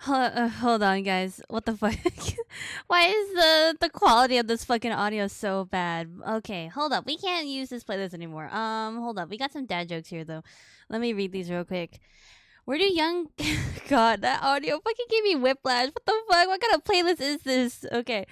Hold on, guys. What the fuck? Why is the quality of this fucking audio so bad? Okay, hold up. We can't use this playlist anymore. Hold up. We got some dad jokes here though. Let me read these real quick. Where do young God, that audio fucking gave me whiplash. What the fuck? What kind of playlist is this? Okay.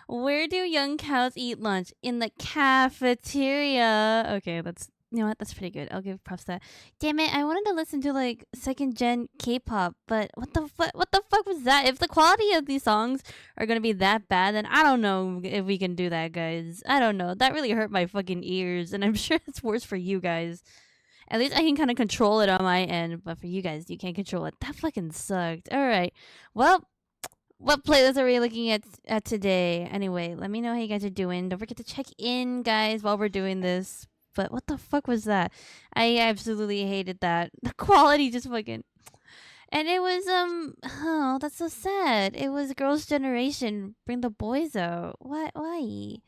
Where do young cows eat lunch? In the cafeteria. Okay, that's you know what? That's pretty good. I'll give props to that. Damn it! I wanted to listen to like second gen K-pop, but what the fuck? What the fuck was that? If the quality of these songs are gonna be that bad, then I don't know if we can do that, guys. I don't know. That really hurt my fucking ears, and I'm sure it's worse for you guys. At least I can kind of control it on my end, but for you guys, you can't control it. That fucking sucked. All right. Well, what playlist are we looking at today? Anyway, let me know how you guys are doing. Don't forget to check in, guys, while we're doing this. But what the fuck was that? I absolutely hated that. The quality just fucking. And it was oh, that's so sad. It was Girls' Generation. Bring the boys out. What? Why?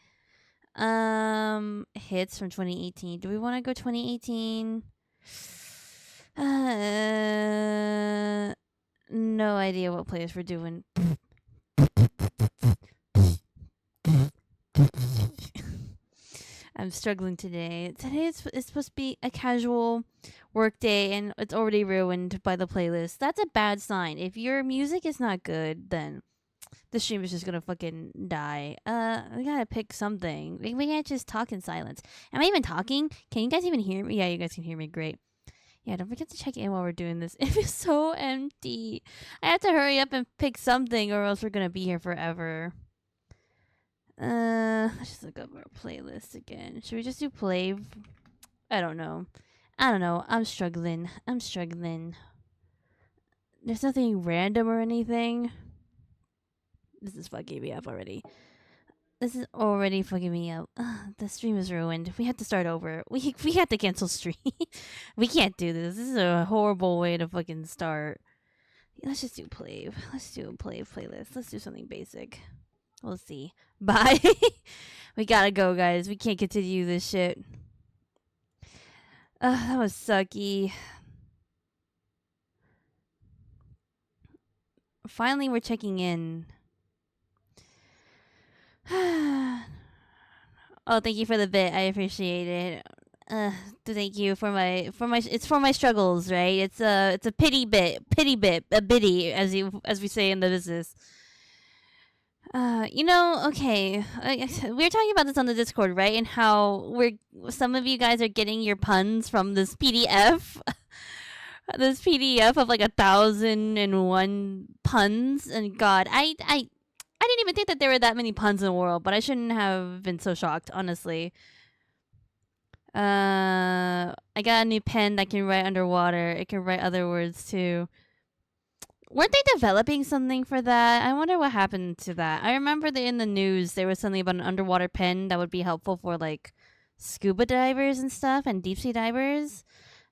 Hits from 2018. Do we want to go 2018? No idea what playlist we're doing. I'm struggling today. Today is supposed to be a casual work day, and it's already ruined by the playlist. That's a bad sign. If your music is not good, then the stream is just gonna fucking die. We gotta pick something. We can't just talk in silence. Am I even talking? Can you guys even hear me? Yeah, you guys can hear me. Great. Yeah, don't forget to check in while we're doing this. It is so empty. I have to hurry up and pick something, or else we're gonna be here forever. Let's just look up our playlist again. Should we just do play? I don't know. I'm struggling. There's nothing random or anything. This is fucking me up already. This is already fucking me up. The stream is ruined. We have to start over. We have to cancel stream. We can't do this. This is a horrible way to fucking start. Let's just do play. Let's do a playlist. Let's do something basic. We'll see. Bye. We gotta go, guys. We can't continue this shit. That was sucky. Finally, we're checking in. Oh, thank you for the bit. I appreciate it. Thank you for my it's for my struggles, right? It's a pity bit, a bitty as we say in the business. Okay. We were talking about this on the Discord, right? And how some of you guys are getting your puns from this PDF. This PDF of like 1,001 puns, and God, I didn't even think that there were that many puns in the world, but I shouldn't have been so shocked, honestly. I got a new pen that can write underwater. It can write other words too. Weren't they developing something for that? I wonder what happened to that. I remember that in the news there was something about an underwater pen that would be helpful for like scuba divers and stuff and deep sea divers.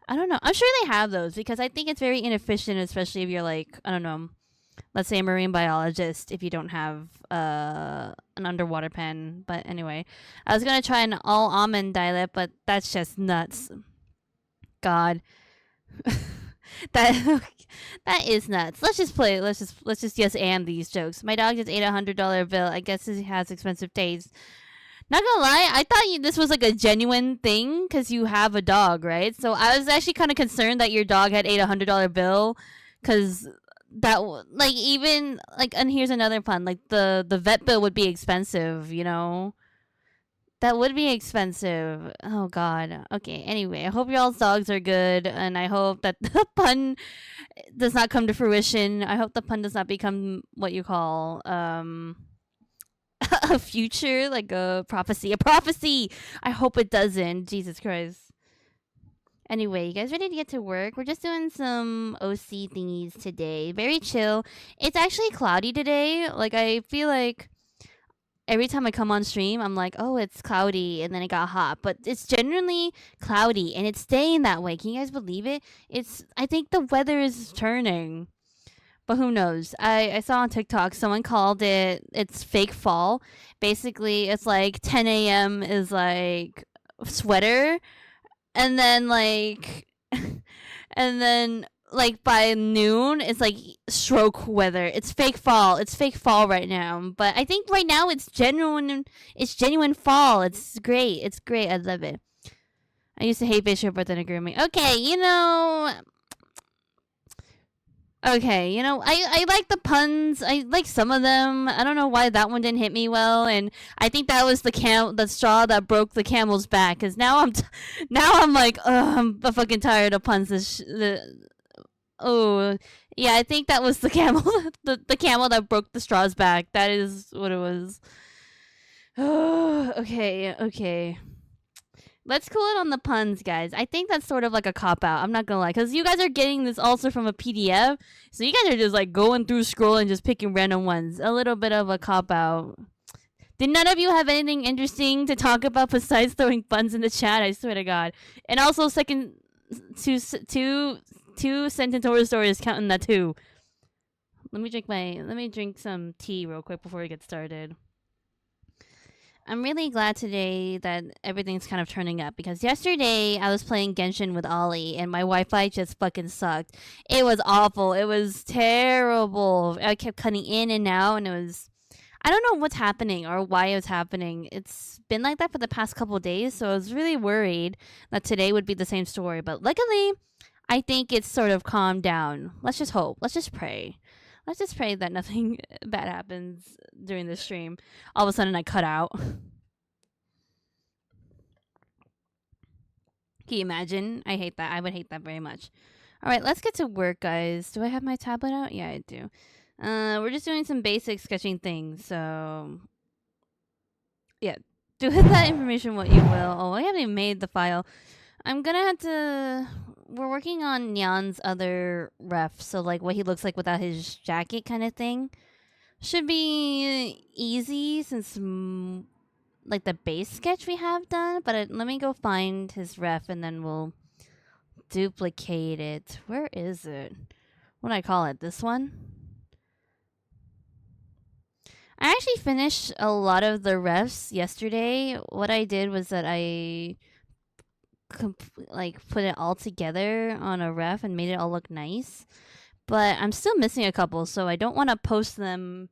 I don't know. I'm sure they have those because I think it's very inefficient, especially if you're like, I don't know, let's say a marine biologist, if you don't have an underwater pen. But anyway, I was gonna try an all almond dialect, but that's just nuts. God. that that is nuts. Let's just play. Let's just yes and these jokes. My dog just ate $100 bill. I guess he has expensive taste. Not gonna lie, I thought this was like a genuine thing because you have a dog, right? So I was actually kind of concerned that your dog had ate $100 bill, because that like even like, and here's another pun, like the vet bill would be expensive, you know. That would be expensive. Oh God. Okay. Anyway, I hope y'all's dogs are good, and I hope that the pun does not come to fruition. I hope the pun does not become what you call a future, like a prophecy. A prophecy. I hope it doesn't. Jesus Christ. Anyway, you guys ready to get to work? We're just doing some OC thingies today. Very chill. It's actually cloudy today. Like I feel like every time I come on stream, I'm like, oh, it's cloudy, and then it got hot. But it's generally cloudy, and it's staying that way. Can you guys believe it? I think the weather is turning. But who knows? I saw on TikTok someone called it's fake fall. Basically, it's like 10 a.m. is like sweater, and then like, and then like by noon, it's like stroke weather. It's fake fall. It's fake fall right now. But I think right now it's genuine. It's genuine fall. It's great. It's great. I love it. I used to hate Bishop, but then agree with me. Okay, Okay, I like the puns. I like some of them. I don't know why that one didn't hit me well, and I think that was the straw that broke the camel's back. Cause now now I'm like, I'm fucking tired of puns. Oh, yeah, I think that was the camel, the camel that broke the straw's back. That is what it was. Oh, okay, okay. Let's cool it on the puns, guys. I think that's sort of like a cop out. I'm not gonna lie, because you guys are getting this also from a PDF, so you guys are just like going through scrolling, just picking random ones. A little bit of a cop out. Did none of you have anything interesting to talk about besides throwing puns in the chat? I swear to God. And also, second, two sentence horror stories counting that too. Let me drink some tea real quick before we get started. I'm really glad today that everything's kind of turning up, because yesterday I was playing Genshin with Ollie and my Wi-Fi just fucking sucked. It was awful. It was terrible. I kept cutting in and out, and I don't know what's happening or why it was happening. It's been like that for the past couple of days, so I was really worried that today would be the same story. But luckily, I think it's sort of calmed down. Let's just hope. Let's just pray. Let's just pray that nothing bad happens during the stream. All of a sudden, I cut out. Can you imagine? I hate that. I would hate that very much. All right, let's get to work, guys. Do I have my tablet out? Yeah, I do. We're just doing some basic sketching things, so yeah. Do with that information what you will. Oh, I haven't even made the file. I'm gonna have to. We're working on Nian's other ref, so like what he looks like without his jacket, kind of thing. Should be easy since like the base sketch we have done. But let me go find his ref and then we'll duplicate it. Where is it? What do I call it? This one? I actually finished a lot of the refs yesterday. What I did was that I put it all together on a ref and made it all look nice. But I'm still missing a couple, so I don't want to post them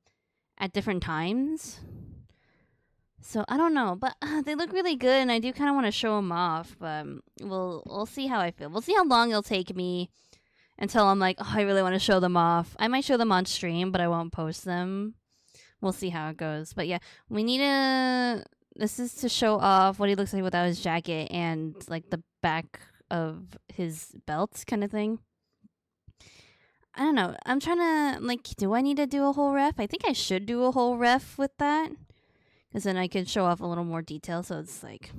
at different times. So I don't know, but they look really good, and I do kind of want to show them off. But we'll see how I feel. We'll see how long it'll take me until I'm like, oh, I really want to show them off. I might show them on stream, but I won't post them. We'll see how it goes. But yeah, we need a. This is to show off what he looks like without his jacket and like the back of his belt kind of thing. I don't know. I'm trying to do I need to do a whole ref? I think I should do a whole ref with that, because then I can show off a little more detail. So it's like,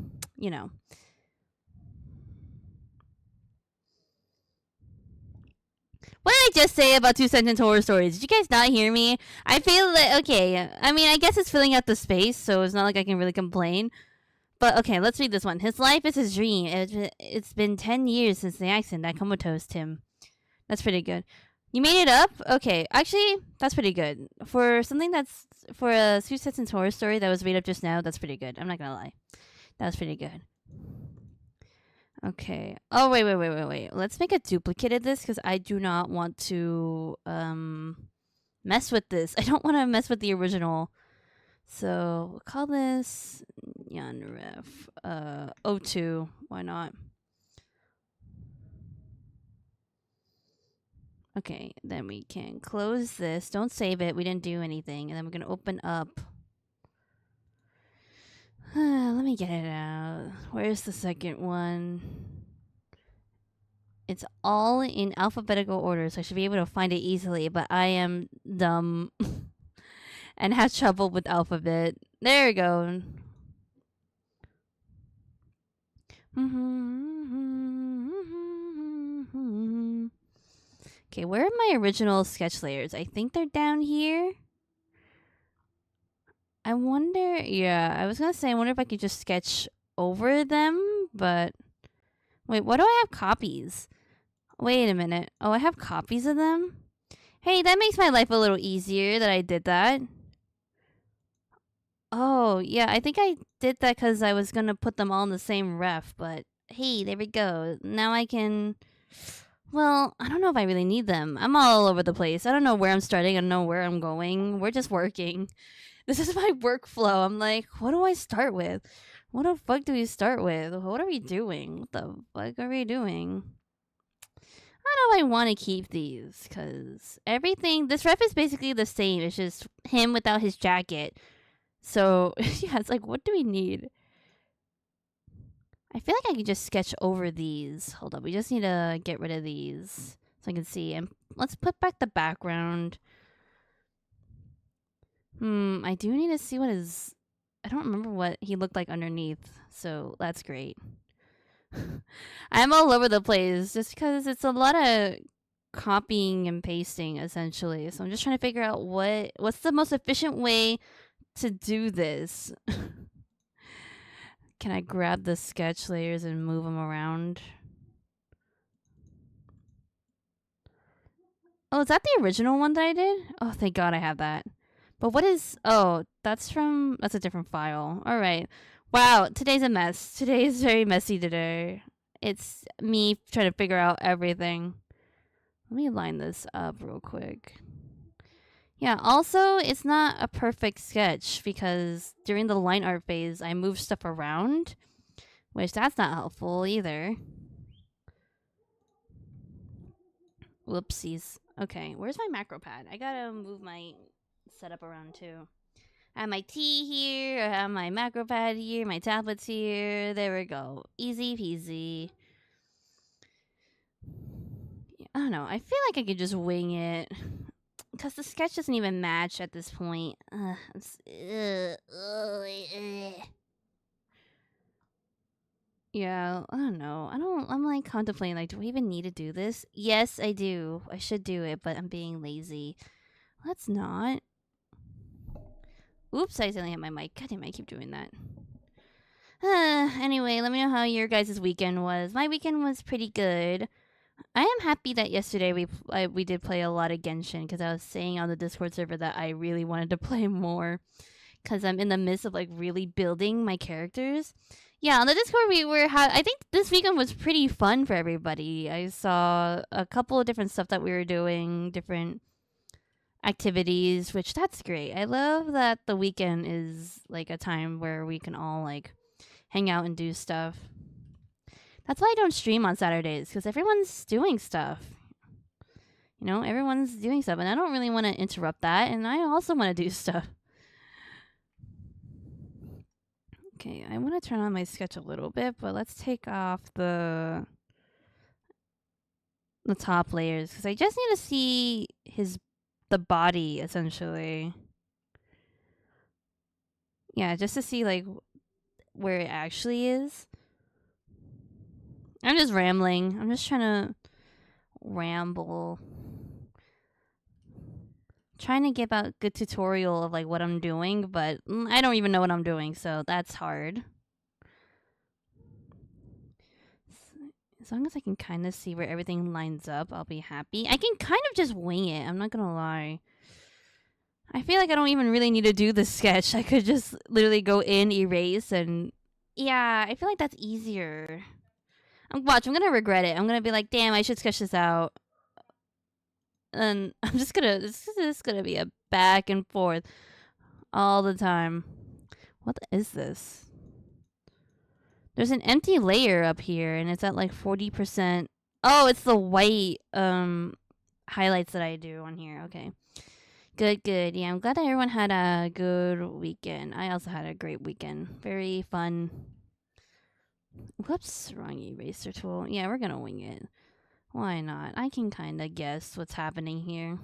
What did I just say about 2 sentence horror stories? Did you guys not hear me? I feel like, okay, I mean, I guess it's filling out the space, so it's not like I can really complain. But okay, let's read this one. His life is his dream. It's been 10 years since the accident that comatose him. That's pretty good. You made it up? Okay, actually, that's pretty good. For something that's, for a 2 sentence horror story that was made up just now, that's pretty good. I'm not gonna lie. That was pretty good. Okay. Oh, wait. Let's make a duplicate of this, because I do not want to mess with this. I don't want to mess with the original. So we'll call this Nian ref 02. Why not? Okay, then we can close this. Don't save it. We didn't do anything. And then we're going to open up. Let me get it out. Where's the second one? It's all in alphabetical order, so I should be able to find it easily, but I am dumb and have trouble with alphabet. There we go. Okay, where are my original sketch layers? I think they're down here. I wonder, yeah, I was gonna say, I wonder if I could just sketch over them, but wait, what do I have copies? Wait a minute. Oh, I have copies of them? Hey, that makes my life a little easier that I did that. Oh, yeah, I think I did that because I was gonna put them all in the same ref, but hey, there we go. Now I can Well, I don't know if I really need them. I'm all over the place. I don't know where I'm starting. I don't know where I'm going. We're just working. This is my workflow. I'm like, what do I start with? What the fuck do we start with? What are we doing? What the fuck are we doing? How do I want to keep these? Because everything, this rep is basically the same. It's just him without his jacket. So, yeah, it's like, what do we need? I feel like I can just sketch over these. Hold up, we just need to get rid of these so I can see. And let's put back the background. I do need to see what his... I don't remember what he looked like underneath, so that's great. I'm all over the place just because it's a lot of copying and pasting, essentially. So I'm just trying to figure out what's the most efficient way to do this. Can I grab the sketch layers and move them around? Oh, is that the original one that I did? Oh, thank God I have that. But what is... Oh, that's a different file. All right. Wow, today's a mess. Today is very messy today. It's me trying to figure out everything. Let me line this up real quick. Yeah, also, it's not a perfect sketch because during the line art phase, I moved stuff around, which that's not helpful either. Whoopsies. Okay, where's my macro pad? I gotta move my setup around too. I have my tea here, I have my macro pad here, my tablets here. There we go. Easy peasy. I don't know. I feel like I could just wing it. Because the sketch doesn't even match at this point. Yeah, I don't know. I'm like contemplating, like, do I even need to do this? Yes, I do. I should do it, but I'm being lazy. Let's not. Oops, I accidentally hit my mic. God damn it, I keep doing that. Anyway, let me know how your guys' weekend was. My weekend was pretty good. I am happy that yesterday we did play a lot of Genshin because I was saying on the Discord server that I really wanted to play more because I'm in the midst of like really building my characters. Yeah, on the Discord we were I think this weekend was pretty fun for everybody. I saw a couple of different stuff that we were doing, different activities, which that's great. I love that the weekend is like a time where we can all like hang out and do stuff. That's why I don't stream on Saturdays, because everyone's doing stuff. You know, everyone's doing stuff, and I don't really want to interrupt that, and I also want to do stuff. Okay, I want to turn on my sketch a little bit, but let's take off the top layers, because I just need to see the body, essentially. Yeah, just to see, like, where it actually is. I'm just rambling. I'm just trying to ramble. Trying to give out a good tutorial of like what I'm doing, but I don't even know what I'm doing, so that's hard. As long as I can kind of see where everything lines up, I'll be happy. I can kind of just wing it. I'm not gonna lie. I feel like I don't even really need to do the sketch. I could just literally go in, erase, and yeah, I feel like that's easier. Watch, I'm gonna regret it. I'm gonna be like, damn, I should sketch this out. And I'm just gonna, this is just gonna be a back and forth all the time. What is this? There's an empty layer up here, and it's at like 40%. Oh, it's the white highlights that I do on here. Okay. Good. Yeah, I'm glad that everyone had a good weekend. I also had a great weekend. Very fun. Whoops, wrong eraser tool. Yeah, we're gonna wing it. Why not? I can kind of guess what's happening here.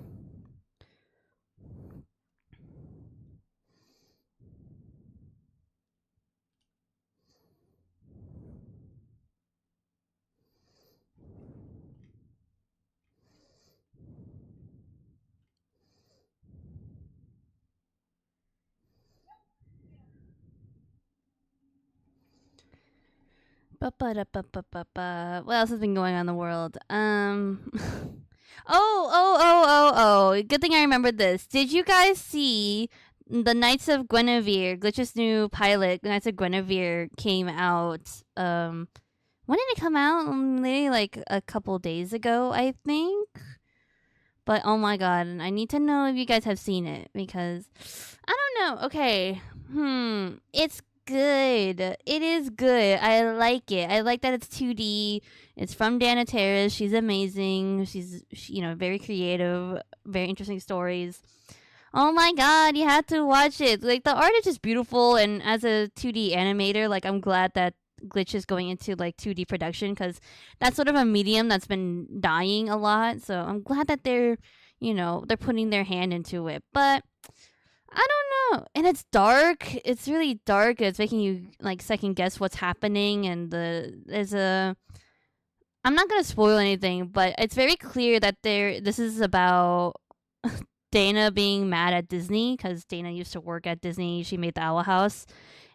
What else has been going on in the world? Oh. Good thing I remembered this. Did you guys see the Knights of Guinevere, Glitch's new pilot, Knights of Guinevere came out When did it come out? Maybe like a couple days ago, I think. But oh my god, I need to know if you guys have seen it because I don't know. Okay. It's good. It is good. I like it. I like that it's 2D. It's from Dana Terrace. She's amazing. Very creative, very interesting stories. Oh my god, you have to watch it. Like the art is just beautiful, and as a 2D animator, like I'm glad that Glitch is going into like 2D production because that's sort of a medium that's been dying a lot. So I'm glad that they're putting their hand into it. But I don't know. And it's dark. It's really dark. It's making you like second guess what's happening and there's a I'm not gonna spoil anything, but it's very clear that this is about Dana being mad at Disney because Dana used to work at Disney. She made the Owl House,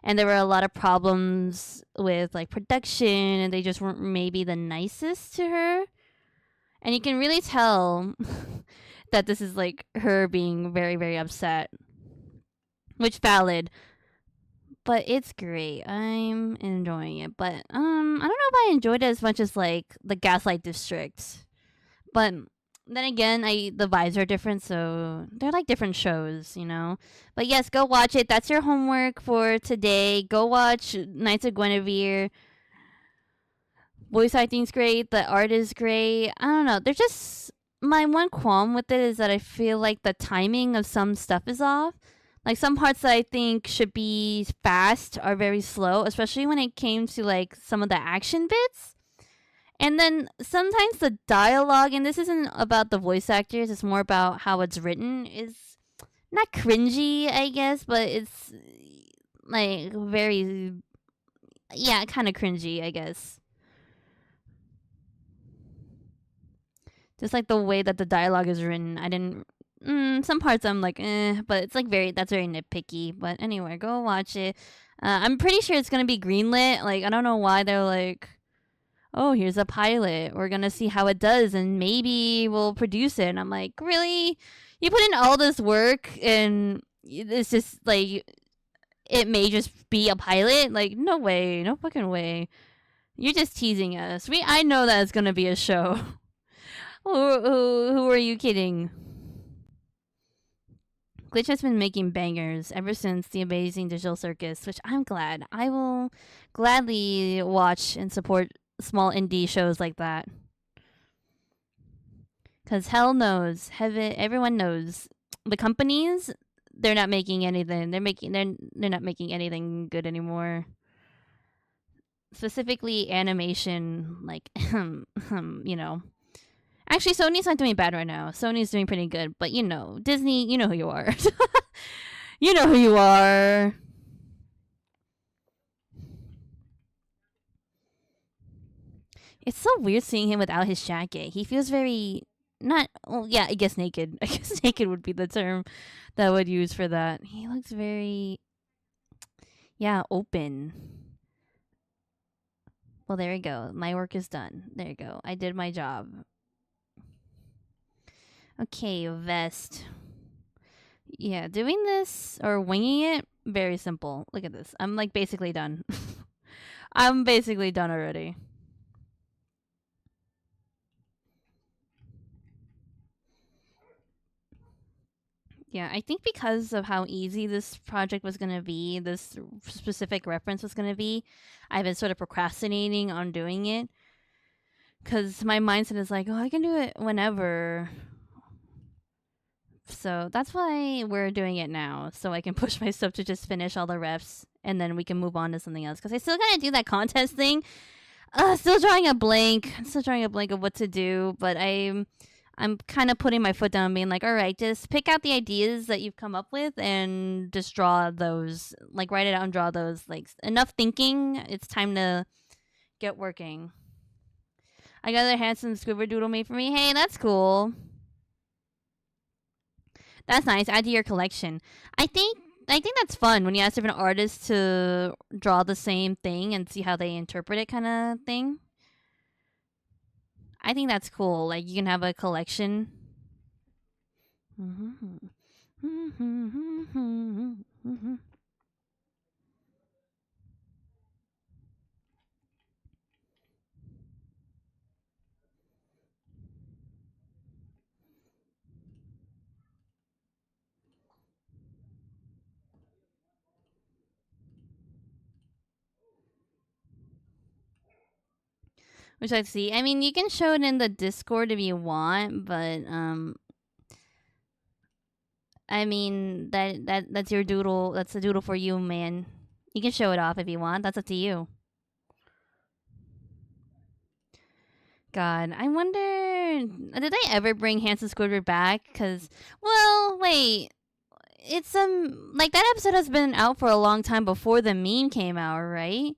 and there were a lot of problems with like production, and they just weren't maybe the nicest to her. And you can really tell that this is like her being very very upset, which valid. But it's great. I'm enjoying it. But I don't know if I enjoyed it as much as like the Gaslight District. But then again, the vibes are different, so they're like different shows. But yes, go watch it. That's your homework for today. Go watch Knights of Guinevere. Voice acting's great. The art is great. I don't know. They're just my one qualm with it is that I feel like the timing of some stuff is off. Like some parts that I think should be fast are very slow, especially when it came to like some of the action bits. And then sometimes the dialogue, and this isn't about the voice actors, it's more about how it's written, is not cringy, I guess, but it's like very, yeah, kind of cringy, I guess. Just like the way that the dialogue is written, I didn't. Some parts I'm like, but it's like that's very nitpicky. But anyway, go watch it. I'm pretty sure it's gonna be greenlit. Like I don't know why they're like, oh, here's a pilot. We're gonna see how it does, and maybe we'll produce it. And I'm like, really? You put in all this work, and it's just like it may just be a pilot? Like, no way, no fucking way. You're just teasing us. I know that it's gonna be a show. Who are you kidding? Glitch has been making bangers ever since the Amazing Digital Circus, which I'm glad. I will gladly watch and support small indie shows like that. Cause hell knows, heaven, everyone knows, the companies they're not making anything. They're not making anything good anymore. Specifically, animation, like you know. Actually, Sony's not doing bad right now. Sony's doing pretty good, but Disney, you know who you are. You know who you are. It's so weird seeing him without his jacket. He feels very not. Oh yeah, I guess naked. I guess naked would be the term that I would use for that. He looks very, yeah, open. Well, there you go. My work is done. There you go. I did my job. Okay, vest. Yeah, doing this or winging it, very simple. Look at this. I'm like basically done. I'm basically done already. Yeah, I think because of how easy this project was going to be, this specific reference was going to be, I've been sort of procrastinating on doing it. Because my mindset is like, oh, I can do it whenever. So that's why we're doing it now. So I can push myself to just finish all the refs and then we can move on to something else. Because I still got to do that contest thing. Still drawing a blank. I'm still drawing a blank of what to do. But I'm kind of putting my foot down, being like, all right, just pick out the ideas that you've come up with and just draw those. Like, write it out and draw those. Like, enough thinking. It's time to get working. I got a handsome scuba doodle made for me. Hey, that's cool. That's nice. Add to your collection. I think that's fun when you ask different artists to draw the same thing and see how they interpret it, kind of thing. I think that's cool. Like you can have a collection. Which I see. I mean, you can show it in the Discord if you want, but I mean that's your doodle. That's a doodle for you, man. You can show it off if you want. That's up to you. God, I wonder, did they ever bring Hanson Squidward back? Cause, well, wait, it's like that episode has been out for a long time before the meme came out, right?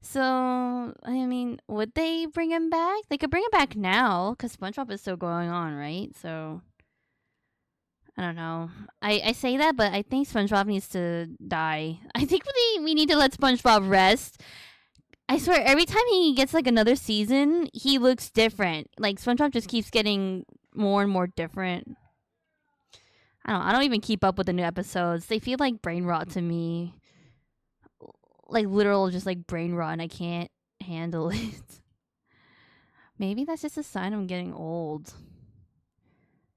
So, I mean, would they bring him back? They could bring him back now, cause SpongeBob is still going on, right? So, I don't know. I say that, but I think SpongeBob needs to die. I think we need to let SpongeBob rest. I swear, every time he gets like another season, he looks different. Like SpongeBob just keeps getting more and more different. I don't even keep up with the new episodes. They feel like brain rot to me. Like literal just like brain rot, and I can't handle it. Maybe that's just a sign I'm getting old.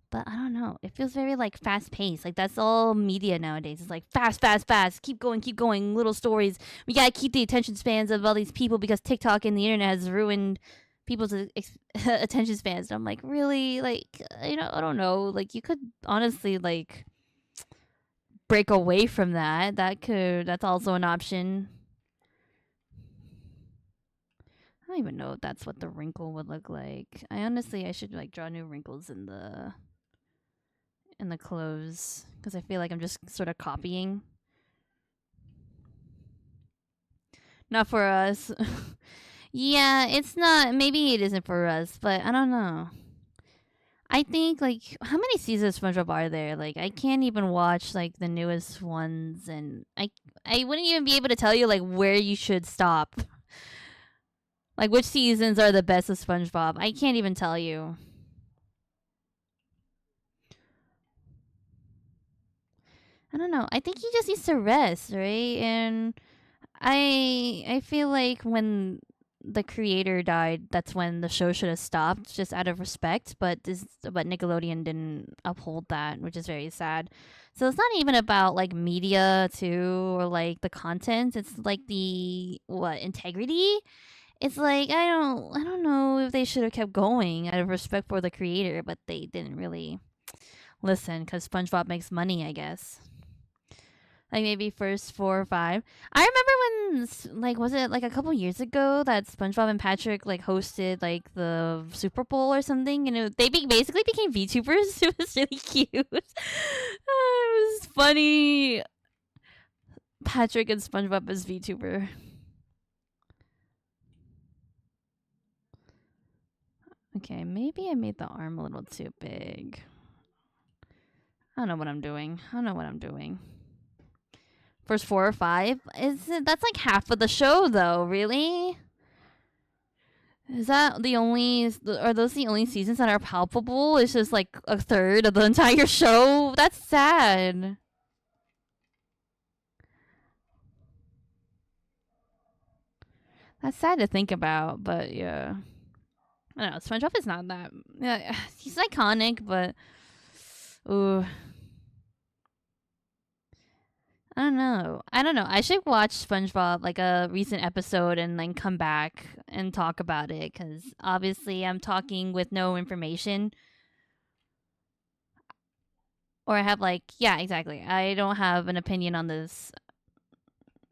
But I don't know. It feels very like fast paced. Like that's all media nowadays. It's like fast, fast, fast. Keep going. Little stories. We gotta keep the attention spans of all these people because TikTok and the internet has ruined people's attention spans. And I'm like, really? Like, I don't know. Like, you could honestly like break away from that. That's also an option. I don't even know if that's what the wrinkle would look like. I should like draw new wrinkles in the clothes because I feel like I'm just sort of copying. Not for us. Yeah, it's not. Maybe it isn't for us, but I don't know. I think like how many seasons of SpongeBob are there? Like I can't even watch like the newest ones, and I wouldn't even be able to tell you like where you should stop. Like which seasons are the best of SpongeBob? I can't even tell you. I don't know. I think he just needs to rest, right? And I feel like when the creator died, that's when the show should have stopped, just out of respect. But Nickelodeon didn't uphold that, which is very sad. So it's not even about like media too, or like the content. It's like the what integrity. It's like I don't know if they should have kept going out of respect for the creator, but they didn't really listen because SpongeBob makes money, I guess. Like maybe first 4 or 5. I remember when like was it like a couple years ago that SpongeBob and Patrick like hosted like the Super Bowl or something, and basically became VTubers. It was really cute. It was funny. Patrick and SpongeBob as VTuber. Okay, maybe I made the arm a little too big. I don't know what I'm doing. First 4 or 5 that's like half of the show though, really? Is that the only are those the only seasons that are palpable? It's just like a third of the entire show. That's sad. That's sad to think about, but yeah. I don't know. SpongeBob is not that. Yeah, he's iconic, but ooh, I don't know. I should watch SpongeBob like a recent episode and then come back and talk about it because obviously I'm talking with no information. Or I have like, yeah, exactly. I don't have an opinion on this.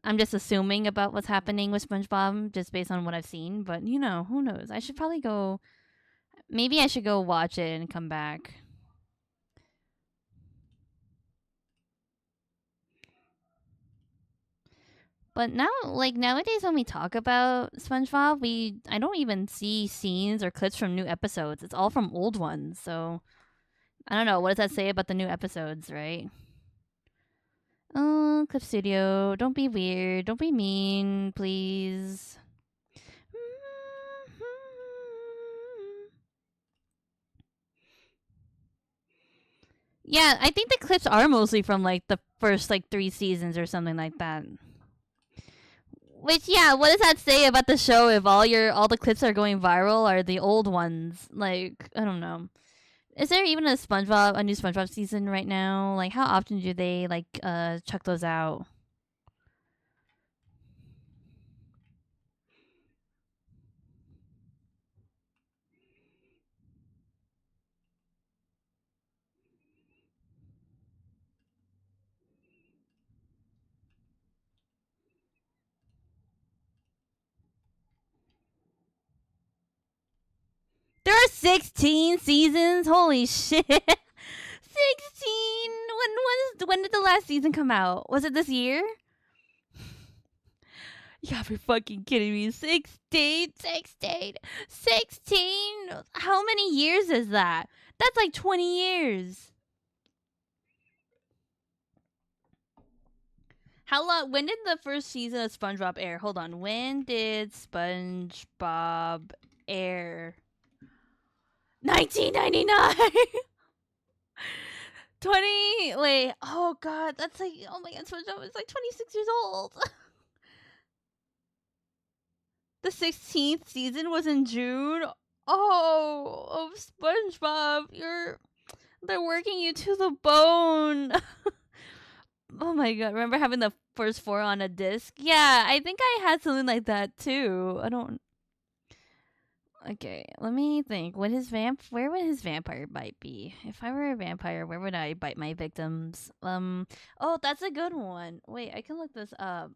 I'm just assuming about what's happening with SpongeBob just based on what I've seen. But who knows? I should probably go. Maybe I should go watch it and come back. But now, like nowadays, when we talk about SpongeBob, I don't even see scenes or clips from new episodes. It's all from old ones. So I don't know. What does that say about the new episodes, right? Oh, Clip Studio, don't be weird. Don't be mean, please. Yeah, I think the clips are mostly from like the first like 3 seasons or something like that. Which yeah, what does that say about the show if all the clips are going viral are the old ones? Like, I don't know. Is there even a new SpongeBob season right now? Like how often do they like chuck those out? There are 16 seasons. Holy shit. 16. When did the last season come out? Was it this year? You gotta be fucking kidding me. 16. How many years is that? That's like 20 years. How long? When did the first season of SpongeBob air? Hold on. When did SpongeBob air? 1999. 20. Wait. Oh god, that's like. Oh my god, SpongeBob is like 26 years old. The 16th season was in June. Oh, of SpongeBob, they're working you to the bone. Oh my god, remember having the first 4 on a disc? Yeah, I think I had something like that too. Okay, let me think. Where would his vampire bite be? If I were a vampire, where would I bite my victims? Oh, that's a good one. Wait, I can look this up.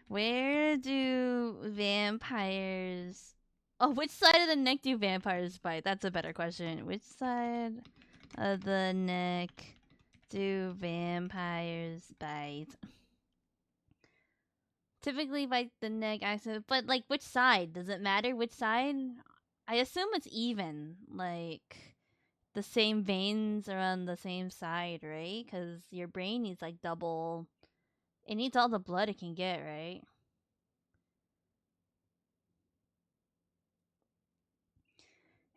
Where do vampires... Oh, which side of the neck do vampires bite? That's a better question. Which side of the neck do vampires bite? Typically bite the neck, but like which side? Does it matter which side? I assume it's even. Like the same veins are on the same side, right? Because your brain needs like double. It needs all the blood it can get, right?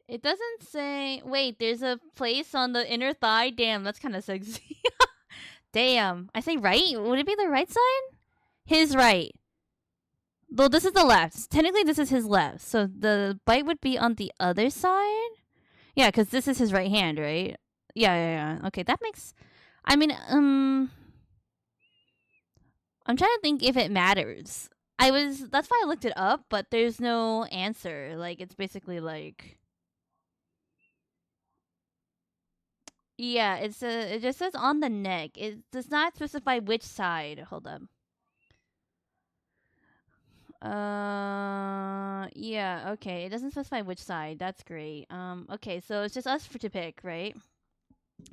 It doesn't say. Wait, there's a place on the inner thigh. Damn, that's kind of sexy. Damn. I say right? Would it be the right side? His right. Though this is the left. Technically, this is his left. So the bite would be on the other side? Yeah, because this is his right hand, right? Yeah. Okay, that makes... I mean, I'm trying to think if it matters. That's why I looked it up, but there's no answer. Like, it's basically like... Yeah, it just says on the neck. It does not specify which side. Hold up. Yeah, okay. It doesn't specify which side. That's great. Okay, so it's just us to pick, right?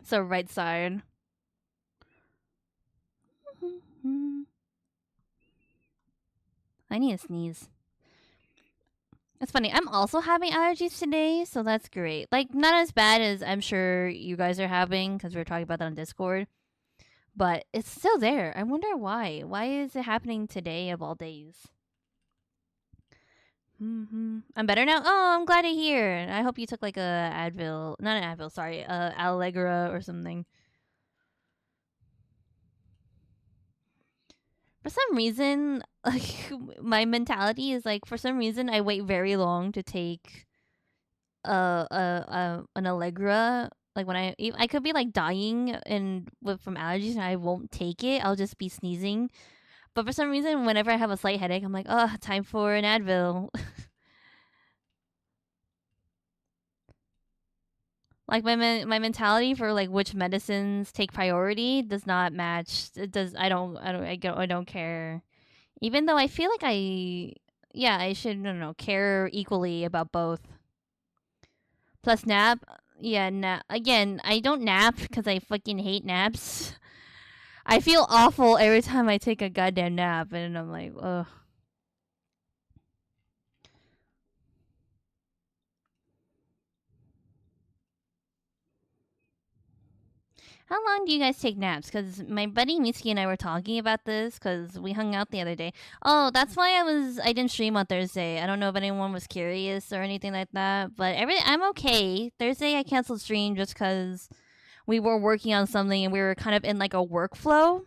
So right side. I need to sneeze. It's funny. I'm also having allergies today, so that's great. Like, not as bad as I'm sure you guys are having, because we were talking about that on Discord. But it's still there. I wonder why. Why is it happening today of all days? I'm better now. Oh, I'm glad to hear. I hope you took like a Advil, not an Advil, sorry, Allegra or something. For some reason, like my mentality is like, for some reason, I wait very long to take an Allegra. Like when I could be like dying from allergies and I won't take it. I'll just be sneezing. But for some reason, whenever I have a slight headache, I'm like, oh, time for an Advil. Like my mentality for like which medicines take priority does not match. It does. I don't care. Even though I feel like I should, I don't know, care equally about both. Plus nap. Yeah, nap. Again, I don't nap because I fucking hate naps. I feel awful every time I take a goddamn nap, and I'm like, ugh. How long do you guys take naps? Because my buddy Mitsuki and I were talking about this because we hung out the other day. Oh, that's why I didn't stream on Thursday. I don't know if anyone was curious or anything like that, but I'm okay. Thursday I canceled stream just because we were working on something and we were kind of in like a workflow.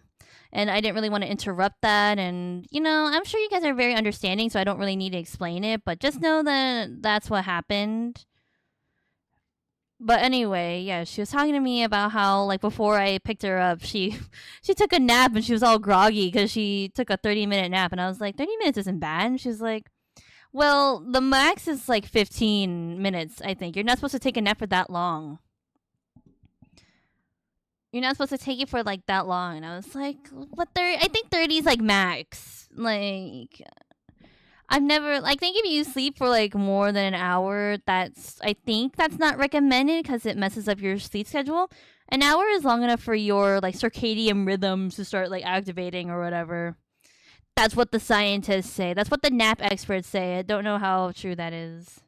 And I didn't really want to interrupt that. And, I'm sure you guys are very understanding, so I don't really need to explain it. But just know that that's what happened. But anyway, yeah, she was talking to me about how, like, before I picked her up, she took a nap and she was all groggy because she took a 30-minute nap. And I was like, 30 minutes isn't bad. And she was like, well, the max is like 15 minutes, I think. You're not supposed to take a nap for that long. You're not supposed to take it for like that long. And I was like, what? I think 30 is like max. Like, I've never like think if you sleep for like more than an hour, I think that's not recommended because it messes up your sleep schedule. An hour is long enough for your like circadian rhythms to start like activating or whatever. That's what the scientists say. That's what the nap experts say. I don't know how true that is.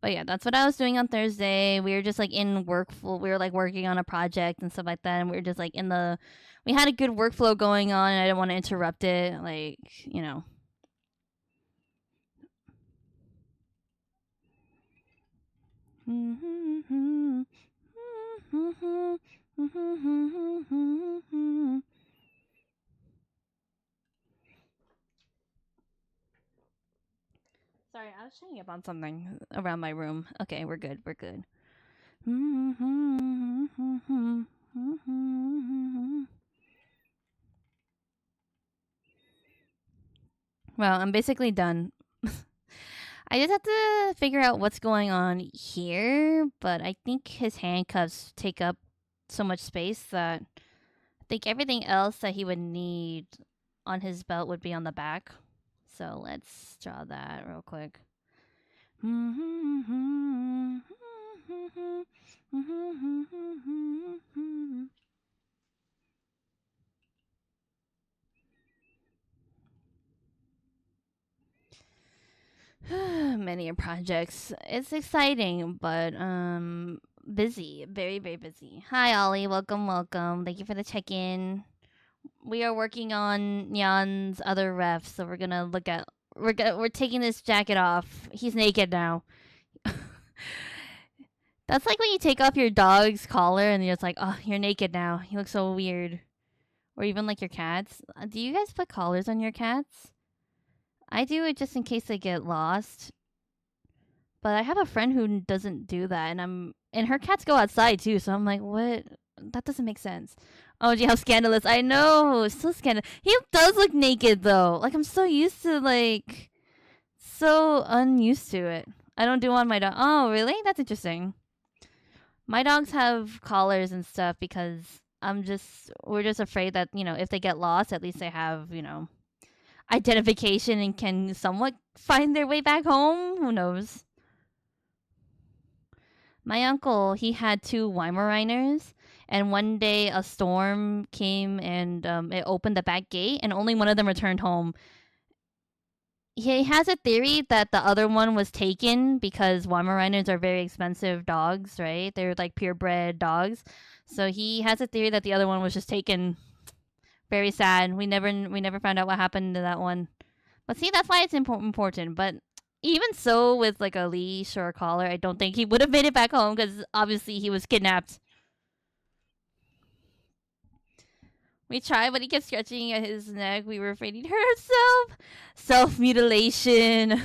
But yeah, that's what I was doing on Thursday. We were just like in workflow. We were like working on a project and stuff like that. And we were just like we had a good workflow going on, and I didn't want to interrupt it. Like, you know. Sorry, I was checking up on something around my room. Okay, we're good. We're good. Well, I'm basically done. I just have to figure out what's going on here, but I think his handcuffs take up so much space that I think everything else that he would need on his belt would be on the back. So let's draw that real quick. Many projects. It's exciting, but busy. Very, very busy. Hi Ollie, welcome, welcome. Thank you for the check-in. We are working on Nian's other refs, so we're gonna look at we're taking this jacket off. He's naked now. That's like when you take off your dog's collar and you're just like, oh, you're naked now. You look so weird. Or even like your cats. Do you guys put collars on your cats? I do it just in case they get lost. But I have a friend who doesn't do that, and her cats go outside too. So I'm like, what? That doesn't make sense. Oh, gee, how scandalous! I know, so scandalous. He does look naked though. Like I'm so used to so unused to it. I don't do on my dog. Oh, really? That's interesting. My dogs have collars and stuff because we're just afraid that if they get lost, at least they have identification and can somewhat find their way back home. Who knows? My uncle, he had two Weimaraners, and one day a storm came and it opened the back gate, and only one of them returned home. He has a theory that the other one was taken because Weimaraners are very expensive dogs, right? They're like purebred dogs. So he has a theory that the other one was just taken. Very sad. We never found out what happened to that one. But see, that's why it's important. But even so, with like a leash or a collar, I don't think he would have made it back home because obviously he was kidnapped. We tried, but he kept scratching at his neck. We were afraid he'd hurt himself. Self-mutilation.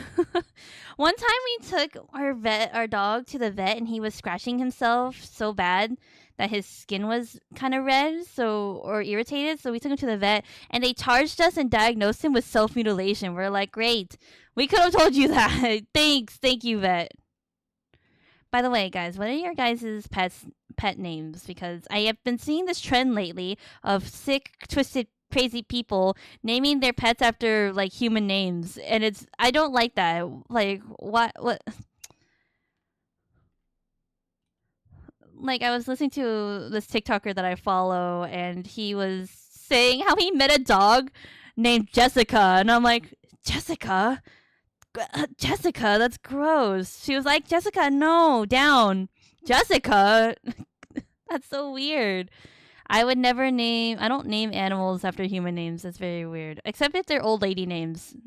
One time we took our dog to the vet, and he was scratching himself so bad that his skin was kind of red, or irritated. So we took him to the vet, and they charged us and diagnosed him with self-mutilation. We're like, great. We could have told you that. Thank you, vet. By the way, guys, what are your guys' pet names? Because I have been seeing this trend lately of sick, twisted, crazy people naming their pets after like human names, and I don't like that. Like what? Like I was listening to this TikToker that I follow, and he was saying how he met a dog named Jessica, and I'm like, Jessica, that's gross. She was like, Jessica, no, down. Jessica. That's so weird. I don't name animals after human names. That's very weird. Except if they're old lady names.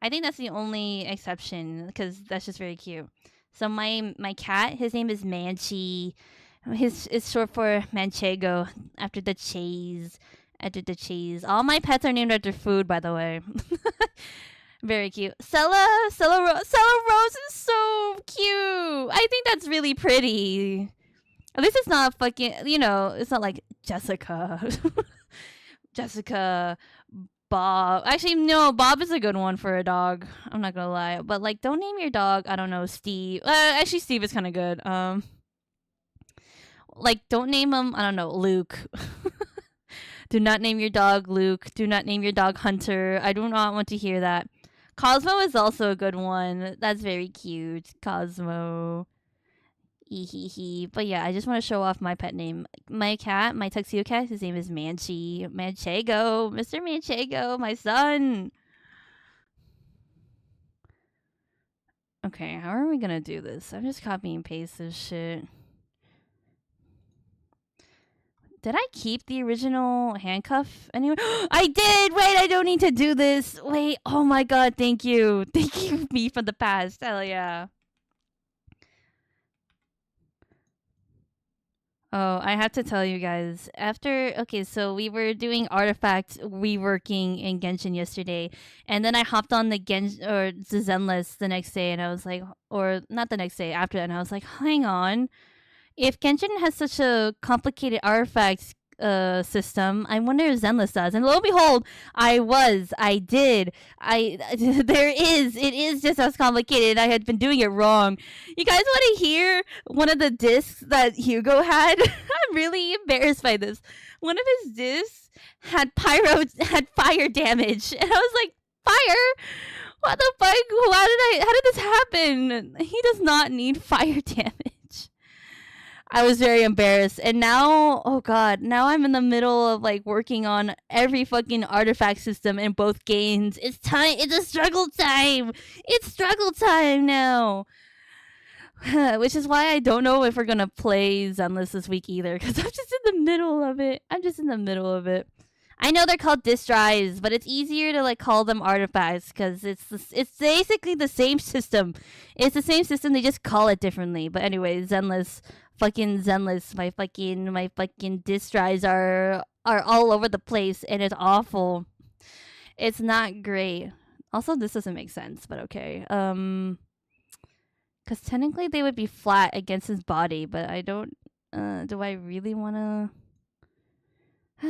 I think that's the only exception because that's just very cute. So my cat, his name is Manchi. It's short for Manchego, after the cheese. All my pets are named after food, by the way. Very cute. Stella Rose is so cute. I think that's really pretty. At least it's not fucking, it's not like Jessica. Jessica, Bob. Actually, no, Bob is a good one for a dog. I'm not gonna lie. But, like, don't name your dog, I don't know, Steve. Actually, Steve is kind of good. Like, don't name him, I don't know, Luke. Do not name your dog Luke. Do not name your dog Hunter. I do not want to hear that. Cosmo is also a good one. That's very cute. Cosmo. Hee. But yeah, I just want to show off my pet name. My cat, my tuxedo cat, his name is Manchi. Manchego. Mr. Manchego, my son. Okay, how are we gonna do this? I'm just copy and paste this shit. Did I keep the original handcuff anyway? I did! Wait, I don't need to do this. Wait, oh my god, thank you. Thank you, me from the past. Hell yeah. Oh, I have to tell you guys. Okay, so we were doing artifact reworking in Genshin yesterday, and then I hopped on the the Zenless the next day, and I was like, or not the next day after that, and I was like, hang on, if Genshin has such a complicated artifact system, I wonder if Zenless does. And lo and behold, I did. It is just as complicated. I had been doing it wrong. You guys want to hear one of the discs that Hugo had? I'm really embarrassed by this. One of his discs had fire damage, and I was like, fire? What the fuck? How did this happen? He does not need fire damage. I was very embarrassed. And now, oh god, now I'm in the middle of like working on every fucking artifact system in both games. It's time. It's a struggle time. It's struggle time now. Which is why I don't know if we're gonna play Zenless this week either, because I'm just in the middle of it. I know they're called disk drives, but it's easier to like call them artifacts because it's basically the same system. It's the same system. They just call it differently. But anyway, Zenless. My fucking disk drives are all over the place, and it's awful. It's not great. Also, this doesn't make sense, but okay. Because technically they would be flat against his body, but I don't. Do I really want to?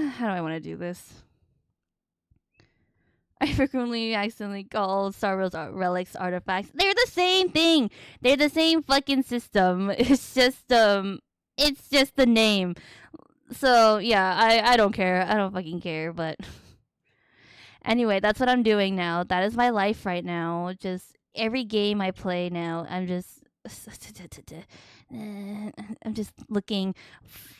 How do I want to do this? I frequently accidentally call Star Wars relics artifacts. They're the same thing. They're the same fucking system. It's just the name. So yeah, I don't care. I don't fucking care. But anyway, that's what I'm doing now. That is my life right now. Just every game I play now, I'm just looking.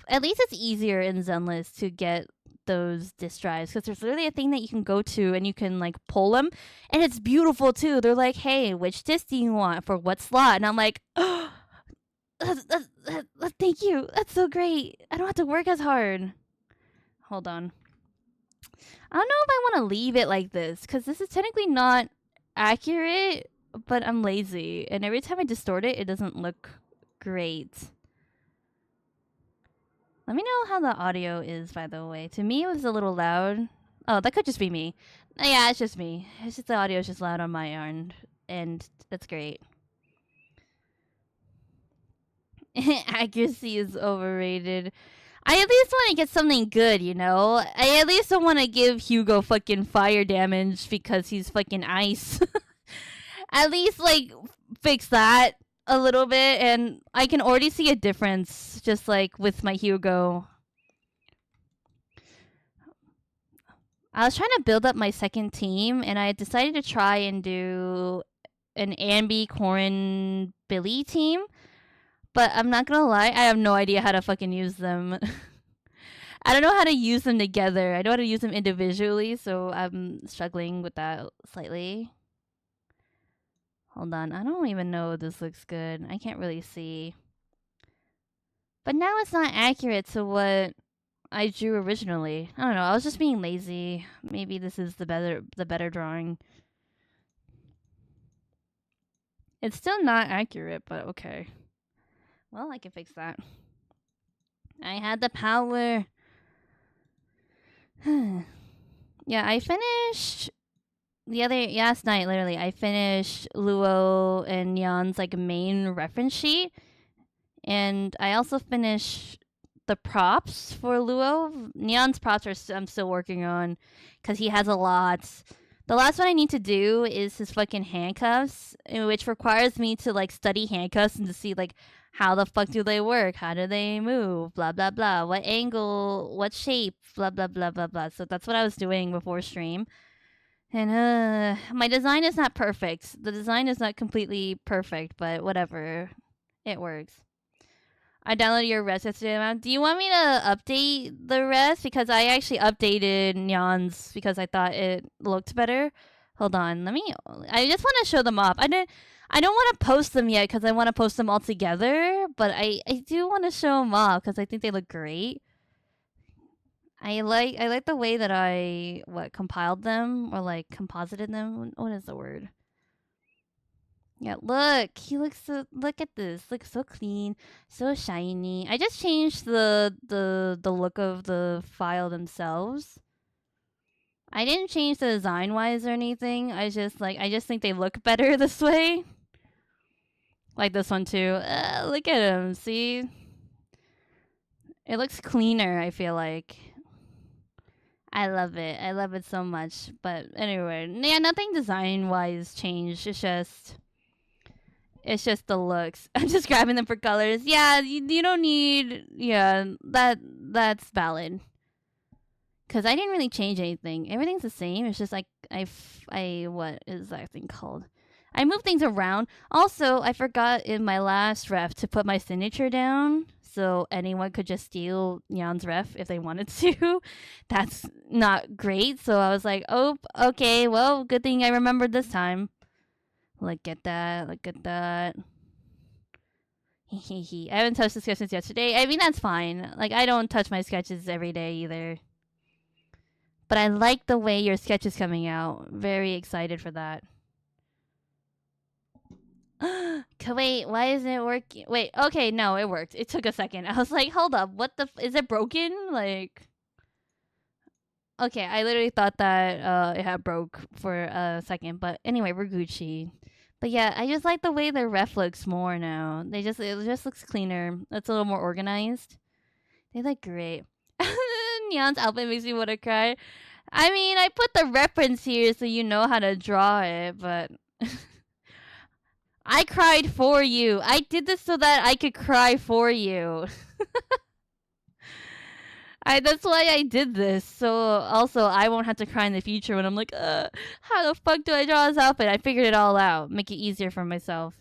At least it's easier in Zenless to get those disk drives because there's literally a thing that you can go to and you can like pull them, and it's beautiful too. They're like, hey, which disk do you want for what slot? And I'm like, oh, thank you, that's so great. I don't have to work as hard. Hold on, I don't know if I want to leave it like this because this is technically not accurate, but I'm lazy, and every time I distort it, it doesn't look great. Let me know how the audio is, by the way. To me, it was a little loud. Oh, that could just be me. Yeah, it's just me. It's just the audio is just loud on my end, and that's great. Accuracy is overrated. I at least want to get something good, you know? I at least don't want to give Hugo fucking fire damage because he's fucking ice. At least, like, fix that a little bit, and I can already see a difference just like with my Hugo. I was trying to build up my second team, and I decided to try and do an Ambi, Corin, Billy team, but I'm not gonna lie, I have no idea how to fucking use them. I don't know how to use them together. I know how to use them individually, so I'm struggling with that slightly. Hold on, I don't even know if this looks good. I can't really see. But now it's not accurate to what I drew originally. I don't know, I was just being lazy. Maybe this is the better drawing. It's still not accurate, but okay. Well, I can fix that. I had the power. Yeah, I finished last night, literally, I finished Luo and Nian's like main reference sheet, and I also finished the props for Luo. Nian's props I'm still working on because he has a lot. The last one I need to do is his fucking handcuffs, which requires me to like study handcuffs and to see like How the fuck do they work? How do they move? Blah blah blah. What angle? What shape? Blah blah blah blah blah. So that's what I was doing before stream. And my design is not perfect. The design is not completely perfect, but whatever. It works. I downloaded your rest yesterday. Do you want me to update the rest? Because I actually updated Nian's because I thought it looked better. Hold on, let me. I just want to show them off. I don't want to post them yet because I want to post them all together. But I do want to show them off because I think they look great. I like the way that I compiled them or like composited them. What is the word? Yeah, look. He looks so. Look at this. Looks so clean, so shiny. I just changed the look of the file themselves. I didn't change the design wise or anything. I just think they look better this way. Like this one too. Look at him. See, it looks cleaner. I feel like. I love it. I love it so much. But anyway, yeah, nothing design wise changed. It's just the looks. I'm just grabbing them for colors. Yeah, you don't need. Yeah, that's valid. Cause I didn't really change anything. Everything's the same. It's just like what is that thing called? I moved things around. Also, I forgot in my last ref to put my signature down, so anyone could just steal Nian's ref if they wanted to. That's not great. So I was like, oh, okay. Well, good thing I remembered this time. Look at that. Look at that. I haven't touched the sketches yesterday. I mean, that's fine. Like, I don't touch my sketches every day either. But I like the way your sketch is coming out. Very excited for that. Wait, why isn't it working? Wait, okay, no, it worked. It took a second. I was like, hold up, what the is it broken? Like, okay, I literally thought that it had broke for a second, but anyway, we're Gucci. But yeah, I just like the way the ref looks more now. It just looks cleaner. It's a little more organized. They look great. Nian's outfit makes me want to cry. I mean, I put the reference here so you know how to draw it, but I cried for you. I did this so that I could cry for you. That's why I did this. So also I won't have to cry in the future when I'm like, how the fuck do I draw this outfit? I figured it all out. Make it easier for myself.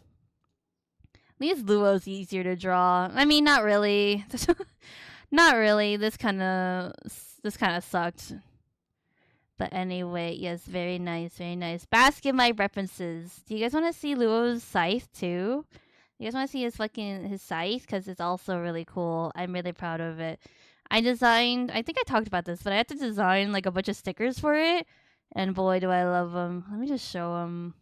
At least Luo's easier to draw. I mean, not really. Not really. This kind of sucked. But anyway, yes, very nice, very nice. Basket my references. Do you guys want to see Luo's scythe too? You guys want to see his scythe? Because it's also really cool. I'm really proud of it. I think I talked about this, but I had to design like a bunch of stickers for it. And boy, do I love them. Let me just show them.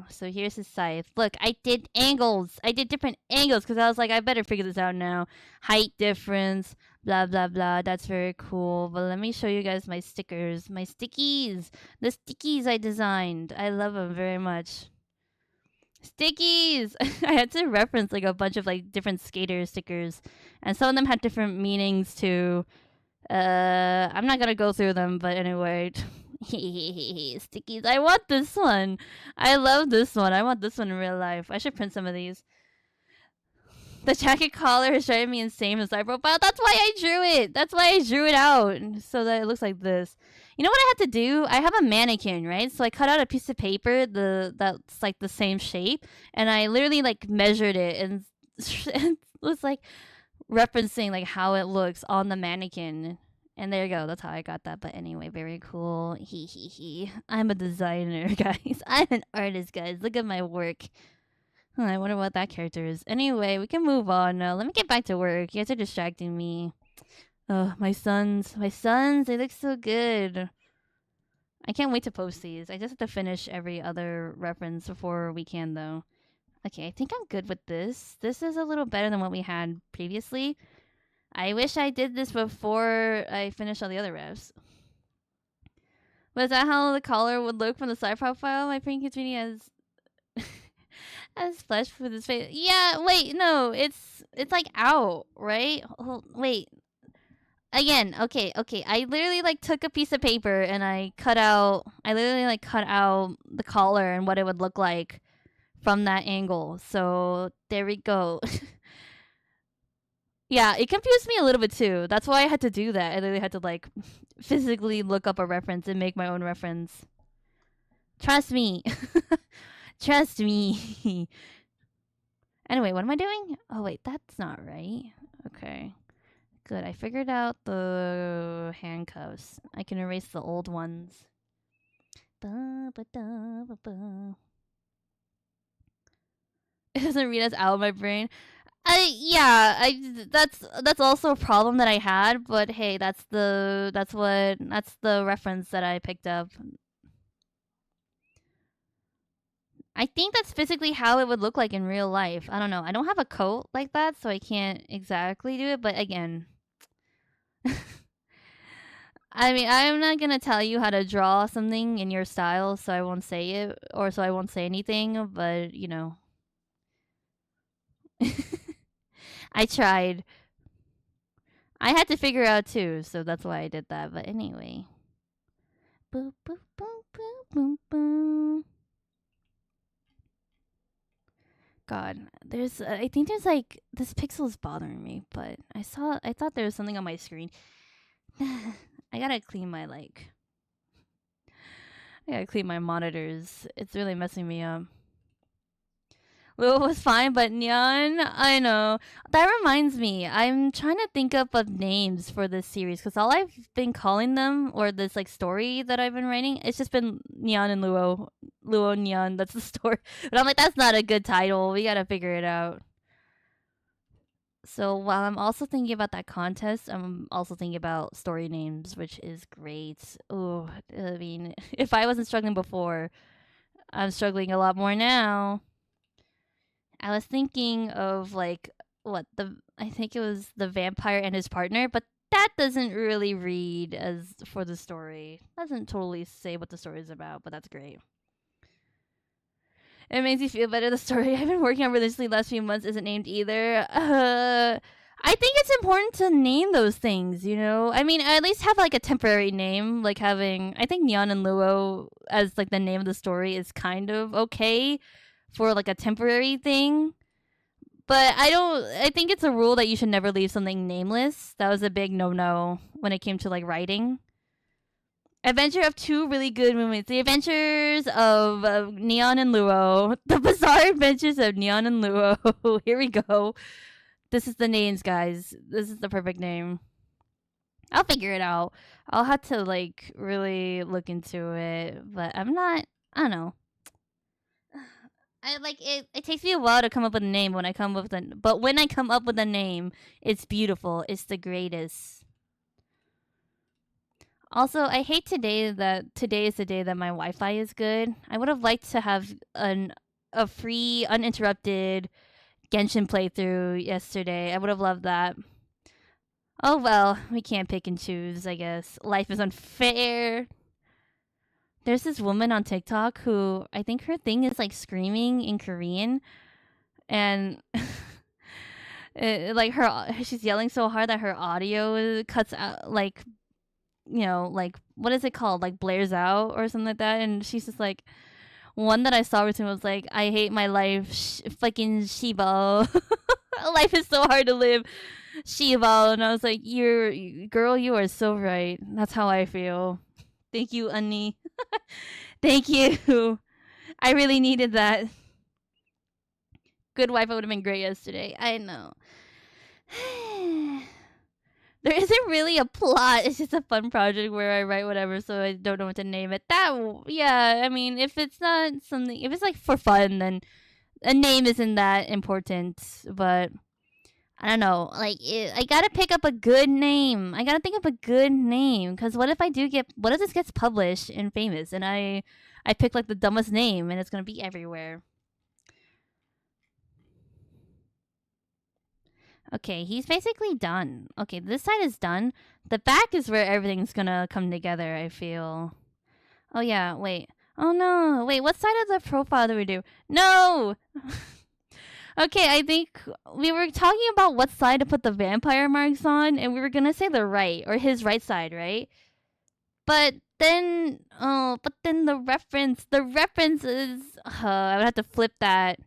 So here's his scythe. Look, I did angles. I did different angles because I was like, I better figure this out now. Height difference, blah, blah, blah. That's very cool. But let me show you guys my stickers. My stickies. The stickies I designed. I love them very much. Stickies! I had to reference like a bunch of like different skater stickers. And some of them had different meanings too. I'm not gonna go through them, but anyway. Stickies. I want this one. I love this one. I want this one in real life. I should print some of these. The jacket collar is driving me insane with side profile. That's why I drew it. That's why I drew it out so that it looks like this. You know what I have to do? I have a mannequin, right? So I cut out a piece of paper that's like the same shape, and I literally like measured it and it was like referencing like how it looks on the mannequin. And there you go. That's how I got that. But anyway, very cool. I'm a designer, guys. I'm an artist, guys. Look at my work. I wonder what that character is. Anyway, we can move on now. Let me get back to work. You guys are distracting me. Oh, my sons. They look so good. I can't wait to post these. I just have to finish every other reference before we can, though. Okay, I think I'm good with this. This is a little better than what we had previously. I wish I did this before I finished all the other refs. But is that how the collar would look from the side profile? My pink Katrina has flesh with his face. Yeah, wait, no, it's like out, right? Wait. Again, okay. I literally like took a piece of paper and I cut out the collar and what it would look like from that angle. So there we go. Yeah, it confused me a little bit too. That's why I had to do that. I literally had to like physically look up a reference and make my own reference. Trust me. Trust me. Anyway, what am I doing? Oh wait, that's not right. Okay. Good. I figured out the handcuffs. I can erase the old ones. It doesn't read as out of my brain. That's also a problem that I had, but hey, that's the reference that I picked up. I think that's physically how it would look like in real life. I don't know. I don't have a coat like that, so I can't exactly do it, but again, I mean, I'm not gonna tell you how to draw something in your style, so I won't say it, or so I won't say anything, but you know. I tried. I had to figure out too, so that's why I did that. But anyway. Boop, boop, boop, boop, boop, boop. God, I think there's like, this pixel is bothering me, but I thought there was something on my screen. I gotta clean my, I gotta clean my monitors. It's really messing me up. Lil was fine, but Nian, I know. That reminds me, I'm trying to think up of names for this series because all I've been calling them, or this like story that I've been writing, it's just been Nian and Luo. Luo Nian, that's the story. But I'm like, that's not a good title. We gotta figure it out. So while I'm also thinking about that contest, I'm also thinking about story names, which is great. Oh, I mean, if I wasn't struggling before, I'm struggling a lot more now. I was thinking of like I think it was the vampire and his partner, but that doesn't really read as for the story. Doesn't totally say what the story is about, but that's great. It makes you feel better. The story I've been working on religiously the last few months isn't named either. I think it's important to name those things, you know? I mean, at least have like a temporary name, like having, I think Nian and Luo as like the name of the story is kind of okay for like a temporary thing. But I think it's a rule that you should never leave something nameless. That was a big no-no when it came to like writing. Adventure of two really good movies. The Adventures of Nian and Luo. The Bizarre Adventures of Nian and Luo. Here we go. This is the names, guys. This is the perfect name. I'll figure it out. I'll have to like really look into it, but I don't know. I like it. It takes me a while to come up with a name when I come up with but when I come up with a name, it's beautiful. It's the greatest. Also, I hate today that today is the day that my Wi-Fi is good. I would have liked to have a free, uninterrupted Genshin playthrough yesterday. I would have loved that. Oh well, we can't pick and choose, I guess. Life is unfair. There's this woman on TikTok who I think her thing is like screaming in Korean, and like she's yelling so hard that her audio cuts out, like, you know, like, what is it called, like blares out or something like that. And she's just like, one that I saw recently was like, I hate my life, fucking Shiba. Life is so hard to live, Shiba. And I was like, girl, you are so right. That's how I feel. Thank you, Annie. Thank you. I really needed that. Good wife would have been great yesterday. I know. There isn't really a plot. It's just a fun project where I write whatever, so I don't know what to name it. Yeah, I mean, if it's not something, if it's like for fun, then a name isn't that important. But I don't know. Like, I gotta pick up a good name. I gotta think of a good name. Because what if this gets published and famous, and I pick like the dumbest name, and it's gonna be everywhere. Okay, he's basically done. Okay, this side is done. The back is where everything's gonna come together, I feel. Oh yeah, wait. Oh no, wait, what side of the profile do we do? No! Okay, I think we were talking about what side to put the vampire marks on, and we were gonna say the right, or his right side, right? But then the reference is. I would have to flip that.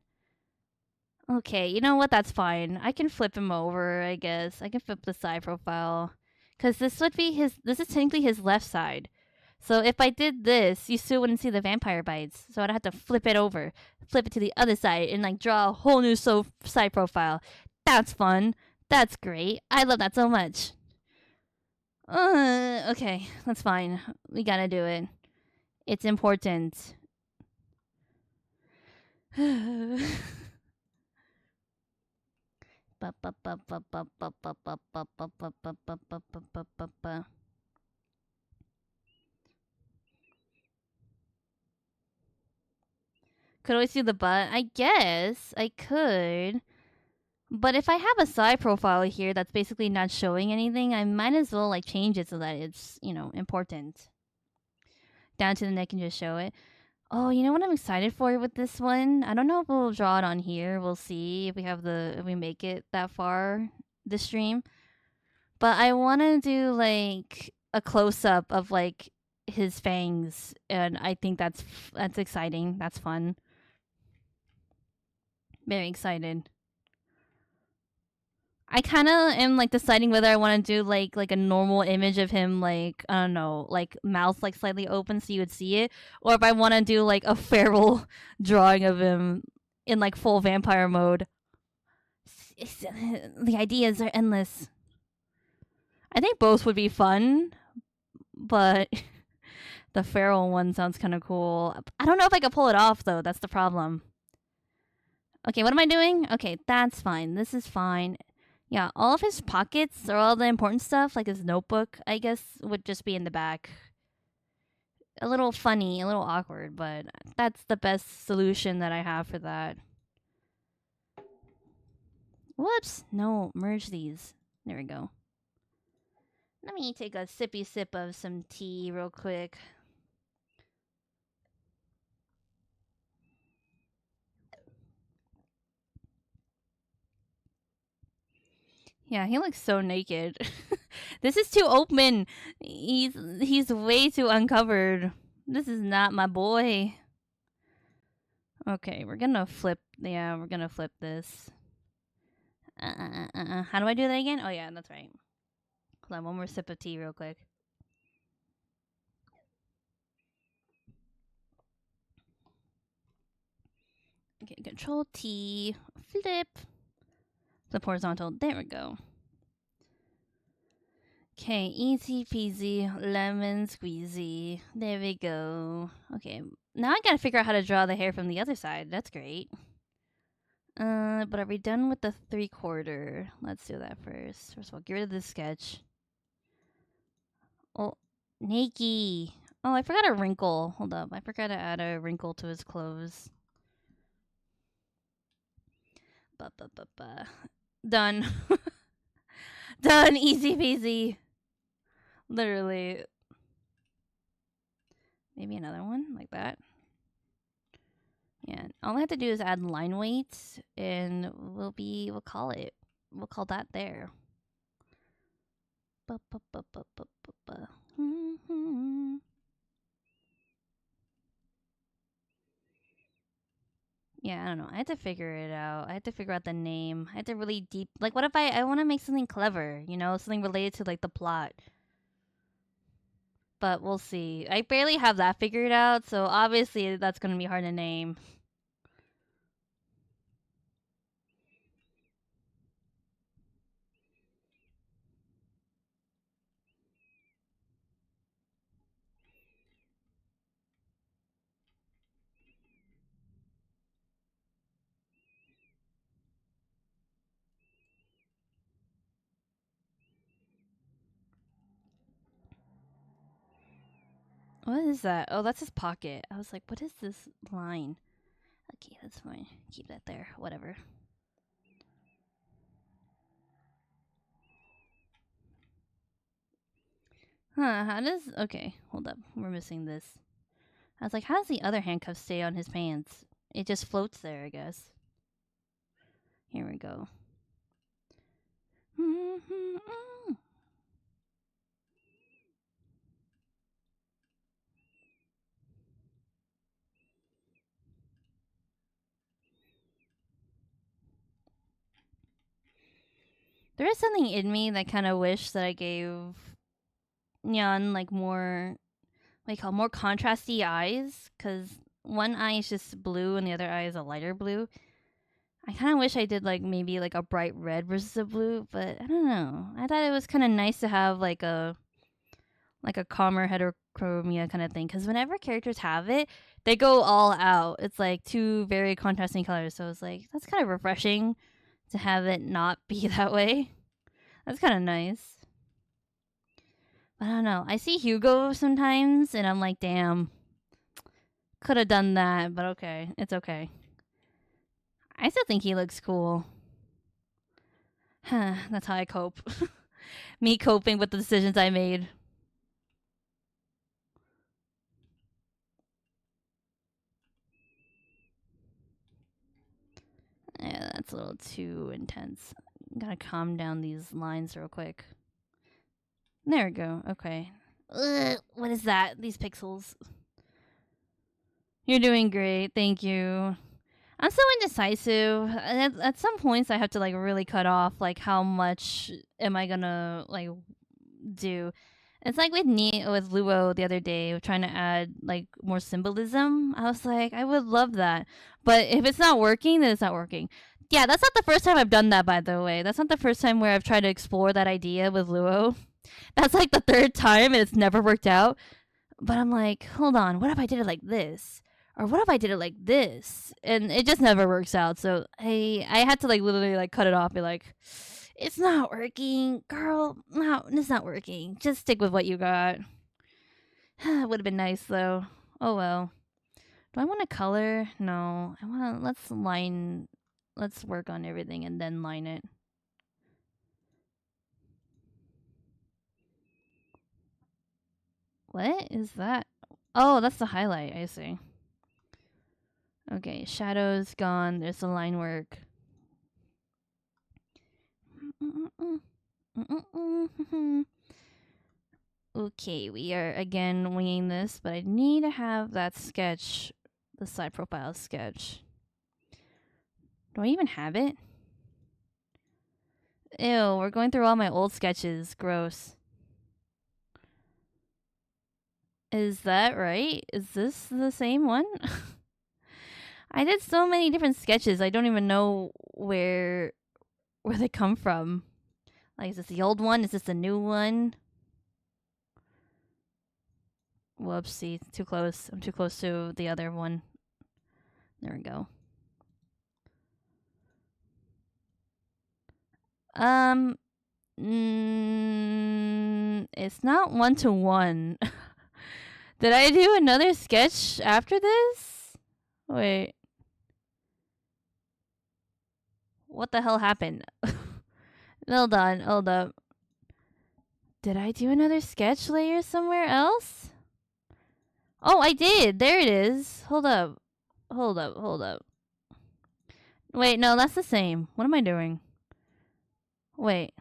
Okay, you know what? That's fine. I can flip him over. I guess I can flip the side profile, because this would be his. This is technically his left side. So if I did this, you still wouldn't see the vampire bites. So I'd have to flip it over, flip it to the other side, and like draw a whole new side profile. That's fun. That's great. I love that so much. Okay, that's fine. We gotta do it. It's important. Could always see the butt. I guess I could. But if I have a side profile here that's basically not showing anything, I might as well like change it so that it's, important. Down to the neck and just show it. Oh, you know what I'm excited for with this one? I don't know if we'll draw it on here. We'll see if we make it that far this stream. But I want to do like a close up of like his fangs, and I think that's exciting. That's fun. Very excited. I kind of am like deciding whether I want to do like a normal image of him, like I don't know, like mouth like slightly open so you would see it, or if I want to do like a feral drawing of him in like full vampire mode. The ideas are endless. I think both would be fun, but the feral one sounds kind of cool. I don't know if I could pull it off though. That's the problem. Okay, what am I doing? Okay, that's fine. This is fine. Yeah, all of his pockets or all the important stuff, like his notebook, I guess, would just be in the back. A little funny, a little awkward, but that's the best solution that I have for that. Whoops! No, merge these. There we go. Let me take a sippy sip of some tea real quick. Yeah, he looks so naked. This is too open. He's way too uncovered. This is not my boy. Okay, we're gonna flip. Yeah, we're gonna flip this. How do I do that again? Oh yeah, that's right. Hold on, one more sip of tea real quick. Okay, Control T, flip. Flip horizontal. There we go. Okay, easy peasy, lemon squeezy. There we go. Okay, now I gotta figure out how to draw the hair from the other side. That's great. But are we done with the 3/4? Let's do that first. First of all, get rid of this sketch. Oh, Nakey. Oh, I forgot a wrinkle. Hold up. I forgot to add a wrinkle to his clothes. Done. Done. Easy peasy. Literally. Maybe another one like that. Yeah. All I have to do is add line weights and we'll call it. We'll call that there. Yeah, I don't know. I had to figure it out. I had to figure out the name. I had to really deep. Like, what if I want to make something clever? Something related to like the plot. But we'll see. I barely have that figured out, so obviously that's gonna be hard to name. What is that? Oh, that's his pocket. I was like, what is this line? Okay, that's fine. Keep that there. Whatever. Huh, how does... Okay, hold up. We're missing this. I was like, how does the other handcuff stay on his pants? It just floats there, I guess. Here we go. There is something in me that kind of wish that I gave Nian like more, what do you call, more contrasty eyes, because one eye is just blue and the other eye is a lighter blue. I kind of wish I did like maybe like a bright red versus a blue, but I don't know. I thought it was kind of nice to have like a calmer heterochromia kind of thing, because whenever characters have it, they go all out. It's like two very contrasting colors, so it's like that's kind of refreshing to have it not be that way. That's kind of nice. But I don't know. I see Hugo sometimes, and I'm like, damn, could have done that, but okay, it's okay. I still think he looks cool. That's how I cope. Me coping with the decisions I made. Yeah, that's a little too intense. Gotta calm down these lines real quick. There we go. Okay. Ugh, what is that? These pixels. You're doing great. Thank you. I'm so indecisive. At some points, I have to like really cut off like how much am I gonna like do. It's like with Luo the other day, trying to add like more symbolism. I was like, I would love that, but if it's not working, then it's not working. Yeah, that's not the first time I've done that, by the way. That's not the first time where I've tried to explore that idea with Luo. That's like the third time, and it's never worked out. But I'm like, hold on, what if I did it like this? Or what if I did it like this? And it just never works out. So I had to like literally like cut it off, be like, it's not working, girl. No, it's not working. Just stick with what you got. It would have been nice though. Oh well. Do I want to color? No. I want to, let's work on everything and then line it. What is that? Oh, that's the highlight, I see. Okay, shadows gone. There's the line work. Okay, we are again winging this, but I need to have that sketch, the side profile sketch. Do I even have it? Ew, we're going through all my old sketches. Gross. Is that right? Is this the same one? I did so many different sketches. I don't even know where they come from. Like, is this the old one? Is this the new one? Whoopsie, too close. I'm too close to the other one. There we go. It's not 1-to-1. Did I do another sketch after this? Wait. What the hell happened? Hold on, hold up. Did I do another sketch layer somewhere else? Oh, I did. There it is. Hold up. Hold up, hold up. Wait, no, that's the same. What am I doing? Wait.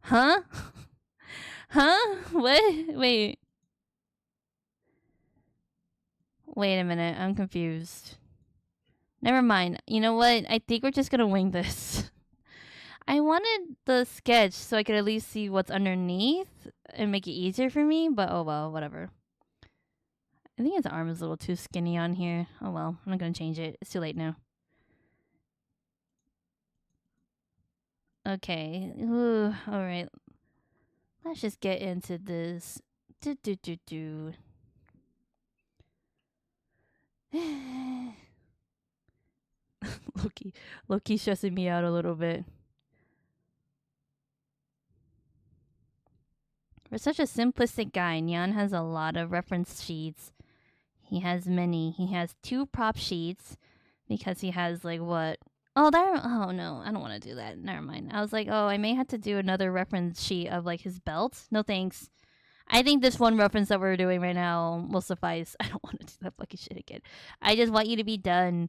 Huh? Huh? What? Wait. Wait a minute. I'm confused. Never mind. You know what? I think we're just gonna wing this. I wanted the sketch so I could at least see what's underneath and make it easier for me, but oh well, whatever. I think his arm is a little too skinny on here. Oh well, I'm not gonna change it. It's too late now. Okay. Ooh, all right. Let's just get into this. Loki stressing me out a little bit. For such a simplistic guy, Nian has a lot of reference sheets. He has many. He has 2 prop sheets because he has like what? Oh, no, I don't want to do that. Never mind. I was like, oh, I may have to do another reference sheet of like his belt. No thanks. I think this one reference that we're doing right now will suffice. I don't want to do that fucking shit again. I just want you to be done.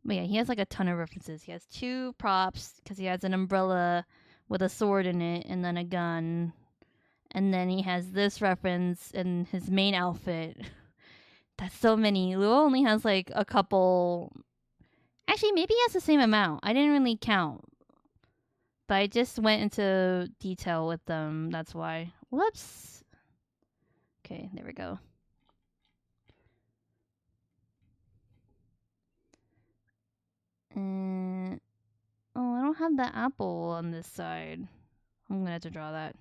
But yeah, he has like a ton of references. He has 2 props because he has an umbrella with a sword in it and then a gun. And then he has this reference in his main outfit. That's so many. Luo only has like a couple. Actually, maybe he has the same amount. I didn't really count. But I just went into detail with them. That's why. Whoops. Okay, there we go. Oh, I don't have the apple on this side. I'm gonna have to draw that.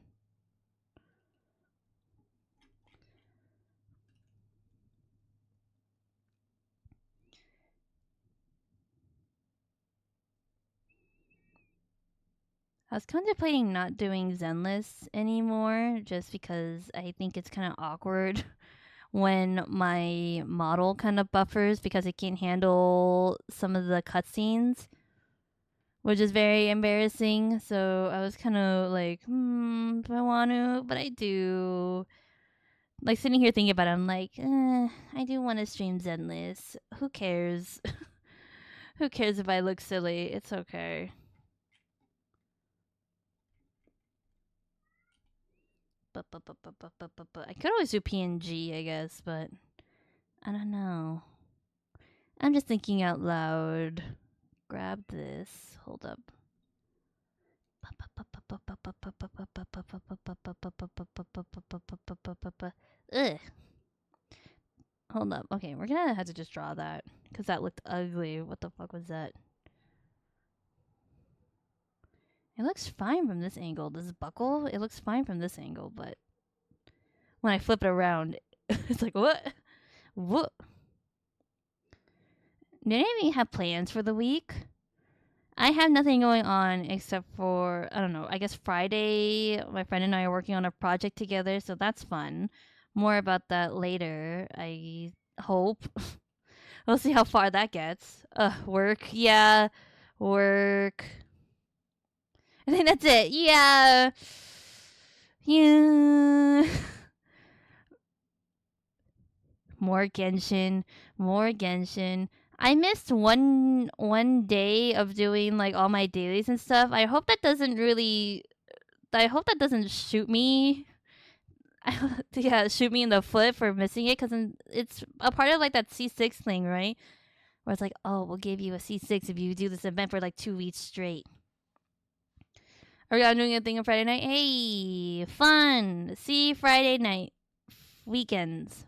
I was contemplating not doing Zenless anymore just because I think it's kind of awkward when my model kind of buffers because it can't handle some of the cutscenes, which is very embarrassing. So I was kind of like, do I want to? But I do. Like sitting here thinking about it, I'm like, I do want to stream Zenless. Who cares? Who cares if I look silly? It's okay. I could always do PNG, I guess, but I don't know. I'm just thinking out loud. Grab this. Hold up. Ugh. Hold up. Okay, we're gonna have to just draw that because that looked ugly. What the fuck was that? It looks fine from this angle. This buckle, it looks fine from this angle, but when I flip it around, it's like, what? What? Did any of you have plans for the week? I have nothing going on except for, I don't know, I guess Friday, my friend and I are working on a project together, so that's fun. More about that later, I hope. We'll see how far that gets. Work. Yeah. Work. I think that's it. Yeah. Yeah. More Genshin. More Genshin. I missed one day of doing like all my dailies and stuff. I hope that doesn't shoot me. Yeah, shoot me in the foot for missing it because it's a part of like that C6 thing, right? Where it's like, oh, we'll give you a C6 if you do this event for like 2 weeks straight. Are y'all doing a thing on Friday night? Hey, fun. See Friday night. Weekends.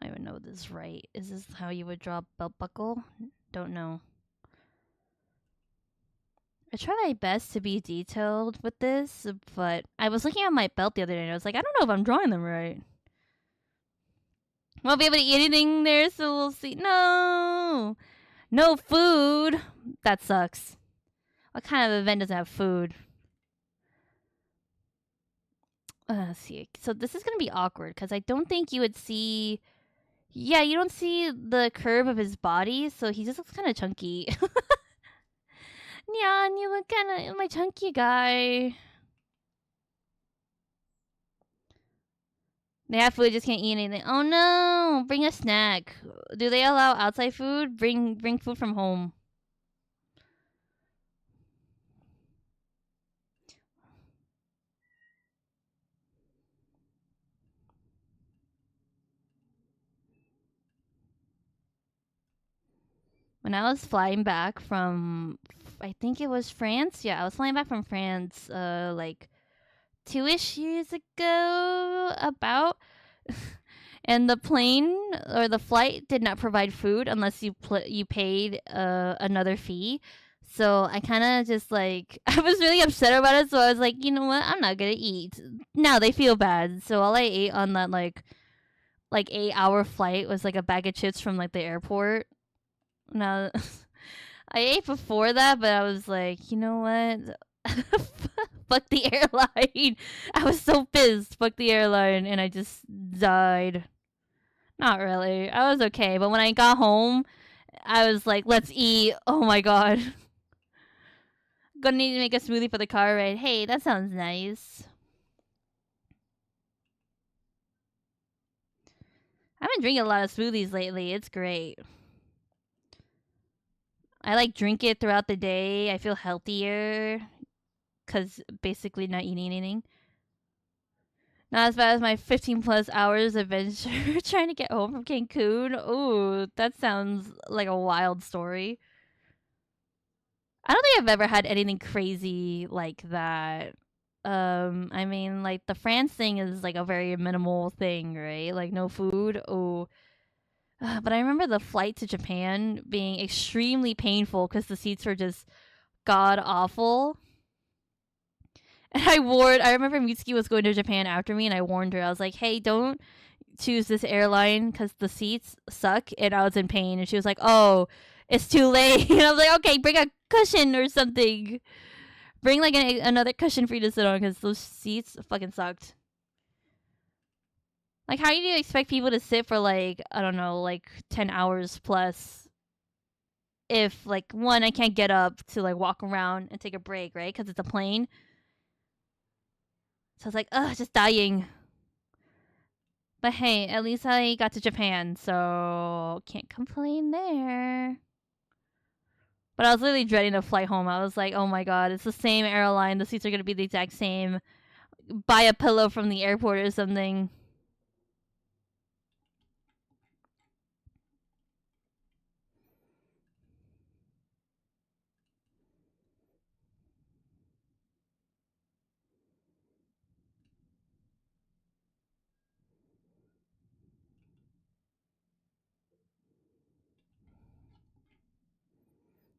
I don't even know this right. Is this how you would draw a belt buckle? Don't know. I try my best to be detailed with this, but I was looking at my belt the other day and I was like, I don't know if I'm drawing them right. Won't be able to eat anything there, so we'll see. No! No food! That sucks. What kind of event doesn't have food? Let's see. So this is going to be awkward because I don't think you would see. Yeah, you don't see the curve of his body, so he just looks kind of chunky. Nian, you look kind of my chunky guy. They have food, just can't eat anything. Oh no! Bring a snack. Do they allow outside food? Bring food from home. When I was flying back from, I think it was France. Yeah, I was flying back from France, like 2-ish years ago, about. And the plane or the flight did not provide food unless you paid another fee. So I kind of just like I was really upset about it. So I was like, you know what? I'm not gonna eat. Now they feel bad. So all I ate on that like 8-hour flight was like a bag of chips from like the airport. Now I ate before that, but I was like, you know what? Fuck the airline. I was so pissed. Fuck the airline, and I just died. Not really. I was okay, but when I got home, I was like, let's eat. Oh my god. Gonna need to make a smoothie for the car ride. Hey, that sounds nice. I've been drinking a lot of smoothies lately. It's great. I like drink it throughout the day. I feel healthier because basically not eating anything. Not as bad as my 15 plus hours adventure trying to get home from Cancun. Ooh, that sounds like a wild story. I don't think I've ever had anything crazy like that. I mean, like the France thing is like a very minimal thing, right? Like no food. Oh, but I remember the flight to Japan being extremely painful because the seats were just god awful. And I remember Mitsuki was going to Japan after me, and I warned her. I was like, hey, don't choose this airline because the seats suck, and I was in pain. And she was like, oh, it's too late. And I was like, okay, bring a cushion or something. Bring like another cushion for you to sit on because those seats fucking sucked. Like, how do you expect people to sit for like, I don't know, like 10 hours plus if like one, I can't get up to like walk around and take a break, right? Because it's a plane. So I was like, ugh, just dying. But hey, at least I got to Japan, so can't complain there. But I was literally dreading the flight home. I was like, oh my god, it's the same airline. The seats are going to be the exact same. Buy a pillow from the airport or something.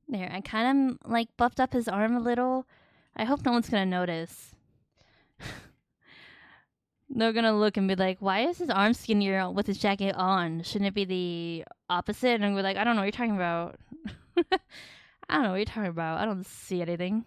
There, I kind of like buffed up his arm a little. I hope no one's going to notice. They're going to look and be like, why is his arm skinnier with his jacket on? Shouldn't it be the opposite? And we're like, I don't know what you're talking about. I don't know what you're talking about. I don't see anything.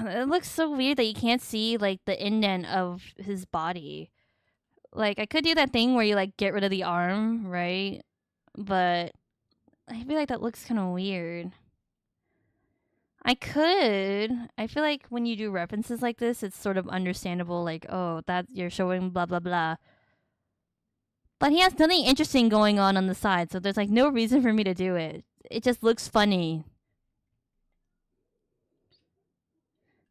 It looks so weird that you can't see like the indent of his body. Like I could do that thing where you like get rid of the arm, right? But I feel like that looks kind of weird. I could. I feel like when you do references like this, it's sort of understandable. Like, oh, that you're showing blah blah blah. But he has nothing interesting going on the side, so there's like no reason for me to do it. It just looks funny.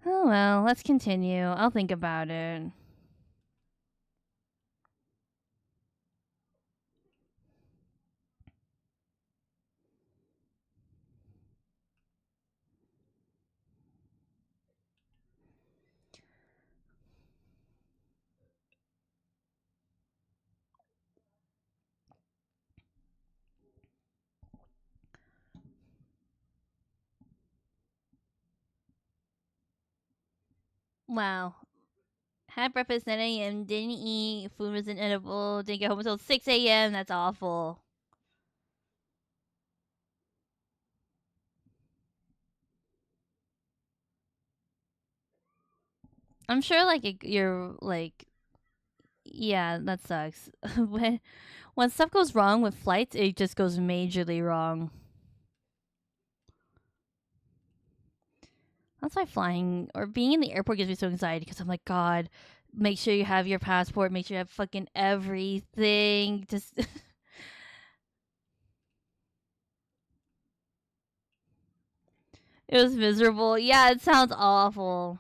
Oh well, let's continue. I'll think about it. Wow. Had breakfast at 9 a.m., didn't eat, food wasn't edible, didn't get home until 6 a.m. That's awful. I'm sure, like, you're, like, yeah, that sucks. when stuff goes wrong with flights, it just goes majorly wrong. That's why flying or being in the airport gives me so anxiety because I'm like, God, make sure you have your passport, make sure you have fucking everything. Just. It was miserable. Yeah, it sounds awful.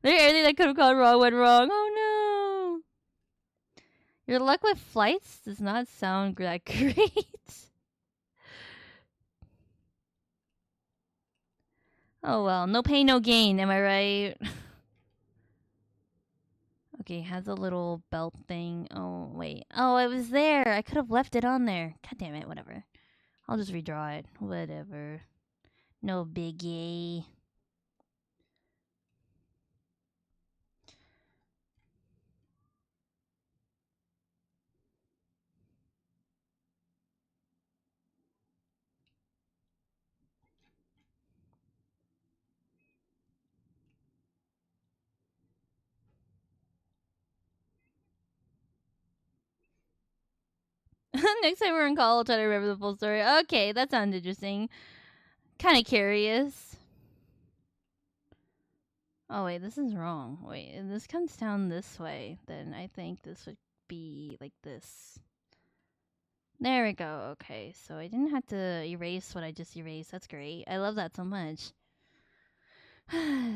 Everything that could have gone wrong went wrong. Oh no. Your luck with flights does not sound that great. Oh well, no pain, no gain. Am I right? Okay, has a little belt thing. Oh wait. Oh, it was there. I could have left it on there. God damn it. Whatever. I'll just redraw it. Whatever. No biggie. Next time we're in college, I'll try to remember the full story. Okay, that sounds interesting. Kind of curious. Oh wait, this is wrong. Wait, if this comes down this way, then I think this would be like this. There we go. Okay, so I didn't have to erase what I just erased. That's great. I love that so much.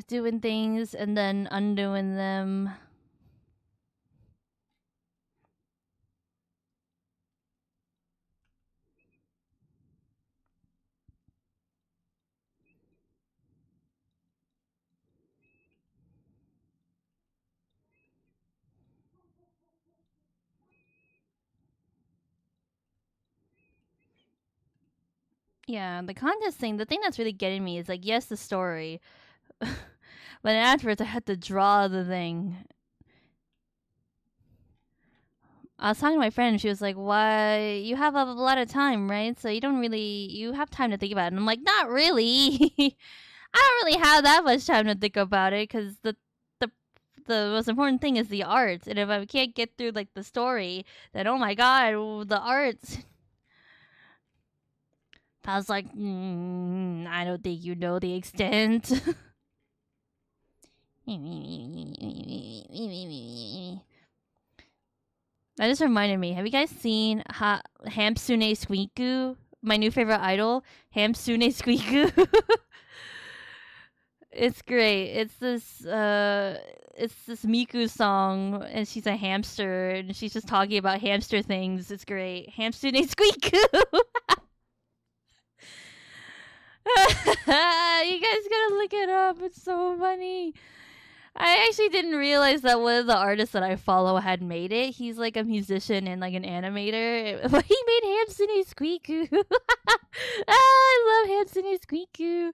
Doing things and then undoing them. Yeah, the contest thing, the thing that's really getting me is like, yes, the story. But afterwards, I had to draw the thing. I was talking to my friend, and she was like, "Why? You have a lot of time, right? So you have time to think about it." And I'm like, "Not really. I don't really have that much time to think about it because the the most important thing is the art. And if I can't get through like the story, then oh my god, the art." I was like, "I don't think you know the extent." That just reminded me. Have you guys seen Hamsune Squeaku? My new favorite idol, Hamsune Squeaku. It's great. It's this Miku song, and she's a hamster, and she's just talking about hamster things. It's great. Hamsune Squeaku. You guys gotta look it up. It's so funny. I actually didn't realize that one of the artists that I follow had made it. He's like a musician and like an animator. But he made Hamsune Squeaku. I love Hamsune Squeaku.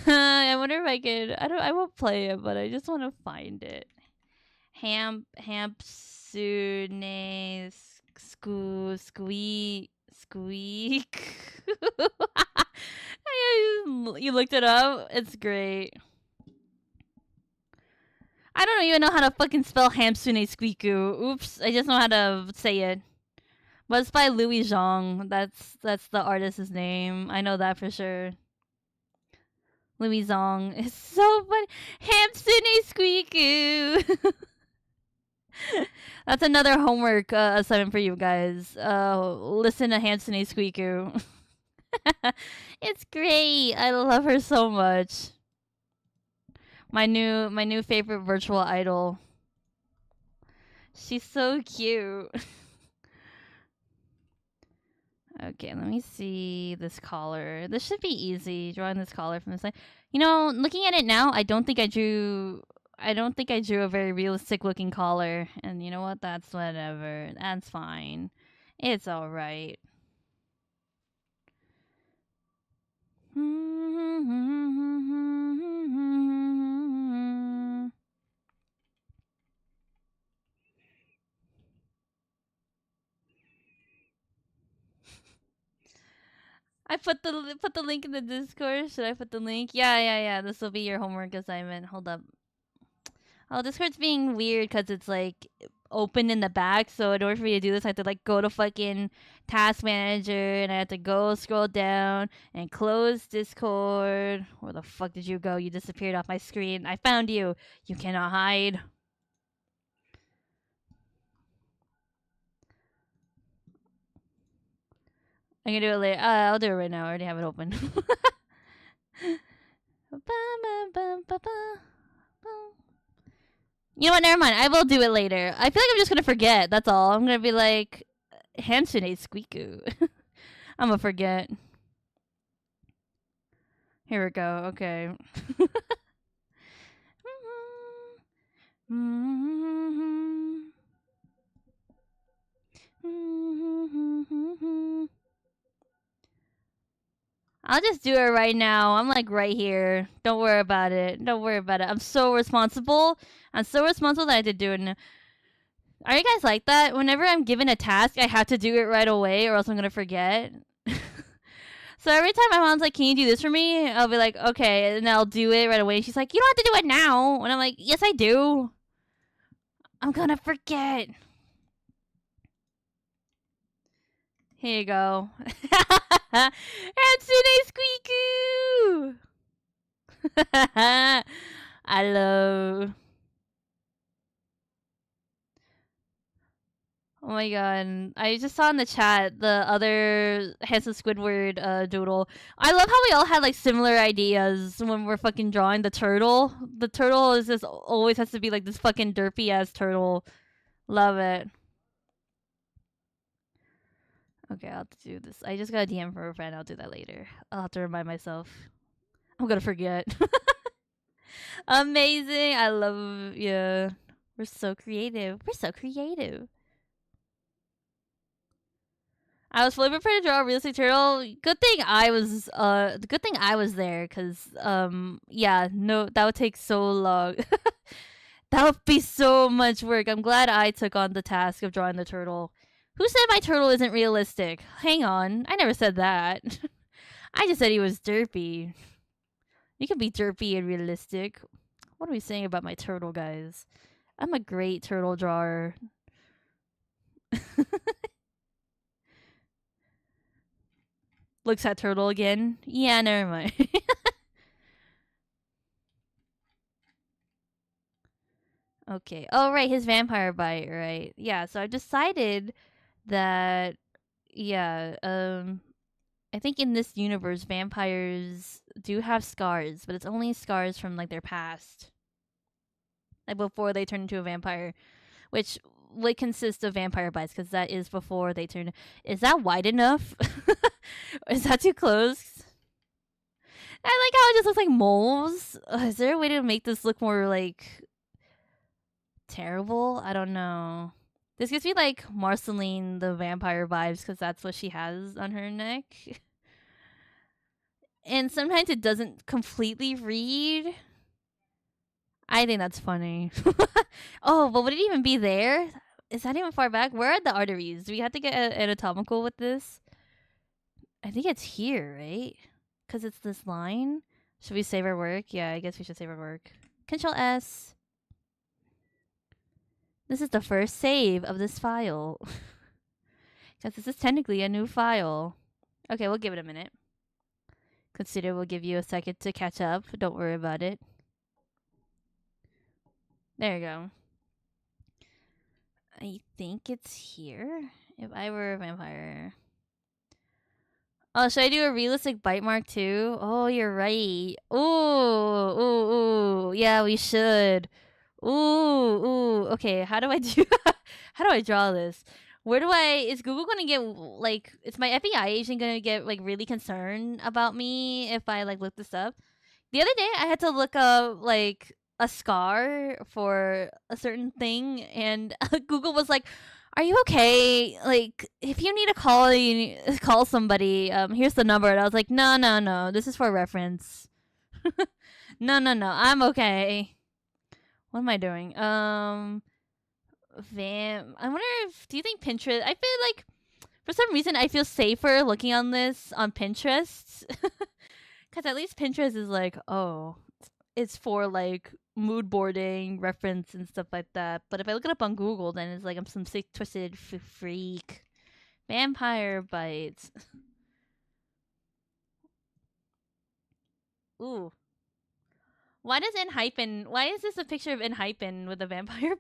I wonder if I could. I won't play it, but I just want to find it. Hamsune Squeak. You looked it up. It's great. I don't even know how to fucking spell Hamsune Squeaku. Oops, I just know how to say it. But it's by Louis Zhang. That's the artist's name. I know that for sure. Louis Zhang. It's so funny. Hamsune Squeaku. That's another homework assignment for you guys. Listen to Hamsune Squeaku. It's great. I love her so much. My new favorite virtual idol. She's so cute. Okay, let me see this collar. This should be easy, drawing this collar from the side. You know, looking at it now, I don't think I drew a very realistic looking collar. And you know what? That's whatever. That's fine. It's alright. I put the link in the Discord. Should I put the link? Yeah. This will be your homework assignment. Hold up. Oh, Discord's being weird because it's like open in the back. So in order for me to do this, I have to like go to fucking Task Manager and I have to go scroll down and close Discord. Where the fuck did you go? You disappeared off my screen. I found you. You cannot hide. I can do it later. I'll do it right now. I already have it open. You know what? Never mind. I will do it later. I feel like I'm just gonna forget. That's all. I'm gonna be like, Hamsune Squeaku. I'm gonna forget. Here we go. Okay. I'll just do it right now. I'm like right here. Don't worry about it. Don't worry about it. I'm so responsible. I'm so responsible that I had to do it now. Are you guys like that? Whenever I'm given a task, I have to do it right away or else I'm going to forget. So every time my mom's like, "Can you do this for me?" I'll be like, "Okay," and I'll do it right away. She's like, "You don't have to do it now." And I'm like, "Yes, I do. I'm going to forget." Here you go. Hatsune Squeaku! I love. Oh my god. I just saw in the chat the other handsome Squidward doodle. I love how we all had like similar ideas when we're fucking drawing the turtle. The turtle is just always has to be like this fucking derpy ass turtle. Love it. Okay, I'll have to do this. I just got a DM from a friend. I'll do that later. I'll have to remind myself. I'm gonna forget. Amazing. I love yeah. We're so creative. We're so creative. I was fully prepared to draw a realistic turtle. Good thing I was there, cause yeah, no, that would take so long. That would be so much work. I'm glad I took on the task of drawing the turtle. Who said my turtle isn't realistic? Hang on, I never said that. I just said he was derpy. You can be derpy and realistic. What are we saying about my turtle, guys? I'm a great turtle drawer. Looks at turtle again. Yeah, never mind. Okay. Oh, right, his vampire bite, right? Yeah, so I've decided that yeah, I think in this universe vampires do have scars, but it's only scars from like their past. Like before they turn into a vampire, which would consist of vampire bites because that is before they turn. Is that wide enough? Is that too close? I like how it just looks like moles. Is there a way to make this look more like terrible? I don't know. This gives me like Marceline the vampire vibes because that's what she has on her neck. And sometimes it doesn't completely read. I think that's funny. Oh, but would it even be there? Is that even far back? Where are the arteries? Do we have to get anatomical with this? I think it's here, right? Because it's this line. Should we save our work? Yeah, I guess we should save our work. Control S. This is the first save of this file. Because this is technically a new file. Okay, we'll give it a minute. Consider we'll give you a second to catch up. Don't worry about it. There you go. I think it's here. If I were a vampire. Oh, should I do a realistic bite mark too? Oh, you're right. Ooh, ooh, ooh. Yeah, we should. Ooh, ooh. Okay, how do I do? How do I draw this? Where do I? Is Google gonna get like? Is my FBI agent gonna get like really concerned about me if I like look this up? The other day, I had to look up like a scar for a certain thing, and Google was like, "Are you okay? Like, if you need to call, call somebody. Here's the number." And I was like, "No, no, no. This is for reference. No, no, no. I'm okay. What am I doing? I wonder if. Do you think Pinterest? I feel like for some reason I feel safer looking on this on Pinterest, because at least Pinterest is like, oh, it's for like mood boarding reference and stuff like that. But if I look it up on Google, then it's like I'm some sick twisted freak. Vampire bites. Ooh. Why does Enhypen? Why is this a picture of Enhypen with a vampire?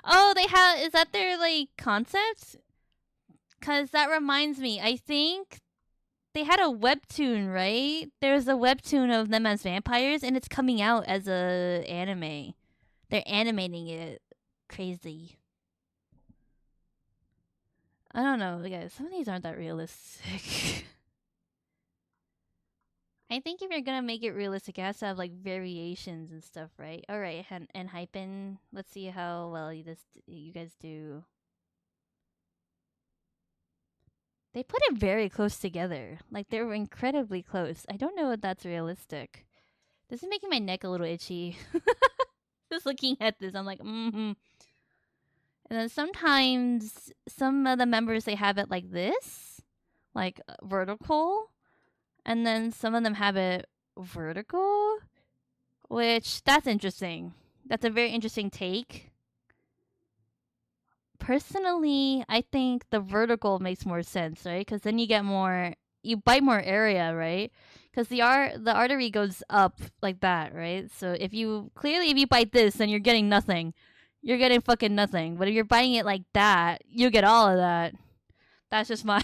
Oh, they have. Is that their like concept? Cause that reminds me. I think they had a webtoon, right? There's a webtoon of them as vampires, and it's coming out as a anime. They're animating it. Crazy. I don't know, guys. Some of these aren't that realistic. I think if you're gonna make it realistic, it has to have like variations and stuff, right? All right, and hypen. Let's see how well you guys do. They put it very close together. Like they were incredibly close. I don't know if that's realistic. This is making my neck a little itchy. Just looking at this, I'm like, mm-hmm. And then sometimes some of the members they have it like this, like vertical, and then some of them have it vertical, which that's interesting. That's a very interesting take. Personally, I think the vertical makes more sense, right? Because then you get more you bite more area, right? Because the artery goes up like that, right? So if you bite this, then you're getting nothing. You're getting fucking nothing. But if you're biting it like that, you get all of that. That's just my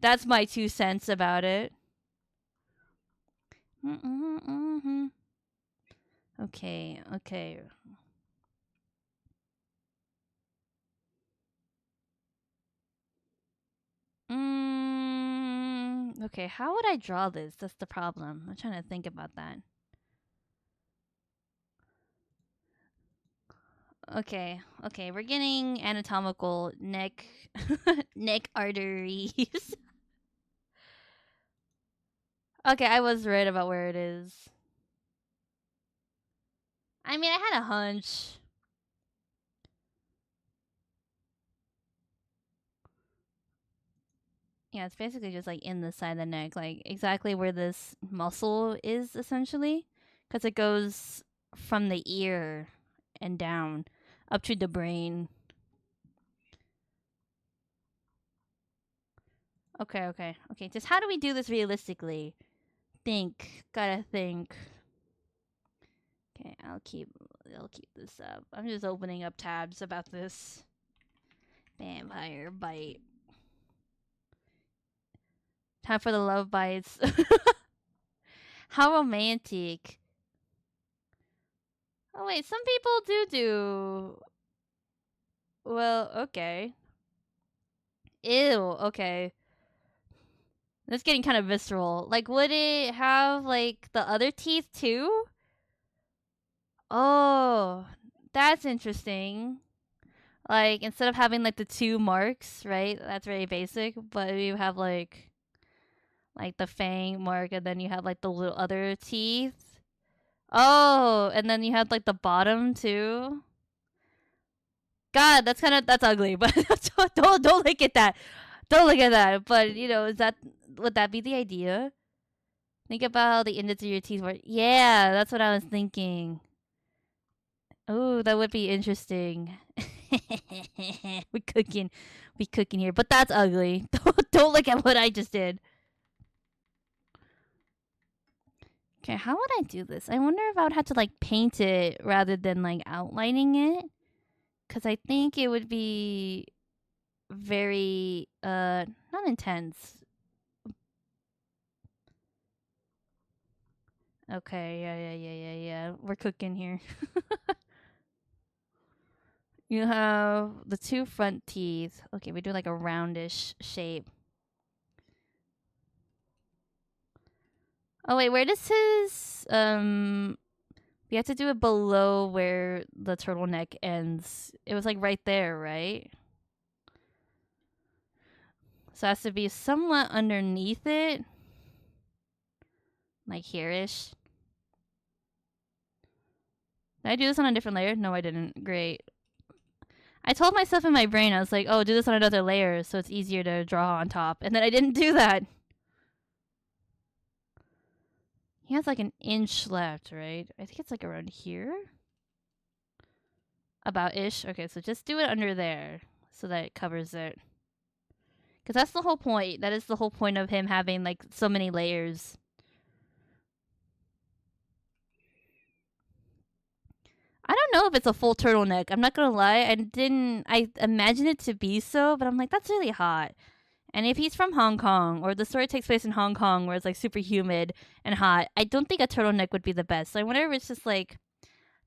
that's my 2 cents about it. Okay, okay. Okay, how would I draw this? That's the problem. I'm trying to think about that. Okay, okay, we're getting anatomical neck neck arteries. Okay, I was right about where it is. I mean, I had a hunch. Yeah, it's basically just like in the side of the neck, like exactly where this muscle is essentially, because it goes from the ear and down up to the brain. Okay, okay, okay. Just how do we do this realistically? Gotta think. Okay, I'll keep this up. I'm just opening up tabs about this vampire bite. Time for the love bites. How romantic. Oh wait, some people do. Well, okay. Ew, okay. That's getting kind of visceral. Like, would it have, like, the other teeth too? Oh, that's interesting. Like, instead of having, like, the 2 marks, right? That's very basic. But you have, like the fang mark, and then you have, like, the little other teeth. Oh, and then you have, like, the bottom too. God, that's ugly. But don't look at that. Don't look at that. But, would that be the idea? Think about how the ends of your teeth were. Yeah, that's what I was thinking. Oh, that would be interesting. we cooking, we cooking here, but that's ugly. Don't look at what I just did. Okay, how would I do this? I wonder if I would have to like paint it rather than like outlining it, because I think it would be very not intense. Okay, yeah. We're cooking here. You have the 2 front teeth. Okay, we do like a roundish shape. Oh wait, where does his we have to do it below where the turtleneck ends. It was like right there, right? So it has to be somewhat underneath it. Like here-ish. Did I do this on a different layer? No, I didn't. Great. I told myself in my brain, I was like, oh, do this on another layer so it's easier to draw on top. And then I didn't do that. He has like an inch left, right? I think it's like around here. About ish. Okay, so just do it under there so that it covers it. Because that's the whole point. That is the whole point of him having like so many layers. I don't know if it's a full turtleneck. I'm not gonna lie. I imagined it to be so, but I'm like, that's really hot. And if he's from Hong Kong, or the story takes place in Hong Kong where it's like super humid and hot, I don't think a turtleneck would be the best. So I wonder if it's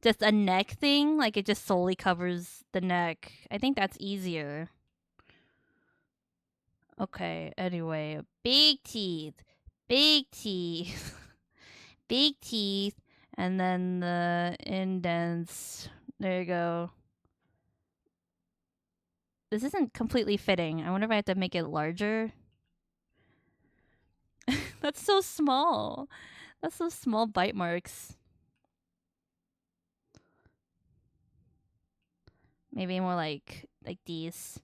just a neck thing, like it just solely covers the neck. I think that's easier. Okay, anyway, big teeth. Big teeth. Big teeth. And then the indents. There you go. This isn't completely fitting. I wonder if I have to make it larger. That's so small. That's so small bite marks. Maybe more like these.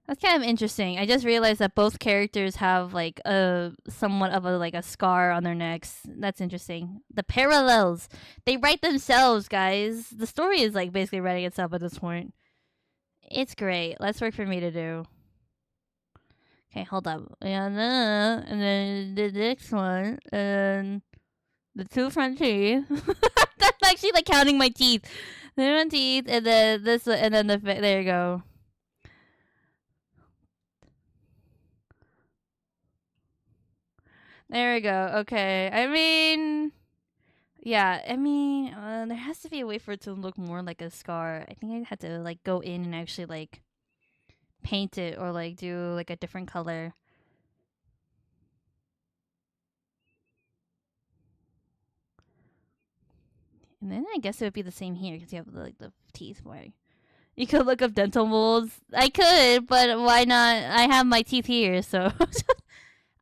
That's kind of interesting. I just realized that both characters have like a somewhat of a scar on their necks. That's interesting. The parallels. They write themselves, guys. The story is like basically writing itself at this point. It's great. Less work for me to do. Okay, hold up. And then the next one, and the two front teeth. That's actually like counting my teeth. The front teeth, and then this, and then there you go. There we go. Okay. I mean, yeah. I mean, there has to be a way for it to look more like a scar. I think I had to like go in and actually like paint it or like do like a different color. And then I guess it would be the same here because you have like the teeth. Why? You could look up dental molds. I could, but why not? I have my teeth here, so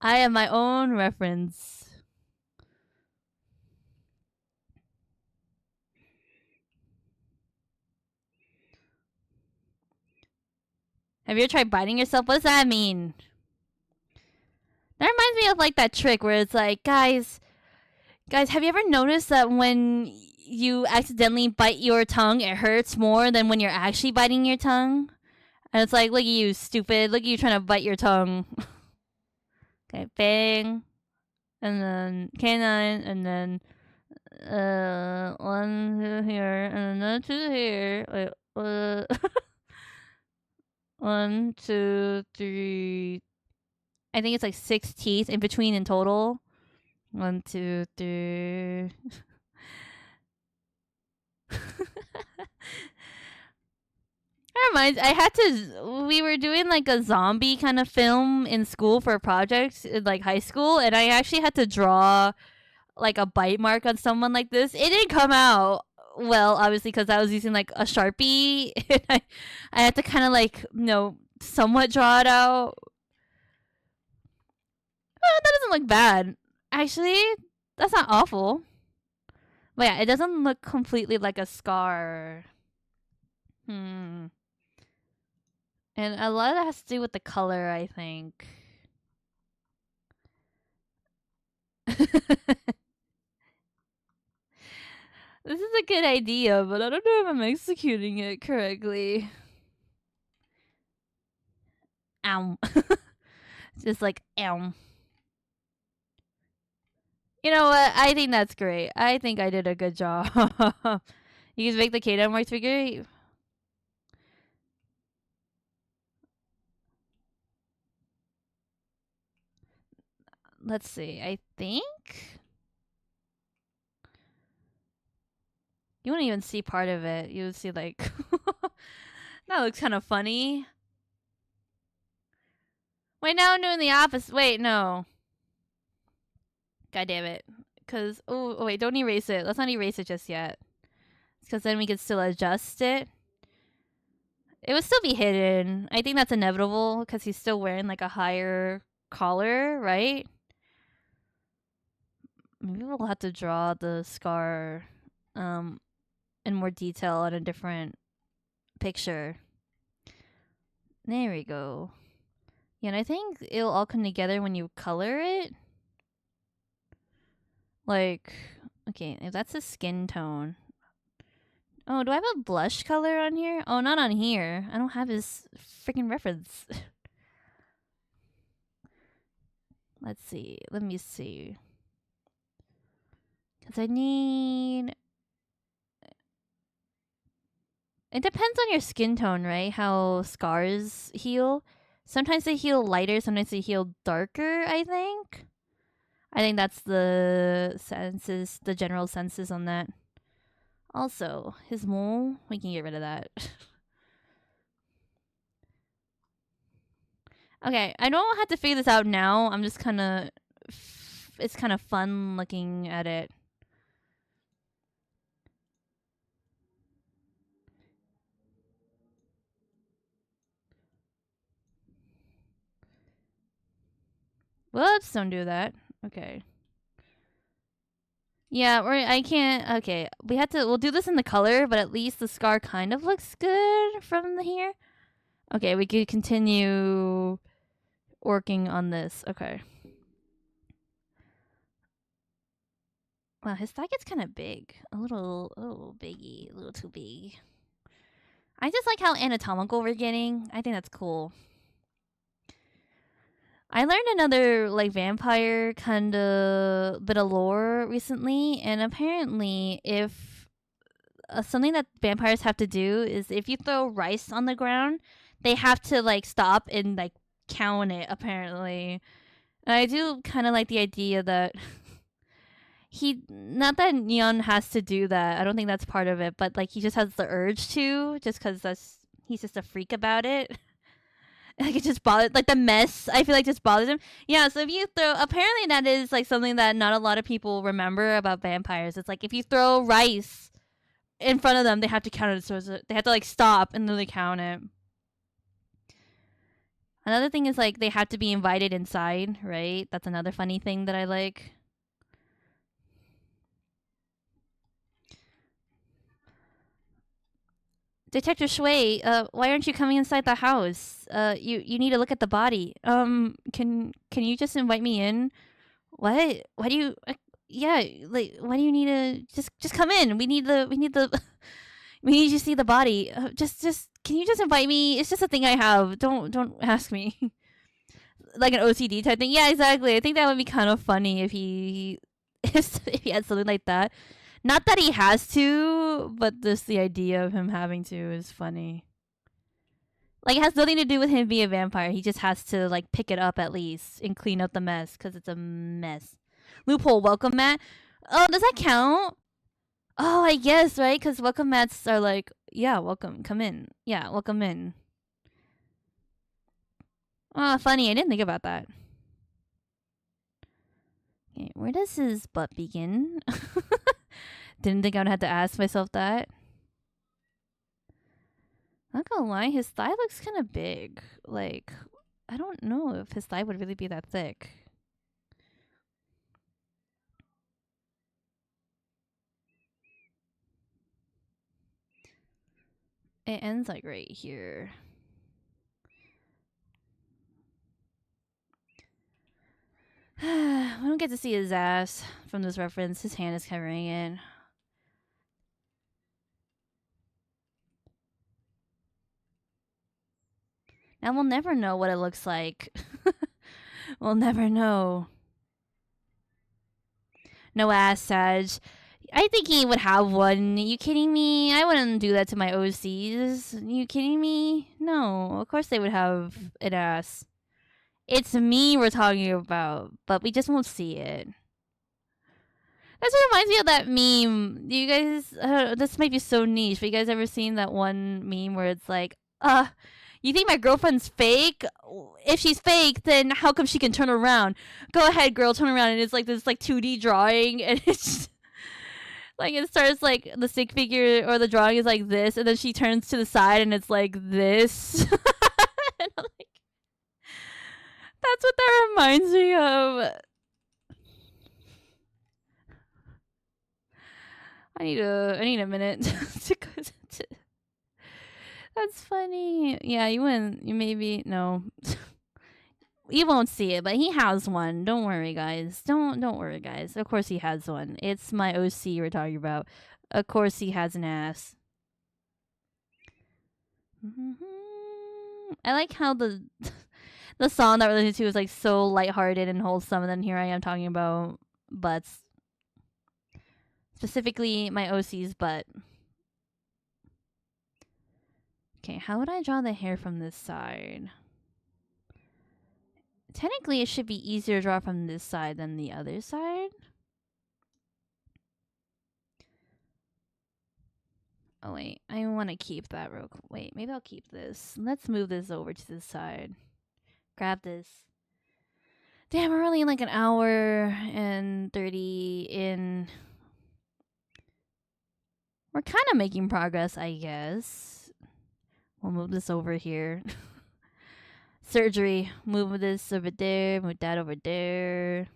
I have my own reference. Have you ever tried biting yourself? What does that mean? That reminds me of like that trick where it's like, guys, have you ever noticed that when you accidentally bite your tongue, it hurts more than when you're actually biting your tongue? And it's like, look at you, stupid. Look at you trying to bite your tongue. Okay, bang. And then canine, and then one to here, and another to here. Wait, 1, 2, 3. I think it's like 6 teeth in between in total. 1, 2, 3. That reminds. I had to. We were doing like a zombie kind of film in school for a project in like high school, and I actually had to draw like a bite mark on someone like this. It didn't come out well, obviously, because I was using like a Sharpie, and I had to kind of like somewhat draw it out. That doesn't look bad, actually. That's not awful. But yeah, it doesn't look completely like a scar. And a lot of that has to do with the color, I think. This is a good idea, but I don't know if I'm executing it correctly. Ow. Just like, ow. You know what? I think that's great. I think I did a good job. You can make the K-Down marks figure. Let's see. I think you wouldn't even see part of it. You would see like that looks kind of funny. Wait, now I'm doing the opposite. Wait, no. God damn it. Cause wait, don't erase it. Let's not erase it just yet. Because then we can still adjust it. It would still be hidden. I think that's inevitable because he's still wearing like a higher collar, right? Maybe we'll have to draw the scar in more detail on a different picture. There we go. Yeah, and I think it'll all come together when you color it. Like, okay, if that's a skin tone. Oh, do I have a blush color on here? Oh, not on here. I don't have his freaking reference. Let's see. Let me see. Because I need... It depends on your skin tone, right? How scars heal. Sometimes they heal lighter, sometimes they heal darker, I think. I think that's the general census on that. Also, his mole, we can get rid of that. Okay, I don't have to figure this out now. I'm just kind of... It's kind of fun looking at it. Whoops, don't do that. Okay. Yeah, I can't. Okay, we'll do this in the color, but at least the scar kind of looks good from here. Okay, we could continue working on this. Okay. Wow, his thigh gets kind of big. A little biggie. A little too big. I just like how anatomical we're getting. I think that's cool. I learned another like vampire kind of bit of lore recently, and apparently, if something that vampires have to do is if you throw rice on the ground, they have to like stop and like count it. Apparently, and I do kind of like the idea that he not that Nian has to do that. I don't think that's part of it, but like he just has the urge to, just because that's he's just a freak about it. Like it just bothers, like the mess. I feel like just bothers him. Yeah. So if you throw, apparently that is like something that not a lot of people remember about vampires. It's like if you throw rice in front of them, they have to count it. So they have to like stop and then they count it. Another thing is like they have to be invited inside, right? That's another funny thing that I like. Detective Shui, why aren't you coming inside the house? You need to look at the body. Can you just invite me in? What? Why do you? Yeah, like, why do you need to just come in? We need we need you to see the body. Just can you just invite me? It's just a thing I have. Don't ask me. Like an OCD type thing. Yeah, exactly. I think that would be kind of funny if he if he had something like that. Not that he has to, but just the idea of him having to is funny. Like it has nothing to do with him being a vampire. He just has to like pick it up at least and clean up the mess because it's a mess. Loophole, welcome mat. Oh, does that count? Oh, I guess right because welcome mats are like, yeah, welcome, come in. Yeah, welcome in. Oh, funny. I didn't think about that. Okay, where does his butt begin? Didn't think I would have to ask myself that. Not gonna lie, his thigh looks kind of big. Like, I don't know if his thigh would really be that thick. It ends like right here. We don't get to see his ass from this reference. His hand is covering it. Now we'll never know what it looks like. We'll never know. No ass, Sag. I think he would have one. You kidding me? I wouldn't do that to my OCs. You kidding me? No, of course they would have an ass. It's me we're talking about, but we just won't see it. That's what reminds me of that meme. You guys, this might be so niche, but you guys ever seen that one meme where it's like, you think my girlfriend's fake? If she's fake, then how come she can turn around? Go ahead, girl, turn around. And it's like this like 2D drawing, and it's just, like it starts like the stick figure or the drawing is like this, and then she turns to the side, and it's like this. And I'm like, that's what that reminds me of. I need a minute to go to. That's funny. Yeah, you wouldn't. You maybe no. You won't see it, but he has one. Don't worry, guys. Don't worry, guys. Of course he has one. It's my OC we're talking about. Of course he has an ass. I like how the the song that we're listening to is like so lighthearted and wholesome, and then here I am talking about butts. Specifically, my OC's butt. Okay, how would I draw the hair from this side? Technically, it should be easier to draw from this side than the other side. Oh, wait. I want to keep that real quick. Wait, maybe I'll keep this. Let's move this over to this side. Grab this. Damn, we're only in like an hour and 30 in. We're kind of making progress, I guess. We'll move this over here. Surgery. Move this over there. Move that over there.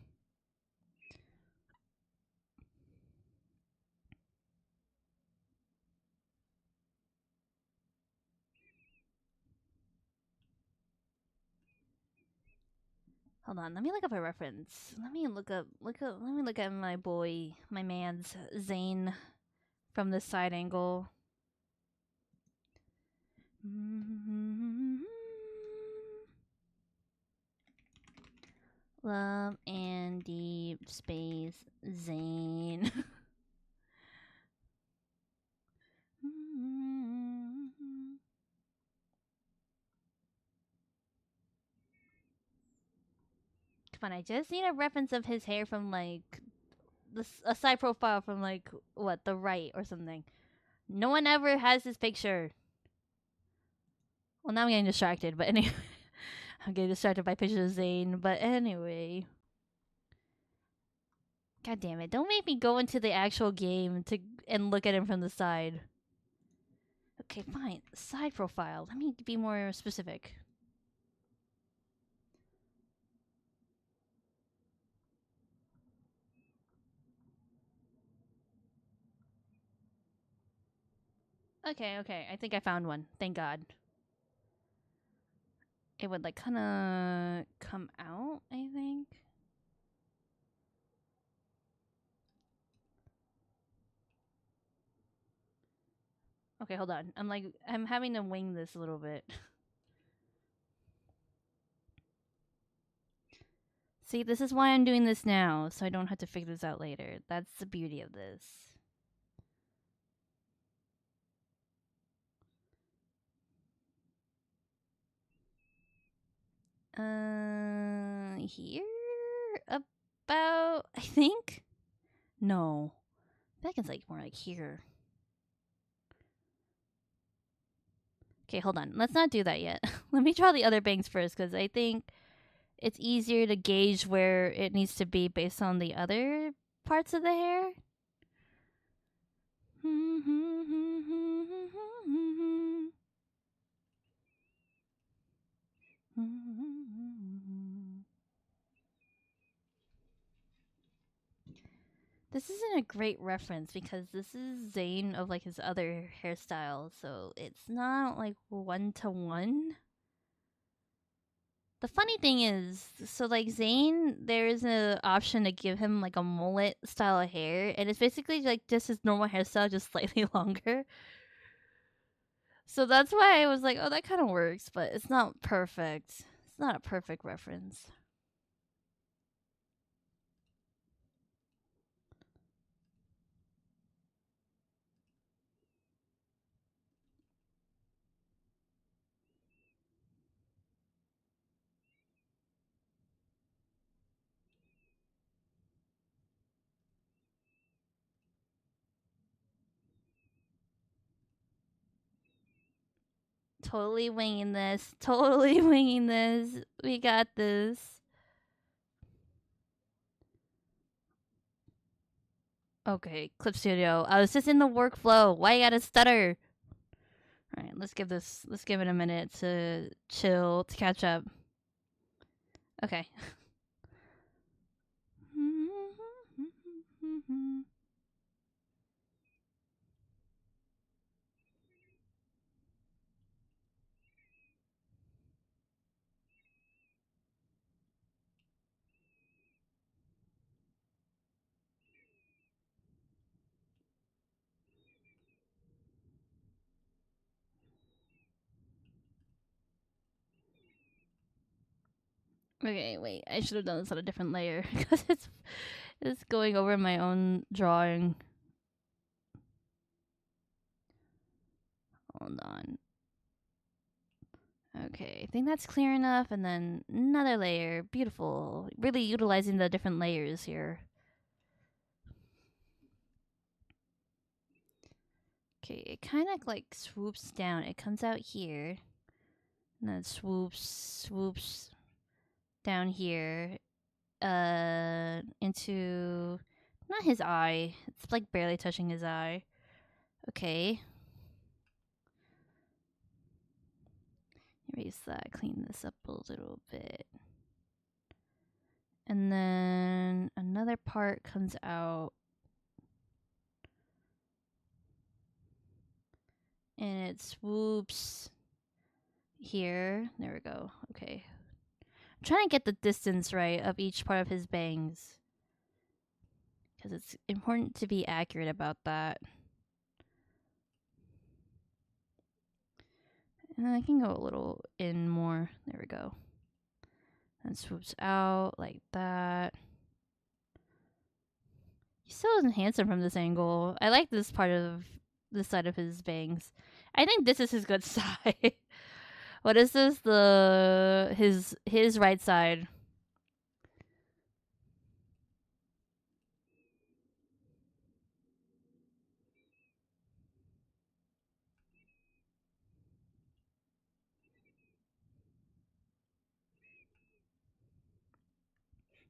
Hold on, let me look up a reference. Let me look at my boy, my man's Zane from this side angle. Love and Deep Space Zane. Come on, I just need a reference of his hair from like a side profile from like what, the right or something. No one ever has this picture. Well, now I'm getting distracted, but anyway. I'm getting distracted by pictures of Zane, but anyway. God damn it. Don't make me go into the actual game and look at him from the side. Okay, fine. Side profile. Let me be more specific. Okay, okay. I think I found one. Thank God. It would like kind of come out, I think. Okay, hold on. I'm having to wing this a little bit. See, this is why I'm doing this now, so I don't have to figure this out later. That's the beauty of this. Here? About, I think? No. That is like more like here. Okay, hold on. Let's not do that yet. Let me draw the other bangs first, because I think it's easier to gauge where it needs to be based on the other parts of the hair. This isn't a great reference because this is Zayn of like his other hairstyle, so it's not like 1-to-1. The funny thing is, so like Zayn, there is an option to give him like a mullet style of hair, and it's basically like just his normal hairstyle, just slightly longer. So that's why I was like, oh, that kind of works, but it's not perfect. It's not a perfect reference. Totally winging this. Totally winging this. We got this. Okay, Clip Studio. I was just in the workflow. Why you gotta stutter? Alright, let's give it a minute to chill, to catch up. Okay. Okay, wait. I should have done this on a different layer because it's going over my own drawing. Hold on. Okay, I think that's clear enough, and then another layer. Beautiful. Really utilizing the different layers here. Okay, it kind of like swoops down. It comes out here, and then swoops down here, into not his eye. It's like barely touching his eye. Okay. Erase that, clean this up a little bit. And then another part comes out. And it swoops here. There we go. Okay. I'm trying to get the distance right of each part of his bangs. Because it's important to be accurate about that. And then I can go a little in more. There we go. And swoops out like that. He still isn't handsome from this angle. I like this part of this side of his bangs. I think this is his good side. What is this? His right side.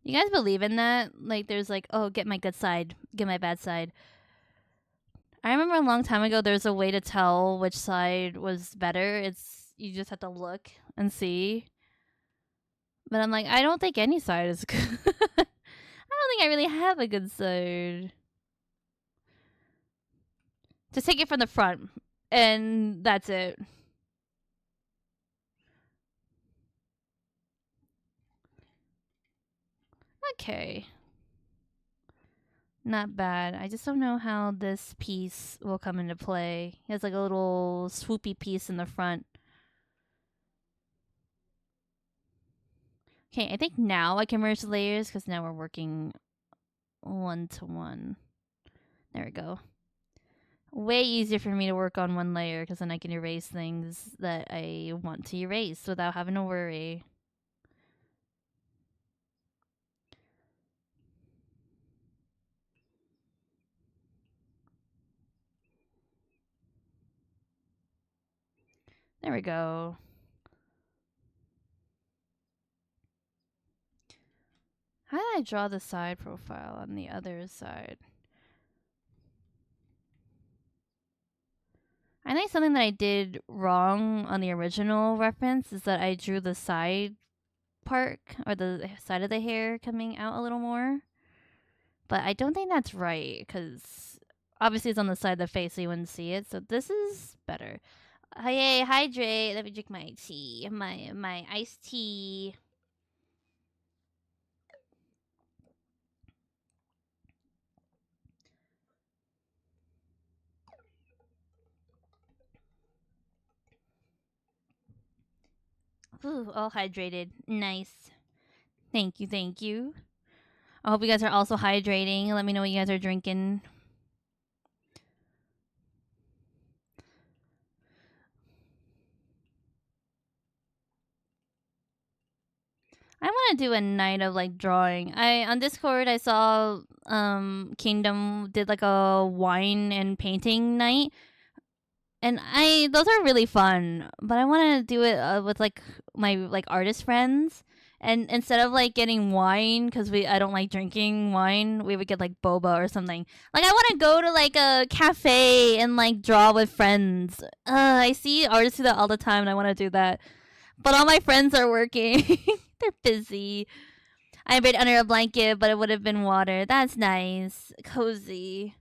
You guys believe in that? Like, there's like, oh, get my good side, get my bad side. I remember a long time ago, there's a way to tell which side was better. It's you just have to look and see. But I'm like, I don't think any side is good. I don't think I really have a good side. Just take it from the front, and that's it. Okay. Not bad. I just don't know how this piece will come into play. He has like a little swoopy piece in the front. Okay, I think now I can merge the layers because now we're working 1-to-1. There we go. Way easier for me to work on one layer because then I can erase things that I want to erase without having to worry. There we go. How did I draw the side profile on the other side? I think something that I did wrong on the original reference is that I drew the side part or the side of the hair coming out a little more. But I don't think that's right because obviously it's on the side of the face so you wouldn't see it. So this is better. Hey, hydrate. Let me drink my tea. My iced tea. Ooh, all hydrated. Nice. Thank you, thank you. I hope you guys are also hydrating. Let me know what you guys are drinking. I want to do a night of like drawing. I on Discord I saw Kingdom did like a wine and painting night. And those are really fun, but I want to do it with like my like artist friends. And instead of like getting wine, because I don't like drinking wine, we would get like boba or something. Like I want to go to like a cafe and like draw with friends. I see artists do that all the time, and I want to do that. But all my friends are working. They're busy. I buried under a blanket, but it would have been water. That's nice, cozy.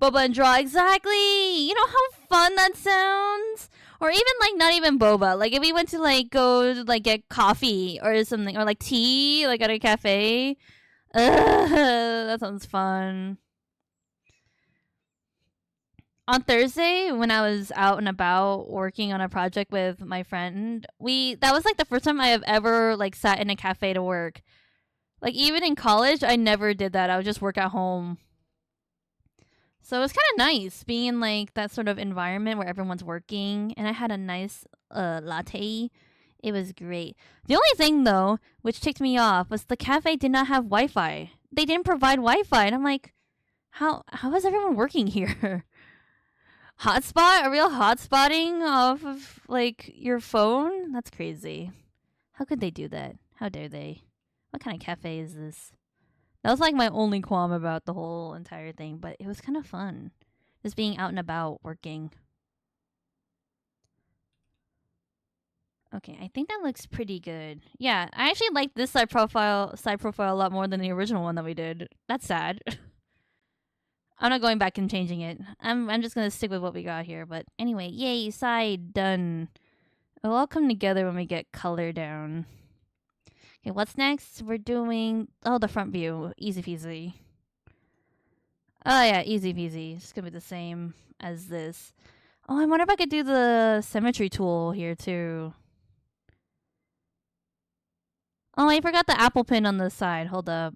Boba and draw, exactly. You know how fun that sounds? Or even like not even boba. Like if we went to like go to, like get coffee or something or like tea like at a cafe. That sounds fun. On Thursday when I was out and about working on a project with my friend, that was like the first time I have ever like sat in a cafe to work. Like even in college, I never did that. I would just work at home. So it was kind of nice being in like that sort of environment where everyone's working, and I had a nice latte. It was great. The only thing though, which ticked me off, was the cafe did not have Wi-Fi. They didn't provide Wi-Fi, and I'm like, how is everyone working here? Hotspot? A real hotspotting off of like your phone? That's crazy. How could they do that? How dare they? What kind of cafe is this? That was like my only qualm about the whole entire thing, but it was kind of fun. Just being out and about working. Okay, I think that looks pretty good. Yeah, I actually like this side profile a lot more than the original one that we did. That's sad. I'm not going back and changing it. I'm just gonna stick with what we got here. But anyway, yay, side done. It'll all come together when we get color down. Okay, what's next? We're doing the front view. Easy peasy. Oh yeah, easy peasy. It's gonna be the same as this. Oh, I wonder if I could do the symmetry tool here too. Oh, I forgot the apple pin on the side. Hold up.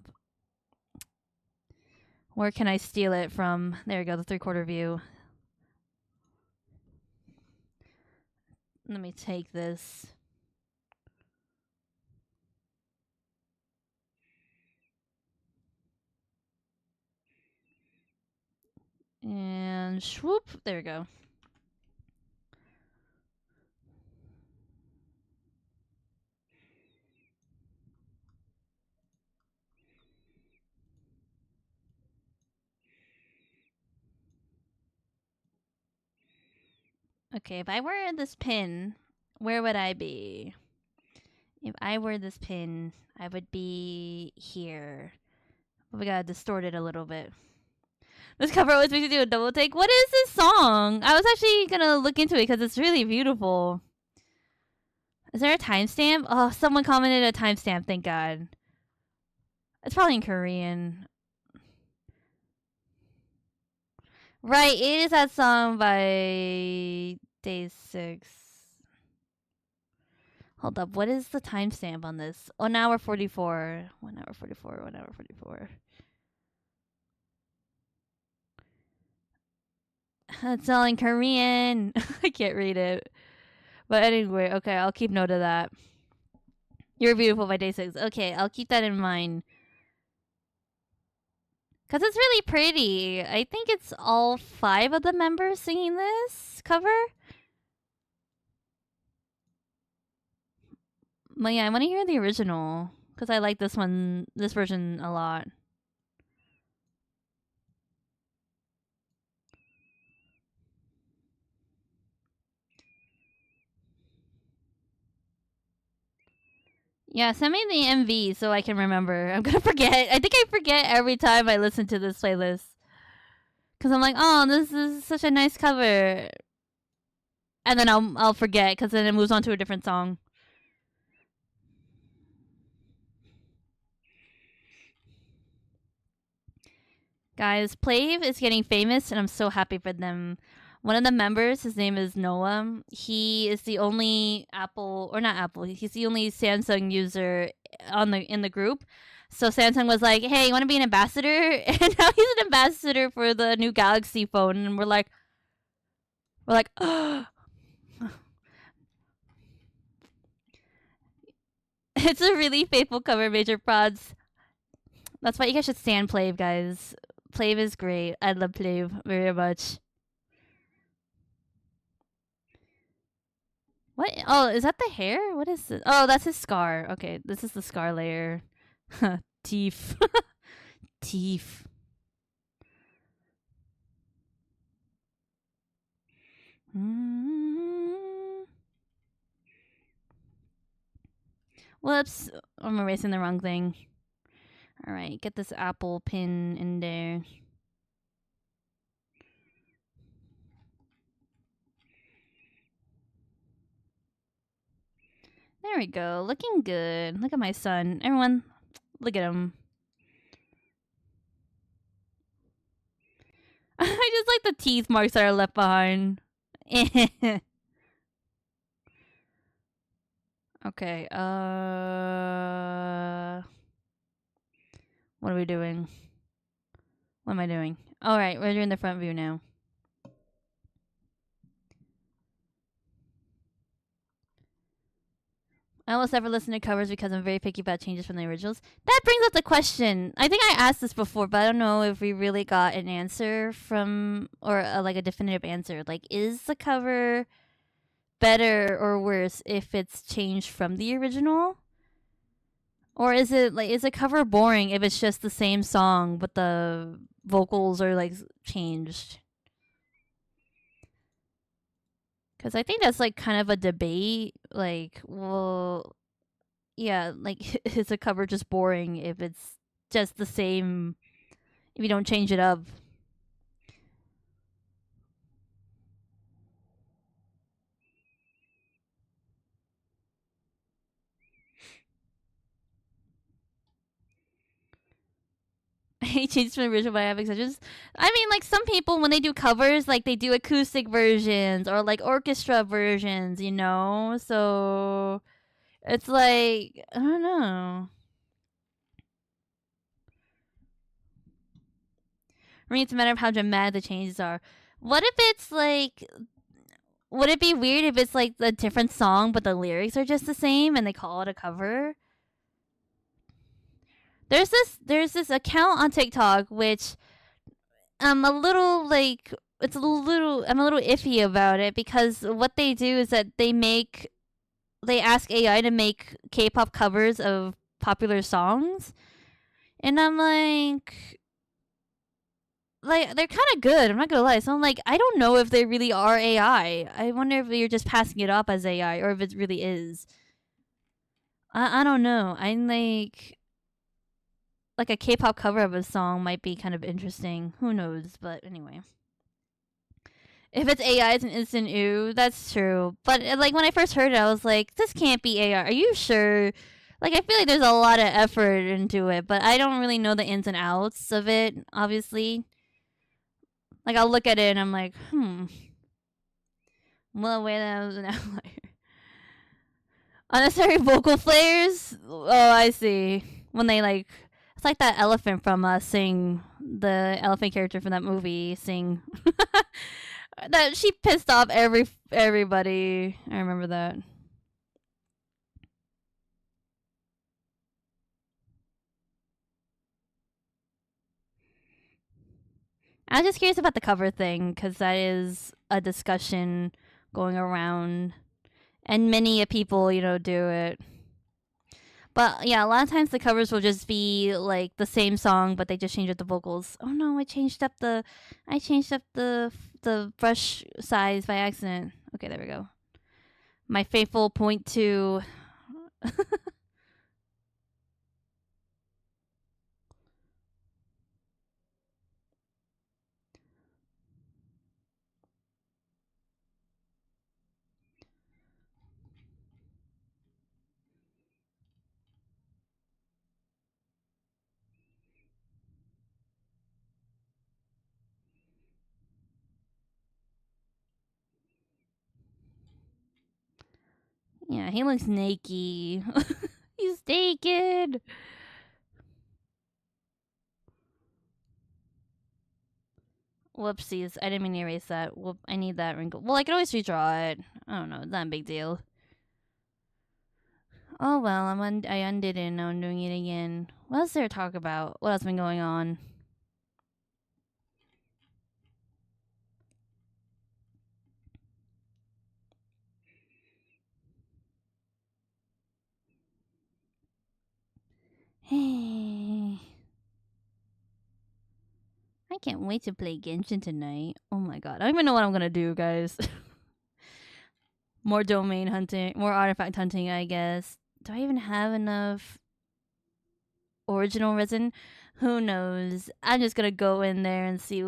Where can I steal it from? There we go, the 3/4 view. Let me take this. And swoop. There we go. Okay, if I were this pin, where would I be? If I were this pin, I would be here. We gotta distort it a little bit. This cover always makes you do a double take. What is this song? I was actually gonna look into it because it's really beautiful. Is there a timestamp? Oh, someone commented a timestamp. Thank God. It's probably in Korean. Right, it is that song by Day 6. Hold up, what is the timestamp on this? 1 hour 44. 1 hour 44, 1 hour 44. It's all in Korean. I can't read it. But anyway, okay, I'll keep note of that. You're beautiful by Day 6. Okay, I'll keep that in mind. Because it's really pretty. I think it's all 5 of the members singing this cover. But yeah, I want to hear the original. Because I like this version a lot. Yeah, send me the MV so I can remember. I'm gonna forget. I think I forget every time I listen to this playlist. Because I'm like, oh, this is such a nice cover. And then I'll forget because then it moves on to a different song. Guys, Plave is getting famous, and I'm so happy for them. One of the members, his name is Noah. He is the only Apple, or not Apple. He's the only Samsung user in the group. So Samsung was like, "Hey, you want to be an ambassador?" And now he's an ambassador for the new Galaxy phone, and we're like, oh. It's a really faithful cover, Major Prods. That's why you guys should stand Plave, guys. Plave is great. I love Plave very much. What? Oh, is that the hair? What is this? Oh, that's his scar. Okay, this is the scar layer. Teeth. Teeth. Whoops. I'm erasing the wrong thing. Alright, get this apple pin in there. There we go. Looking good. Look at my son. Everyone, look at him. I just like the teeth marks that are left behind. Okay, what are we doing? What am I doing? Alright, we're doing the front view now. I almost never listen to covers because I'm very picky about changes from the originals. That brings up the question. I think I asked this before, but I don't know if we really got an answer from, or like a definitive answer. Like, is the cover better or worse if it's changed from the original? Or is a cover boring if it's just the same song but the vocals are like changed? Because I think that's like kind of a debate. Like, well, yeah, like is a cover just boring if it's just the same if you don't change it up? he changed from the original by having such as. I mean, like some people when they do covers, like they do acoustic versions or like orchestra versions, you know. So it's like I don't know. I mean, it's a matter of how dramatic the changes are. What if it's like? Would it be weird if it's like a different song but the lyrics are just the same and they call it a cover? There's this account on TikTok which I'm a little like I'm a little iffy about it because what they do is that they ask AI to make K-pop covers of popular songs, and I'm like they're kind of good. I'm not gonna lie. So I'm like I don't know if they really are AI. I wonder if you're just passing it off as AI or if it really is. I don't know. I'm like a K-pop cover of a song might be kind of interesting. Who knows? But anyway. If it's AI, it's an instant ooh. That's true. But like when I first heard it, I was like, "This can't be AI. Are you sure?" Like I feel like there's a lot of effort into it, but I don't really know the ins and outs of it. Obviously, like I'll look at it and I'm like, well, wait, that was an outlier. Unnecessary vocal flares. Oh, I see. When they like, it's like that elephant from Sing, the elephant character from that movie, Sing. That she pissed off everybody. I remember that. I was just curious about the cover thing because that is a discussion going around, and many people, do it. But yeah, a lot of times the covers will just be like the same song, but they just change up the vocals. Oh no, I changed up the brush size by accident. Okay, there we go. My faithful point two. Yeah, he looks naked. He's naked. Whoopsies. I didn't mean to erase that. Whoop, I need that wrinkle. Well, I can always redraw it. I don't know. It's not a big deal. Oh well, I undid it and now I'm doing it again. What else there to talk about? What else been going on? Hey. I can't wait to play Genshin tonight. Oh my god. I don't even know what I'm gonna do, guys. More domain hunting, more artifact hunting, I guess. Do I even have enough original resin? Who knows? I'm just gonna go in there and see.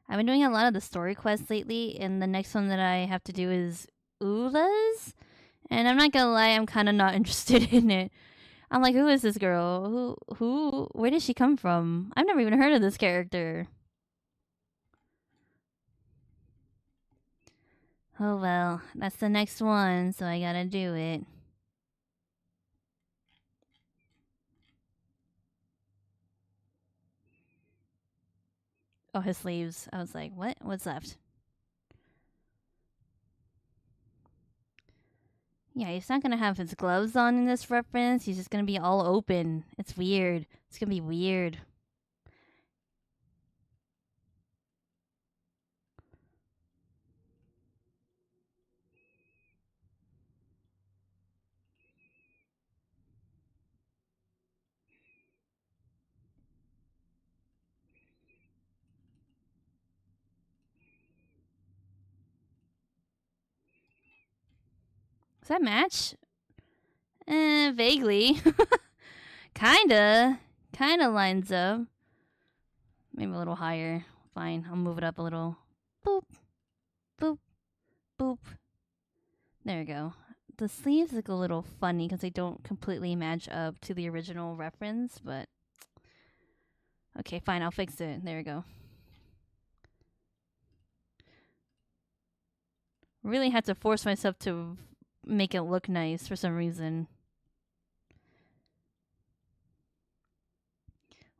I've been doing a lot of the story quests lately, and the next one that I have to do is Ula's. And I'm not gonna lie, I'm kind of not interested in it. I'm like, who is this girl? Where did she come from? I've never even heard of this character. Oh well, that's the next one, so I gotta do it. Oh, his sleeves. I was like, what? What's left? Yeah, he's not gonna have his gloves on in this reference. He's just gonna be all open. It's weird. It's gonna be weird. Does that match? Vaguely. Kinda. Kinda lines up. Maybe a little higher. Fine, I'll move it up a little. Boop, boop, boop. There we go. the sleeves look a little funny because they don't completely match up to the original reference, but okay, fine, I'll fix it. There we go. Really had to force myself to make it look nice for some reason.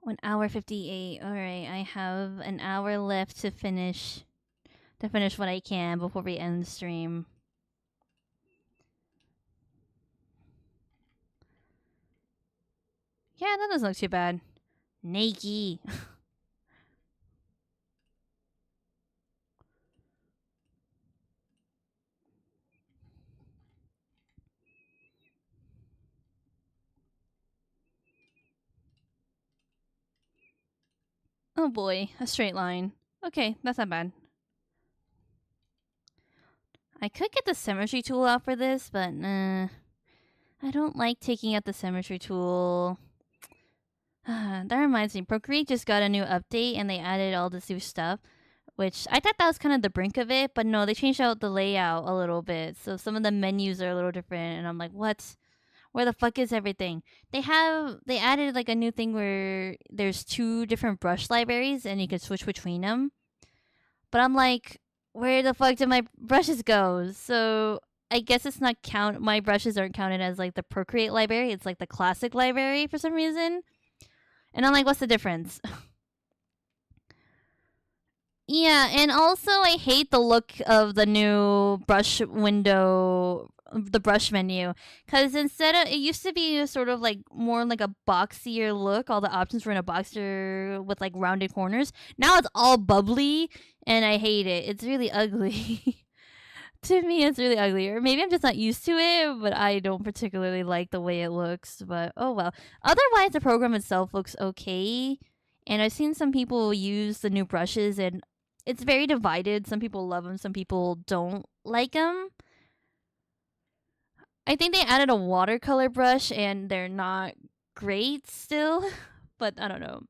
1 hour 58. Alright, I have an hour left to finish what I can before we end the stream. Yeah, that doesn't look too bad. Naked. Oh boy, a straight line. Okay, that's not bad. I could get the symmetry tool out for this, but I don't like taking out the symmetry tool. That reminds me, Procreate just got a new update and they added all this new stuff, which I thought that was kind of the brink of it, but no, they changed out the layout a little bit. So some of the menus are a little different, and I'm like, what? Where the fuck is everything? They added like a new thing where there's 2 different brush libraries and you can switch between them. But I'm like, where the fuck did my brushes go? So I guess it's not my brushes aren't counted as like the Procreate library. It's like the classic library for some reason. And I'm like, what's the difference? Yeah, and also I hate the look of the new brush window, the brush menu, because instead of, it used to be sort of like more like a boxier look. All the options were in a boxer with like rounded corners. Now it's all bubbly, and I hate it. It's really ugly. To me, it's really ugly. Or maybe I'm just not used to it, but I don't particularly like the way it looks. But oh well. Otherwise, the program itself looks okay. And I've seen some people use the new brushes, and it's very divided. Some people love them, some people don't like them. I think they added a watercolor brush, and they're not great still. But I don't know.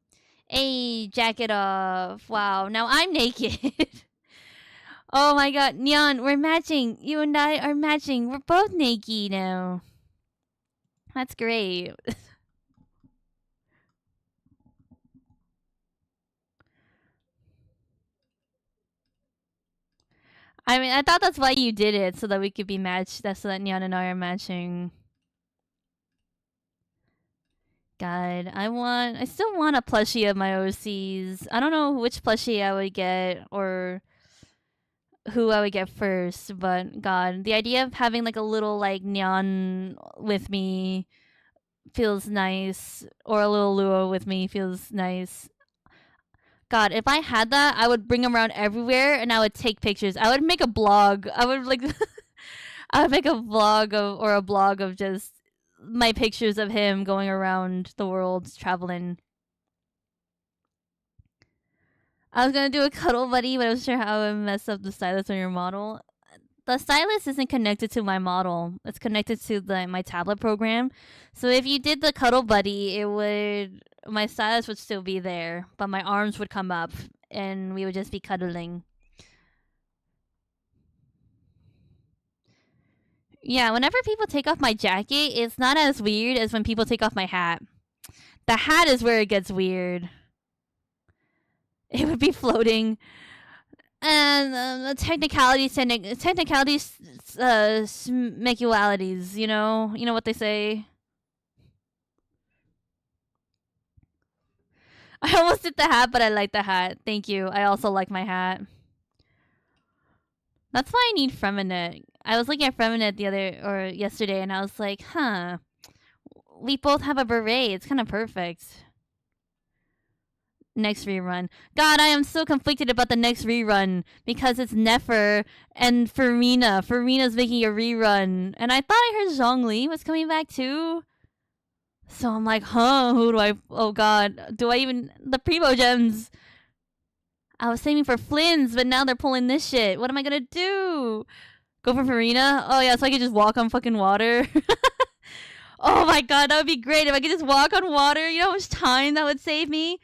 Hey, jacket off. Wow, now I'm naked. Oh my god, Nian, we're matching. You and I are matching. We're both naked now. That's great. I mean, I thought that's why you did it, so that we could be matched. That's so that Nian and I are matching. God, I still want a plushie of my OCs. I don't know which plushie I would get or who I would get first, but God, the idea of having like a little like Nian with me feels nice, or a little Luo with me feels nice. God, if I had that, I would bring him around everywhere and I would take pictures. I would make a blog. I would like I would make a vlog or a blog of just my pictures of him going around the world traveling. I was gonna do a cuddle buddy, but I wasn't sure how I would mess up the stylus on your model. The stylus isn't connected to my model. It's connected to my tablet program. So if you did the cuddle buddy, my stylus would still be there, but my arms would come up and we would just be cuddling. Yeah, whenever people take off my jacket, it's not as weird as when people take off my hat. The hat is where it gets weird. It would be floating. And technicalities, smecualities, you know what they say. I almost did the hat, but I like the hat. Thank you. I also like my hat. That's why I need Freminet. I was looking at Freminet yesterday, and I was like, huh. We both have a beret. It's kind of perfect. Next rerun. God, I am so conflicted about the next rerun because it's Nefer and Farina. Farina's making a rerun. And I thought I heard Zhongli was coming back too. So I'm like, huh, who do I... Oh god, do I even... The Primo Gems. I was saving for Flynn's, but now they're pulling this shit. What am I gonna do? Go for Farina? Oh yeah, so I could just walk on fucking water. Oh my god, that would be great if I could just walk on water. You know how much time that would save me?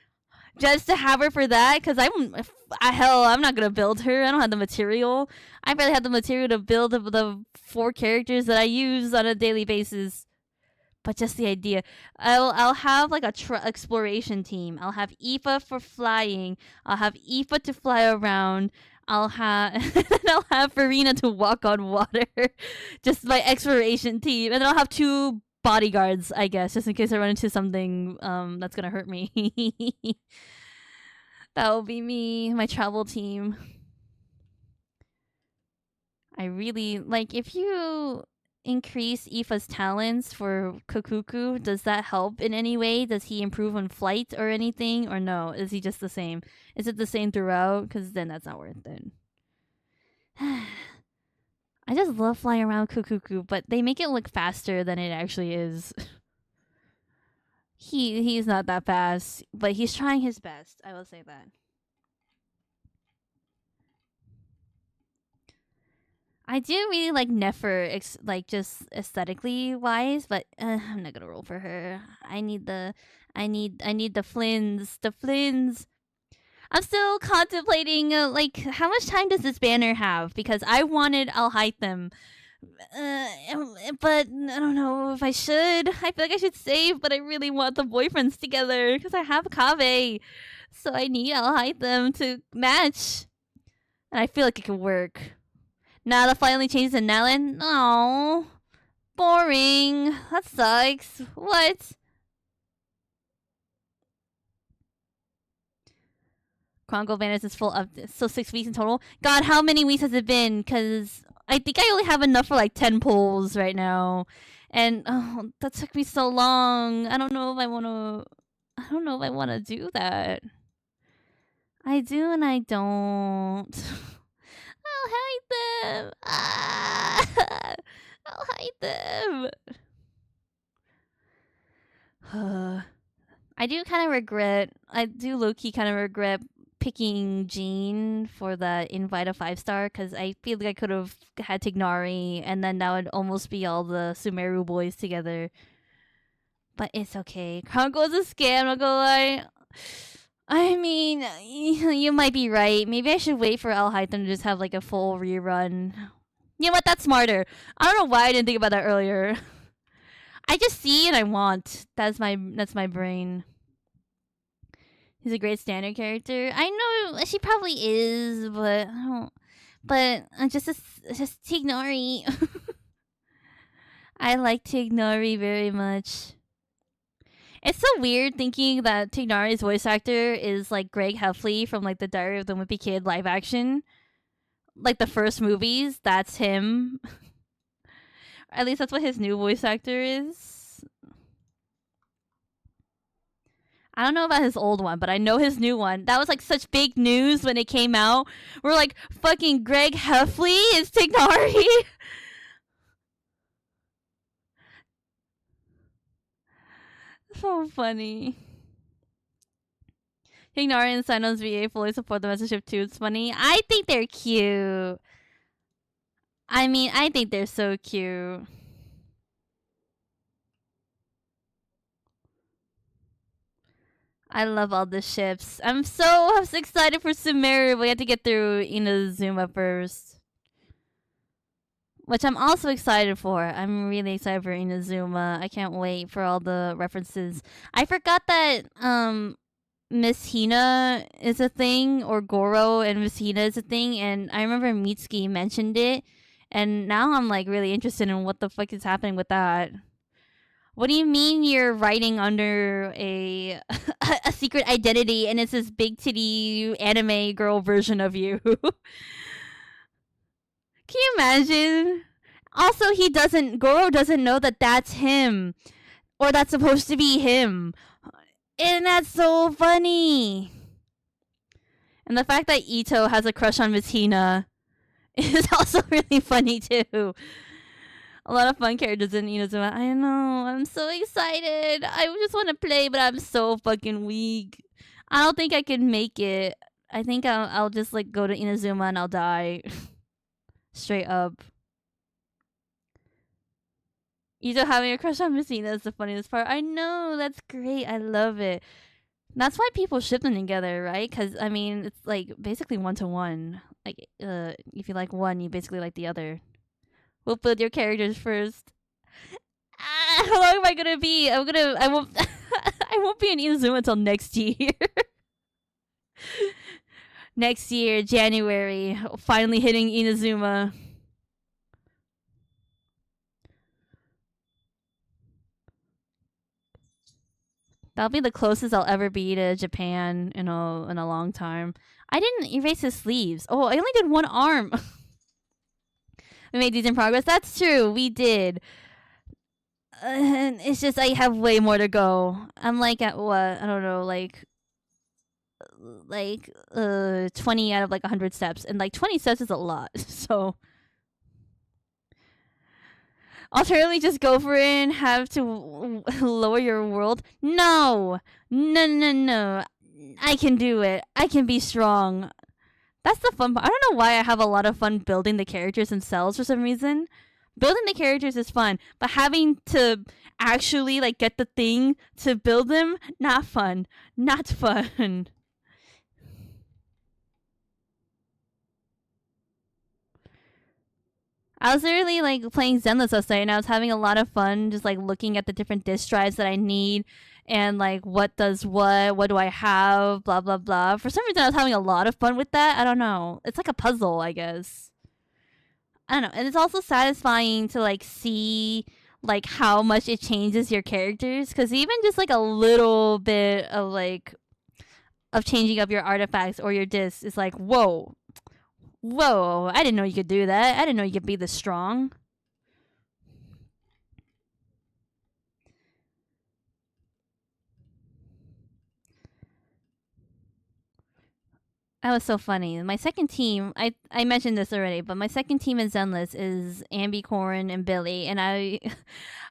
just to have her for that, because I'm not gonna build her. I don't have the material. I barely have the material to build the 4 characters that I use on a daily basis. But just the idea, I'll have like a exploration team. I'll have Aoife for flying. I'll have Aoife to fly around. I'll have Farina to walk on water. Just my exploration team, and then I'll have 2 bodyguards, I guess, just in case I run into something that's gonna hurt me. That will be me, my travel team. I really like if you increase Aoife's talents for Kokuku, does that help in any way? Does he improve on flight or anything? Or no? Is he just the same? Is it the same throughout? Because then that's not worth it. I just love flying around Kokuku, but they make it look faster than it actually is. He's not that fast, but he's trying his best. I will say that. I do really like Nefer, like just aesthetically wise, but I'm not gonna roll for her. I need the Flins. The Flins. I'm still contemplating, like, how much time does this banner have? Because I wanted I'll hide them. But I don't know if I should. I feel like I should save, but I really want the boyfriends together because I have Kave. So I need I'll hide them to match. And I feel like it could work. Now the finally changes to Nellen. Oh, boring. That sucks. What? Chronicle banners is full of so 6 weeks in total. God, how many weeks has it been? Because I think I only have enough for like 10 polls right now, and oh, that took me so long. I don't know if I want to. I don't know if I want to do that. I do and I don't. I'll hide them. Ah, I'll hide them. I do kind of regret. I do low key kind of regret picking Jean for the invite a 5-star because I feel like I could have had Tignari and then that would almost be all the Sumeru boys together. But it's okay. Chronicle is a scam, I'll go lie. I mean, you might be right. Maybe I should wait for Al Haytham to just have like a full rerun. You know what? That's smarter. I don't know why I didn't think about that earlier. I just see and I want. That's my brain. He's a great standard character. I know she probably is, but I don't. But just Tignari. I like Tignari very much. It's so weird thinking that Tignari's voice actor is like Greg Heffley from like the Diary of the Wimpy Kid live action. Like the first movies, that's him. At least that's what his new voice actor is. I don't know about his old one, but I know his new one. That was like such big news when it came out. We're like, fucking Greg Heffley is Tignari. So funny. Tignari and Sino's VA fully support the message too. It's funny. I think they're cute. I mean, I think they're so cute. I love all the ships. I'm so excited for Sumeru. We have to get through Inazuma first. Which I'm also excited for. I'm really excited for Inazuma. I can't wait for all the references. I forgot that Miss Hina is a thing, or Goro and Miss Hina is a thing, and I remember Mitsuki mentioned it, and now I'm like really interested in what the fuck is happening with that. What do you mean you're writing under a a secret identity and it's this big titty anime girl version of you? Can you imagine? Also, Goro doesn't know that that's him. Or that's supposed to be him. And that's so funny. And the fact that Ito has a crush on Miss Hina is also really funny too. A lot of fun characters in Inazuma. I know. I'm so excited. I just want to play, but I'm so fucking weak. I don't think I can make it. I think I'll just like go to Inazuma and I'll die. Straight up. Ito having a crush on Messina is the funniest part. I know, that's great. I love it. That's why people ship them together, right? Because I mean, it's like basically 1-to-1. Like, if you like one, you basically like the other. We'll build your characters first. How long am I gonna be? I won't. I won't be in Inazuma until next year. Next year, January, finally hitting Inazuma. That'll be the closest I'll ever be to Japan in a long time. I didn't erase his sleeves. Oh, I only did one arm. We made decent progress. That's true. We did. It's just I have way more to go. I'm like at what? I don't know, like 20 out of like 100 steps, and like 20 steps is a lot. So alternatively, just go for it and have to lower your world. No, no, no, no. I can do it. I can be strong. That's the fun part. I don't know why I have a lot of fun building the characters themselves for some reason. Building the characters is fun, but having to actually like get the thing to build them, not fun. Not fun. I was literally like playing Zenless last night, and I was having a lot of fun just like looking at the different disk drives that I need and like what does what do I have, blah blah blah. For some reason, I was having a lot of fun with that. I don't know. It's like a puzzle, I guess. I don't know, and it's also satisfying to like see like how much it changes your characters, because even just like a little bit of like of changing up your artifacts or your discs is like whoa, I didn't know you could do that. I didn't know you could be this strong. That was so funny. My second team, I mentioned this already, but my second team in Zenless is Ambi, Corin, and Billy, and I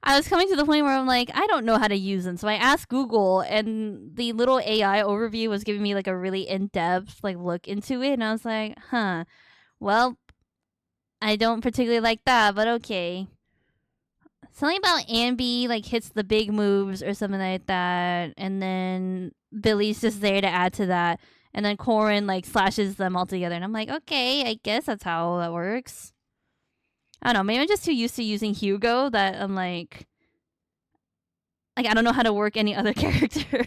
I was coming to the point where I'm like, I don't know how to use them. So I asked Google, and the little AI overview was giving me like a really in-depth like look into it, and I was like, huh. Well, I don't particularly like that, but okay. Something about Ambi like hits the big moves or something like that, and then Billy's just there to add to that, and then Corin like slashes them all together, and I'm like, okay, I guess that's how that works. I don't know. Maybe I'm just too used to using Hugo that I'm like I don't know how to work any other character.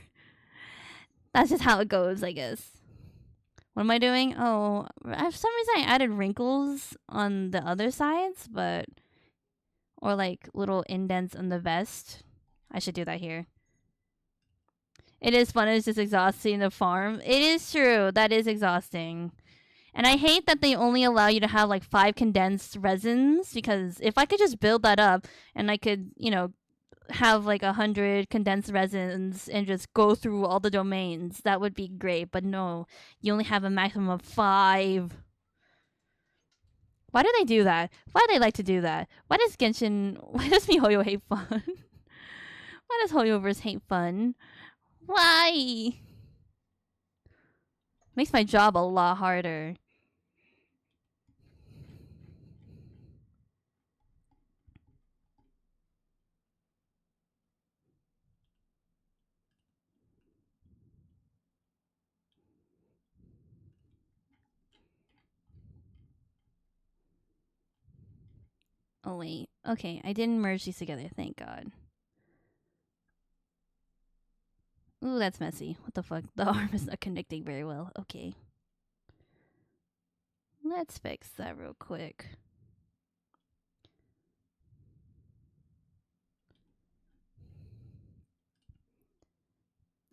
That's just how it goes, I guess. What am I doing? Oh, for some reason I added wrinkles on the other sides, but or like little indents on the vest. I should do that here. It is fun. It's just exhausting to farm. It is true. That is exhausting. And I hate that they only allow you to have like 5 condensed resins, because if I could just build that up and I could, have like 100 condensed resins and just go through all the domains, that would be great. But no, you only have a maximum of 5. Why do they do that? Why do they like to do that? Why does MiHoYo hate fun? Why does Hoyoverse hate fun? Why? Makes my job a lot harder. Oh wait. Okay, I didn't merge these together, thank God. Ooh, that's messy. What the fuck? The arm is not connecting very well. Okay. Let's fix that real quick.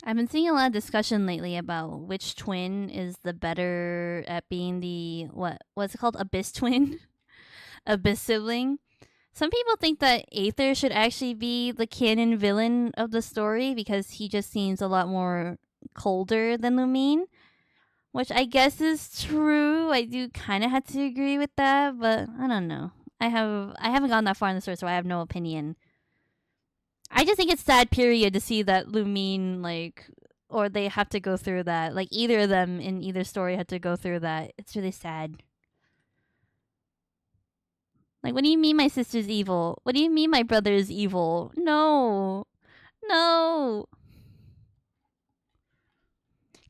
I've been seeing a lot of discussion lately about which twin is the better at being the what's it called? Abyss twin? Abyss sibling. Some people think that Aether should actually be the canon villain of the story because he just seems a lot more colder than Lumine, which I guess is true. I do kind of have to agree with that, but I don't know. I haven't gone that far in the story, so I have no opinion. I just think it's sad period to see that Lumine like or they have to go through that. Like either of them in either story had to go through that. It's really sad. Like, what do you mean my sister's evil? What do you mean my brother is evil? No. No.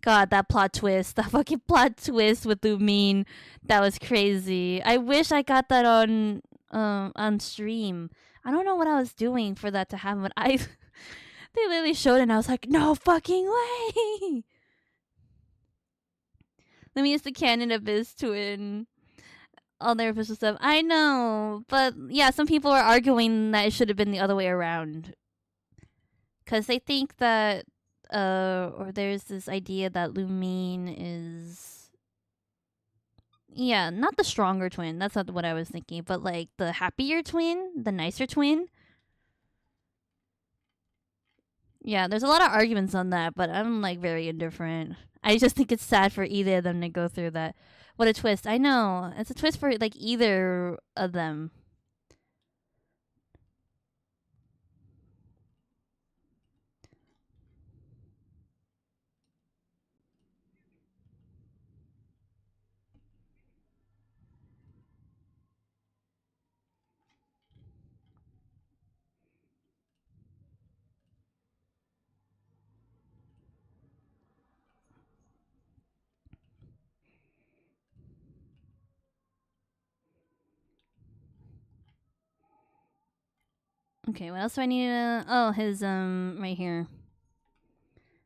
God, that plot twist. That fucking plot twist with Lumine. That was crazy. I wish I got that on stream. I don't know what I was doing for that to happen, but I they literally showed it and I was like, no fucking way. Let me use the canon abyss twin. All their official stuff. I know, but yeah, some people are arguing that it should have been the other way around. Cause they think that or there's this idea that Lumine is, yeah, not the stronger twin. That's not what I was thinking, but like the happier twin, the nicer twin. Yeah, there's a lot of arguments on that, but I'm like very indifferent. I just think it's sad for either of them to go through that. What a twist. I know. It's a twist for like either of them. Okay, what else do I need to... Oh, his, right here.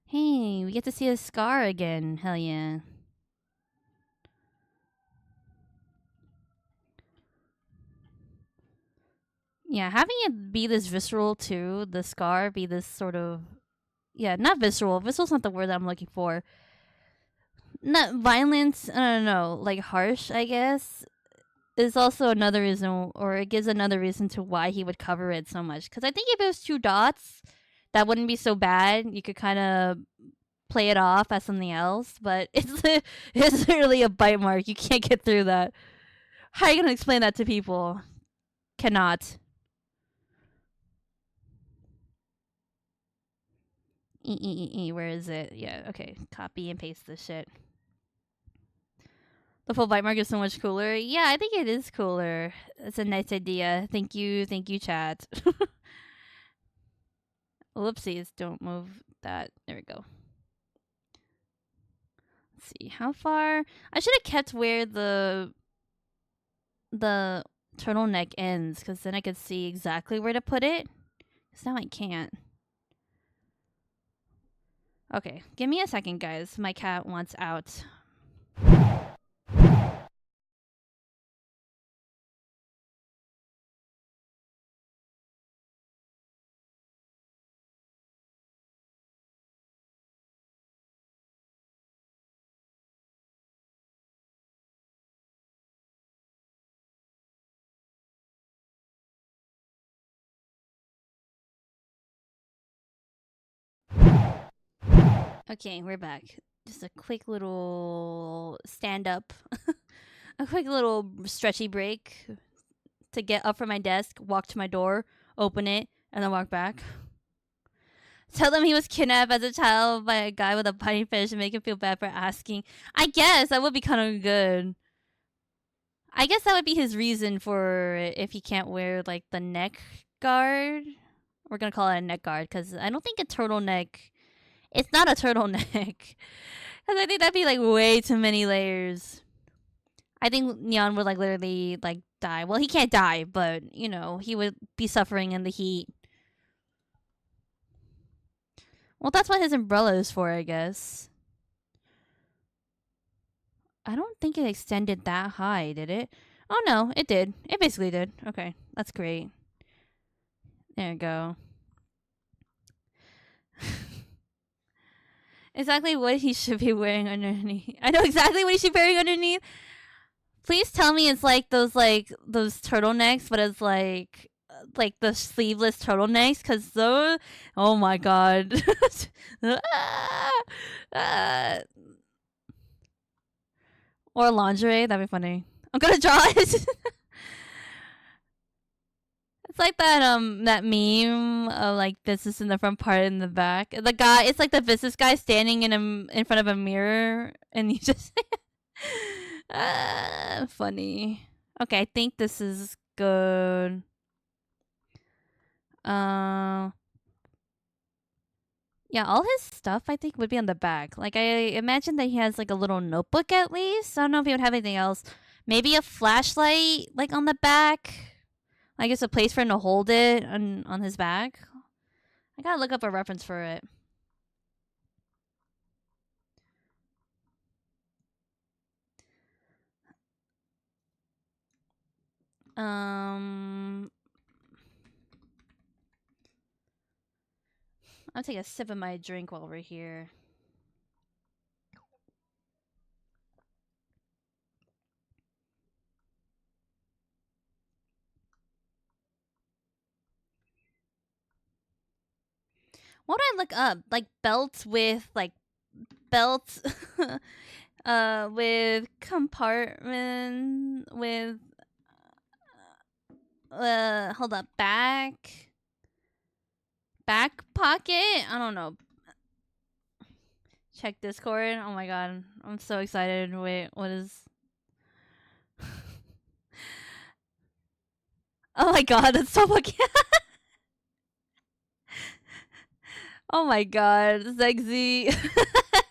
Hey, we get to see his scar again. Hell yeah. Yeah, having it be this visceral too, the scar be this sort of... Yeah, not visceral. Visceral's not the word that I'm looking for. Not violent, I don't know, like harsh, I guess, is also another reason, or it gives another reason to why he would cover it so much. Because I think if it was 2 dots, that wouldn't be so bad. You could kind of play it off as something else, but it's literally a bite mark. You can't get through that. How are you gonna explain that to people? Cannot. Where is it? Yeah, okay. Copy and paste this shit. The full bite mark is so much cooler. Yeah, I think it is cooler. It's a nice idea. Thank you, chat. Whoopsies, don't move that. There we go. Let's see, how far? I should have kept where the turtleneck ends, because then I could see exactly where to put it. Because now I can't. Okay, give me a second, guys. My cat wants out. Okay, we're back. Just a quick little stand up. A quick little stretchy break to get up from my desk, walk to my door, open it, and then walk back. Tell them he was kidnapped as a child by a guy with a biting fish and make him feel bad for asking. I guess that would be kind of good. I guess that would be his reason for if he can't wear like the neck guard. We're gonna call it a neck guard because I don't think a turtleneck. It's not a turtleneck because I think that'd be like way too many layers. I think Nian would like literally like die. Well, he can't die, but you know he would be suffering in the heat. Well, that's what his umbrella is for, I guess. I don't think it extended that high, did it? Oh no, it did. It basically did. Okay, that's great. There you go. Exactly what he should be wearing underneath. I know exactly what he should be wearing underneath. Please tell me it's like those turtlenecks, but it's like the sleeveless turtlenecks, cause those. Oh my god. Or lingerie, that'd be funny. I'm gonna draw it. It's like that meme of like business in the front, part in the back. The guy, it's like the business guy standing in front of a mirror, and you just funny. Okay, I think this is good. Yeah, all his stuff I think would be on the back. Like I imagine that he has like a little notebook at least. I don't know if he would have anything else. Maybe a flashlight like on the back. I guess a place for him to hold it on his back. I gotta look up a reference for it. I'll take a sip of my drink while we're here. What do I look up? Like belts with belts with compartment with hold up, back pocket? I don't know. Check Discord. Oh my god. I'm so excited. Wait, what is Oh my god, that's so fucking Oh my god, sexy.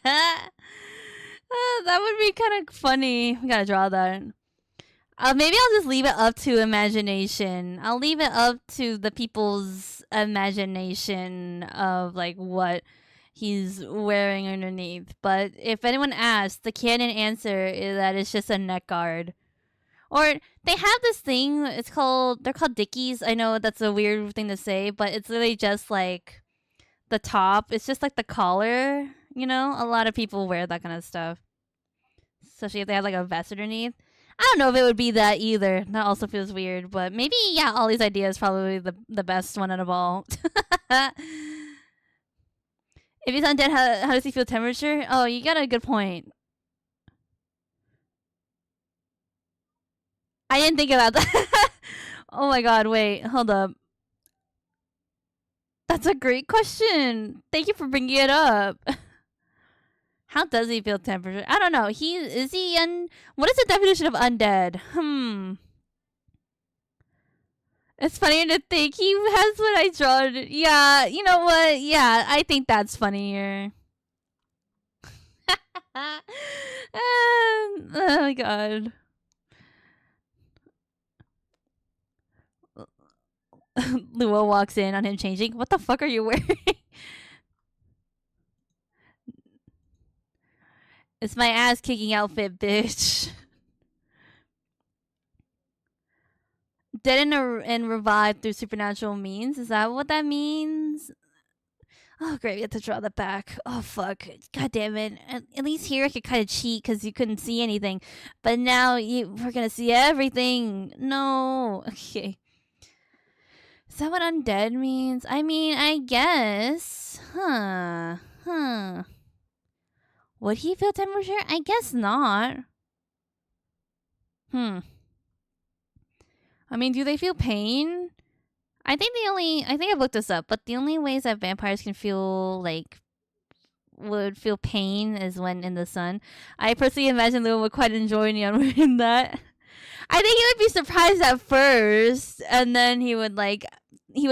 That would be kind of funny. We gotta draw that. Maybe I'll just leave it up to imagination. I'll leave it up to the people's imagination of like what he's wearing underneath. But if anyone asks, the canon answer is that it's just a neck guard. Or they have this thing. They're called dickies. I know that's a weird thing to say, but it's really just like the top. It's just like the collar. You know, a lot of people wear that kind of stuff, especially if they have like a vest underneath. I don't know if it would be that either. That also feels weird, but maybe yeah. Ollie's idea is probably the best one out of all. If he's undead, how does he feel temperature? Oh, you got a good point. I didn't think about that. Oh my god, wait, hold up. That's a great question. Thank you for bringing it up. How does he feel temperature? I don't know. What is the definition of undead? It's funnier to think he has what I draw. Yeah, you know what? Yeah, I think that's funnier. Oh my god. Lua walks in on him changing. What the fuck are you wearing? It's my ass kicking outfit, bitch. Dead and revived through supernatural means. Is that what that means? Oh, great. We have to draw the back. Oh, fuck. God damn it. At least here I could kind of cheat because you couldn't see anything. But now we're going to see everything. No. Okay. Is that what undead means? I mean, I guess. Huh. Would he feel temperature? I guess not. I mean, do they feel pain? I think I've looked this up, but the only ways that vampires can would feel pain is when in the sun. I personally imagine Lua would quite enjoy Nian wearing that. I think he would be surprised at first, and then he would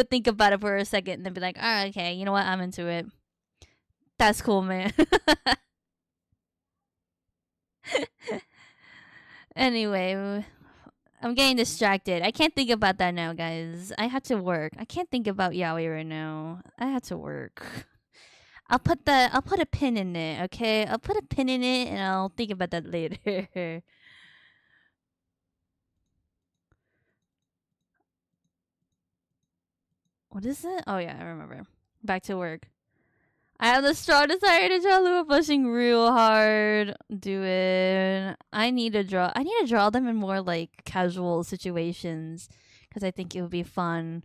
think about it for a second, and then be like, "Oh, okay, you know what? I'm into it. That's cool, man." Anyway, I'm getting distracted. I can't think about that now, guys. I had to work. I can't think about yaoi right now. I had to work. I'll put a pin in it, okay? I'll put a pin in it and I'll think about that later. What is it? Oh yeah, I remember. Back to work. I have the strong desire to draw Lua blushing real hard. Do it. I need to draw them in more like casual situations because I think it would be fun.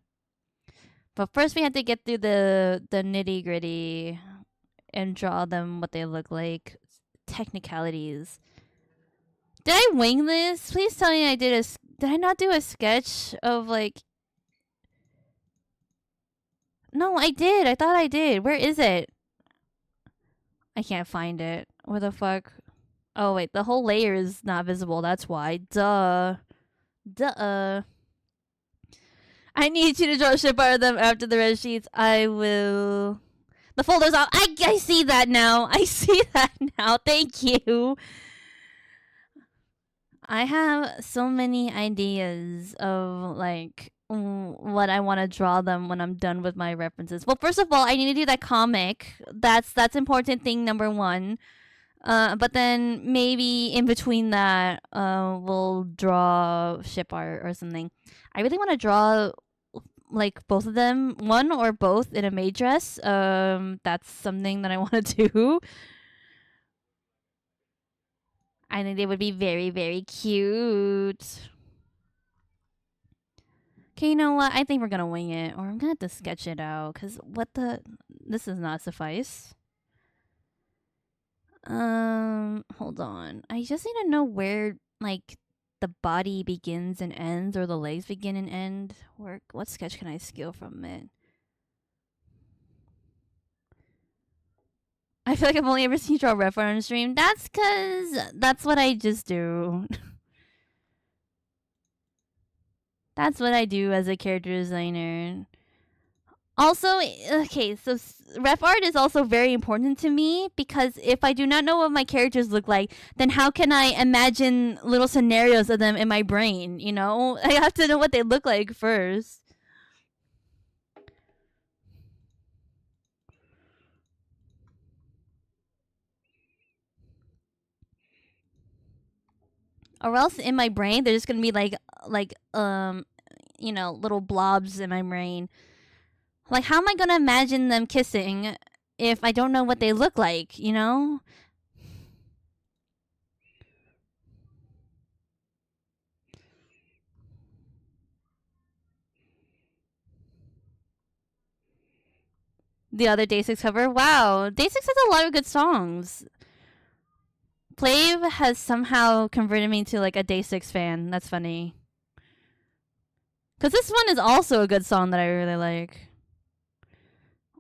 But first, we have to get through the nitty gritty and draw them what they look like. Technicalities. Did I wing this? Please tell me did I not do a sketch of like? No, I did. I thought I did. Where is it? I can't find it. Where the fuck? Oh wait, the whole layer is not visible. That's why. Duh. I need you to draw a ship out of them after the red sheets. I will. The folder's off. I see that now. I see that now. Thank you. I have so many ideas of like what I want to draw them when I'm done with my references. Well, first of all, I need to do that comic. That's important thing number one. But then maybe in between that, we'll draw ship art or something. I really want to draw like both of them, one or both in a maid dress. That's something that I want to do. I think they would be very, very cute. Okay, you know what? I think we're gonna wing it, or I'm gonna have to sketch it out. Cause what the? This does not suffice. Hold on. I just need to know where like the body begins and ends, or the legs begin and end. What sketch can I steal from it? I feel like I've only ever seen you draw ref art on stream. That's cause that's what I just do. That's what I do as a character designer. Also, okay, so ref art is also very important to me because if I do not know what my characters look like, then how can I imagine little scenarios of them in my brain? You know, I have to know what they look like first. Or else in my brain, they're just gonna be like you know, little blobs in my brain. Like, how am I gonna imagine them kissing if I don't know what they look like? You know. The other Day 6 cover. Wow, Day 6 has a lot of good songs. Flav has somehow converted me to like a Day 6 fan. That's funny. Because this one is also a good song that I really like.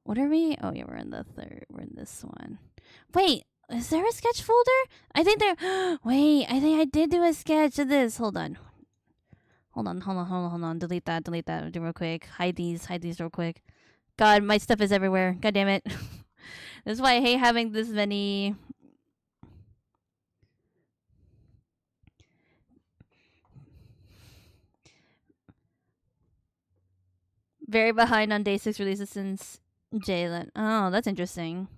What are we? Oh, yeah, we're in the third. We're in this one. Wait, is there a sketch folder? I think there. Wait, I think I did do a sketch of this. Hold on. Hold on. Delete that. Do real quick. Hide these real quick. God, my stuff is everywhere. God damn it. This is why I hate having this many. Very behind on Day 6 releases since Jalen. Oh, that's interesting.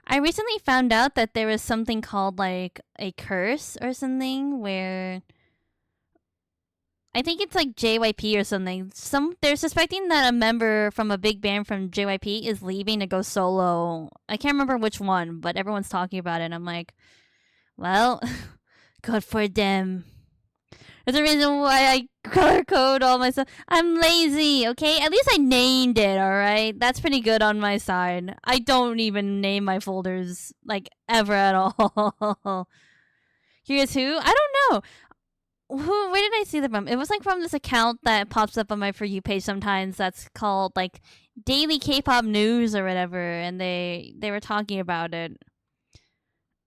I recently found out that there was something called like a curse or something where I think it's like JYP or something. They're suspecting that a member from a big band from JYP is leaving to go solo. I can't remember which one, but everyone's talking about it. And I'm like, well, good for them. There's a reason why I color code all my stuff. I'm lazy, okay? At least I named it, alright? That's pretty good on my side. I don't even name my folders, like, ever at all. Here's who? I don't know. Where did I see them from? It was like from this account that pops up on my For You page sometimes that's called, like, Daily K-Pop News or whatever, and they were talking about it.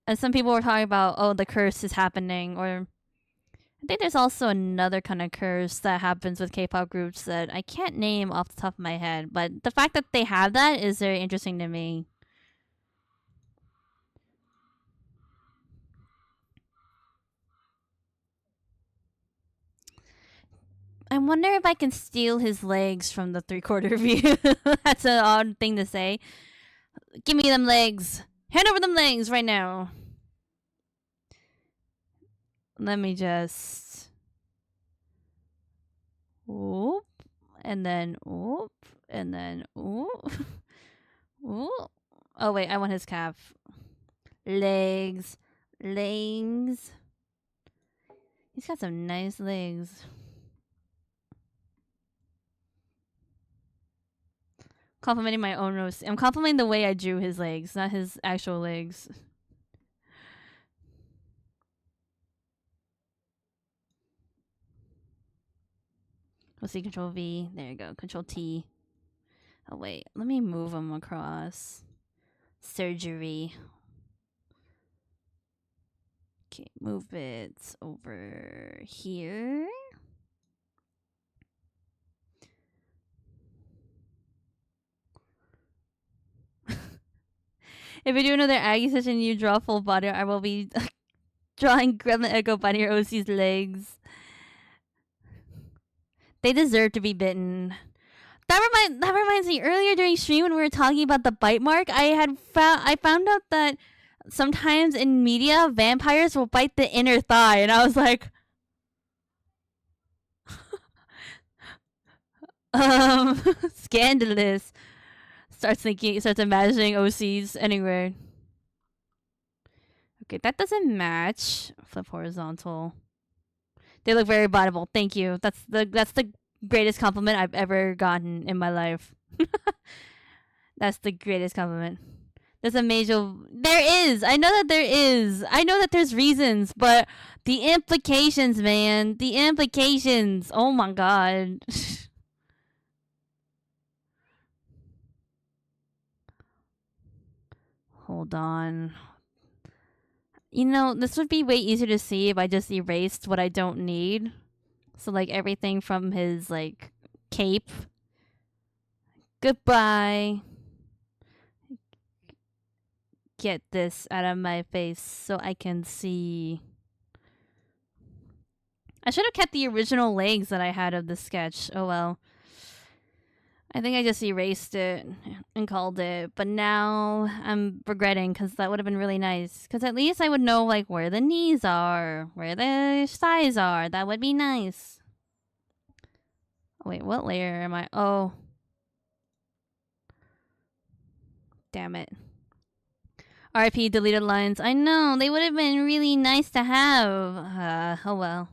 And some people were talking about, oh, the curse is happening, or I think there's also another kind of curse that happens with K-pop groups that I can't name off the top of my head, but the fact that they have that is very interesting to me. I wonder if I can steal his legs from the 3/4 view. That's an odd thing to say. Give me them legs. Hand over them legs right now. Let me just. Whoop. And then whoop. And then whoop. Whoop. Oh, wait. I want his calf. Legs. Legs. He's got some nice legs. Complimenting my own roast. I'm complimenting the way I drew his legs, not his actual legs. Let's see, Control V. There you go. Control T. Oh, wait. Let me move him across. Surgery. Okay, move it over here. If you do another Aggie session and you draw full body, I will be drawing Gremlin Echo Bunny or OC's legs. They deserve to be bitten. That reminds me. Earlier during stream when we were talking about the bite mark, I found out that sometimes in media vampires will bite the inner thigh, and I was like, scandalous. Starts imagining OCs anywhere. Okay, that doesn't match. Flip horizontal. They look very bodyable. Thank you. That's the greatest compliment I've ever gotten in my life. That's the greatest compliment. There's a major. There is. I know that there is. I know that there's reasons, but the implications, man. The implications. Oh my god. Hold on. You know, this would be way easier to see if I just erased what I don't need. So, like, everything from his, like, cape. Goodbye. Get this out of my face so I can see. I should have kept the original legs that I had of the sketch. Oh well. I think I just erased it and called it. But now I'm regretting because that would have been really nice. Because at least I would know, like, where the knees are, where the thighs are. That would be nice. Wait, what layer am I? Oh. Damn it. RIP deleted lines. I know, they would have been really nice to have. Oh well.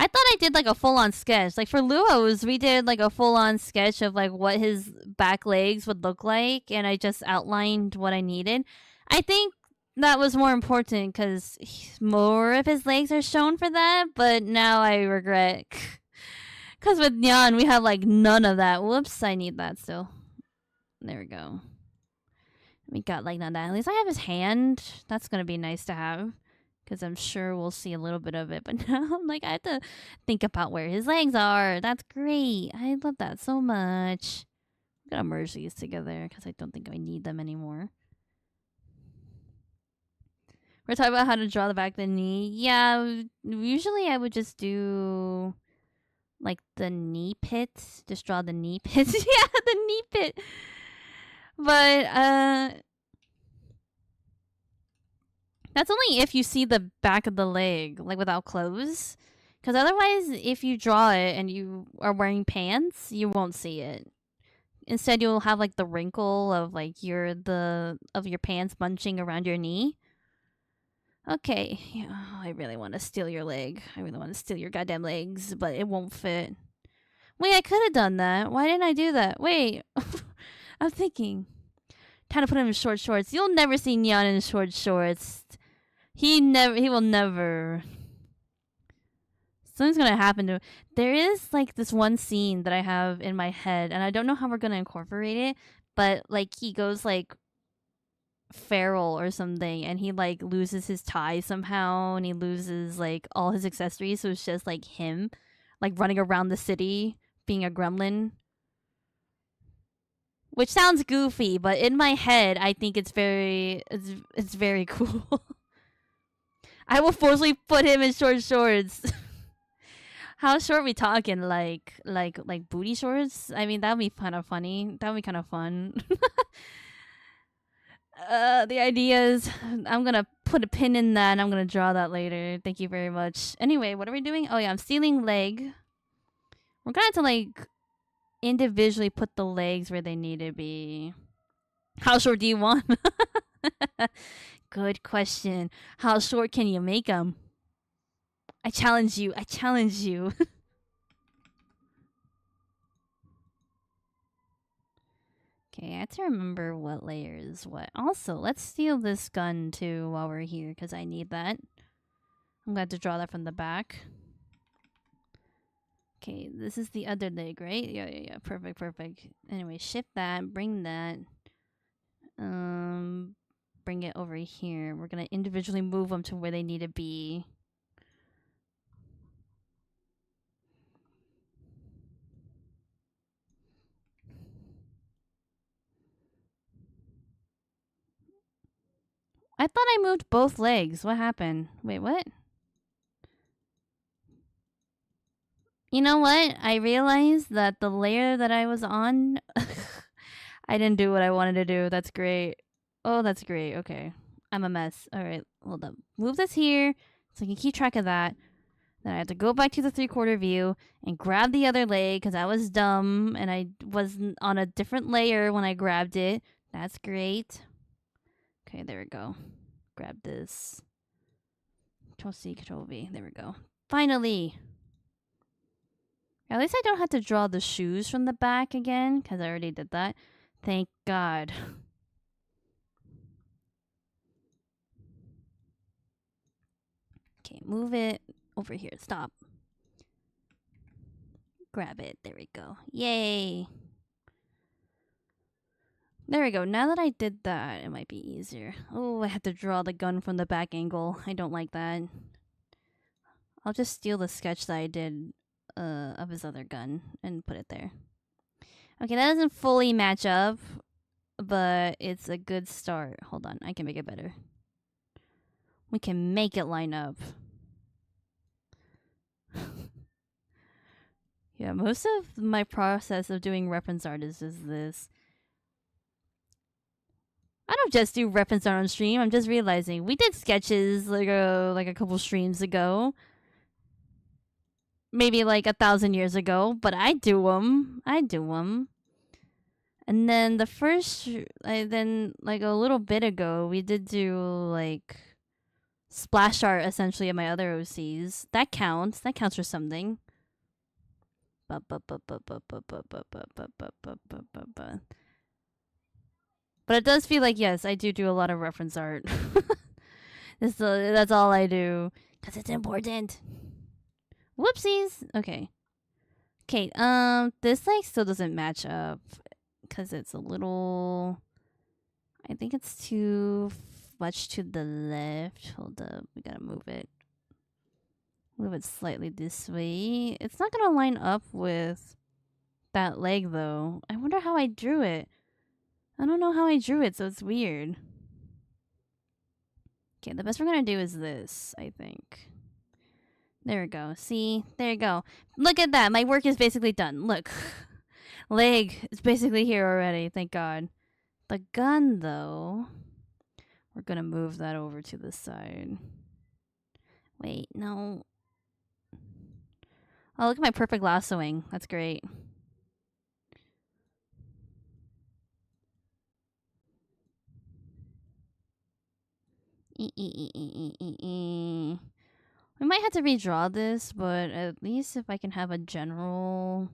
I thought I did like a full-on sketch. Like for Luo's, we did like a full-on sketch of like what his back legs would look like, and I just outlined what I needed. I think that was more important because more of his legs are shown for that, but now I regret. Because with Nian, we have like none of that. Whoops, I need that still. There we go. We got like none of that. At least I have his hand. That's going to be nice to have. Because I'm sure we'll see a little bit of it. But now I'm like, I have to think about where his legs are. That's great. I love that so much. I'm going to merge these together because I don't think I need them anymore. We're talking about how to draw the back of the knee. Yeah, usually I would just do like the knee pit. Just draw the knee pit. Yeah, the knee pit. But, that's only if you see the back of the leg, like without clothes. Because otherwise, if you draw it and you are wearing pants, you won't see it. Instead, you'll have like the wrinkle of like your pants bunching around your knee. Okay, oh, I really want to steal your leg. I really want to steal your goddamn legs, but it won't fit. Wait, I could have done that. Why didn't I do that? Wait, I'm thinking. Time to put him in short shorts. You'll never see Nian in short shorts. He will never. Something's gonna happen to him. There is like this one scene that I have in my head, and I don't know how we're gonna incorporate it, but like he goes like feral or something, and he like loses his tie somehow, and he loses like all his accessories, so it's just like him, like running around the city being a gremlin. Which sounds goofy, but in my head, I think it's very cool. I will forcibly put him in short shorts. How short are we talking? Like booty shorts? I mean, that would be kind of funny. That would be kind of fun. The idea is I'm going to put a pin in that and I'm going to draw that later. Thank you very much. Anyway, what are we doing? Oh, yeah, I'm stealing leg. We're going to have to, like, individually put the legs where they need to be. How short do you want? Good question. How short can you make them? I challenge you. I challenge you. Okay, I have to remember what layer is what. Also, let's steal this gun too while we're here because I need that. I'm going to have to draw that from the back. Okay, this is the other leg, right? Yeah. Perfect. Anyway, shift that. Bring that. Bring it over here. We're going to individually move them to where they need to be. I thought I moved both legs. What happened? Wait, what? You know what? I realized that the layer that I was on, I didn't do what I wanted to do. That's great. Oh, that's great. Okay. I'm a mess. All right, hold up. Move this here so I can keep track of that. Then I have to go back to the 3/4 view and grab the other leg because I was dumb and I was on a different layer when I grabbed it. That's great. Okay, there we go. Grab this. Control C, Control V. There we go. Finally. At least I don't have to draw the shoes from the back again because I already did that. Thank God. Okay, move it over here. Stop. Grab it. There we go. Yay. There we go. Now that I did that, it might be easier. Oh, I have to draw the gun from the back angle. I don't like that. I'll just steal the sketch that I did of his other gun and put it there. Okay, that doesn't fully match up, but it's a good start. Hold on, I can make it better. We can make it line up. Yeah, most of my process of doing reference art is just this. I don't just do reference art on stream. I'm just realizing we did sketches like a couple streams ago. Maybe like 1,000 years ago, but I do them. And then then like a little bit ago, we did do like splash art essentially of my other OCs. That counts. That counts for something. But it does feel like, yes, I do a lot of reference art. That's all I do because it's important. Whoopsies. Okay. This like still doesn't match up because it's a little. I think it's too much to the left. Hold up, we gotta move it. Move it slightly this way. It's not gonna line up with that leg though. I wonder how I drew it. I don't know how I drew it, so it's weird. Okay, the best we're gonna do is this, I think. There we go. See? There you go. Look at that. My work is basically done. Look. Leg is basically here already. Thank God. The gun, though. We're gonna move that over to the side. Wait, no. Oh, look at my perfect lassoing. That's great. We might have to redraw this, but at least if I can have a general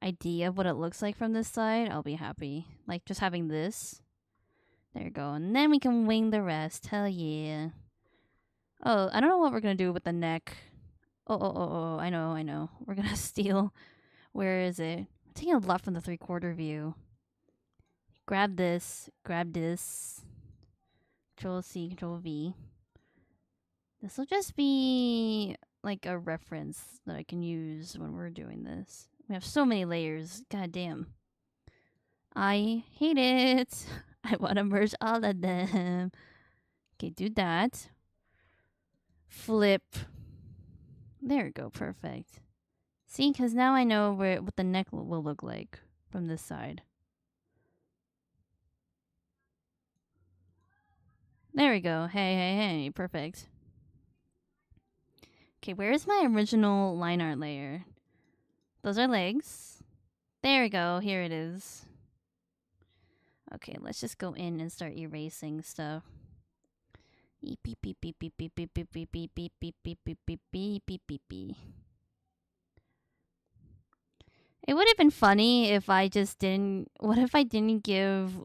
idea of what it looks like from this side, I'll be happy. Like just having this. There you go. And then we can wing the rest. Hell yeah. Oh, I don't know what we're going to do with the neck. Oh, I know. We're going to steal. Where is it? I'm taking a lot from the 3/4 view. Grab this. Grab this. Control C, Control V. This will just be like a reference that I can use when we're doing this. We have so many layers. God damn. I hate it. I want to merge all of them. Okay, do that. Flip. There we go. Perfect. See, because now I know what the neck will look like from this side. There we go. Hey. Perfect. Okay, where is my original line art layer? Those are legs. There we go. Here it is. Okay, let's just go in and start erasing stuff. It would have been funny if I just didn't. What if I didn't give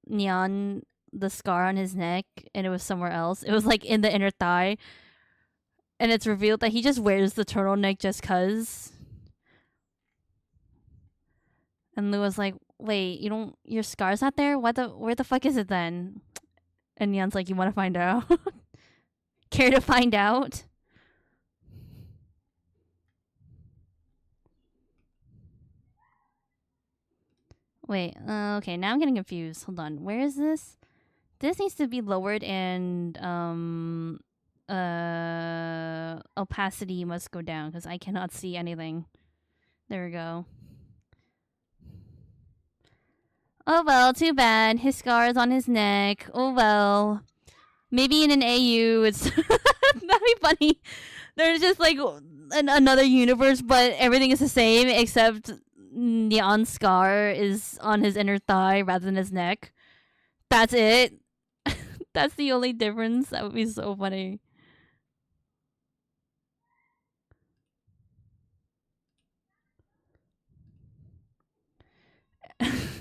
Nian the scar on his neck and it was somewhere else? It was like in the inner thigh. And it's revealed that he just wears the turtleneck just cuz. And Lou was like, wait, your scar's not there? Where the fuck is it then? And Nian's like, you want to find out? Care to find out? Wait, okay, now I'm getting confused. Hold on, where is this? This needs to be lowered, and opacity must go down because I cannot see anything. There we go. Oh well, too bad. His scar is on his neck. Oh well. Maybe in an AU, it's that'd be funny. There's just like another universe, but everything is the same except Nian's scar is on his inner thigh rather than his neck. That's it. That's the only difference. That would be so funny.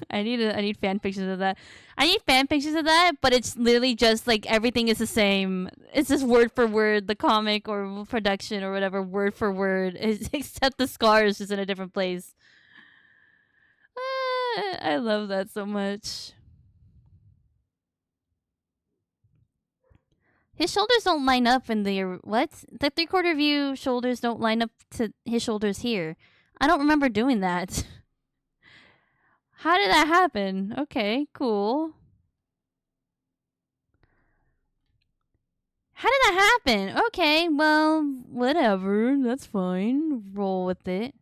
I need fan pictures of that. I need fan pictures of that, but it's literally just like everything is the same. It's just word for word, the comic or production or whatever, word for word, except the scar is just in a different place. I love that so much. His shoulders don't line up in the what? The 3/4 view shoulders don't line up to his shoulders here. I don't remember doing that. How did that happen? Okay, cool. How did that happen? Okay, well, whatever. That's fine. Roll with it.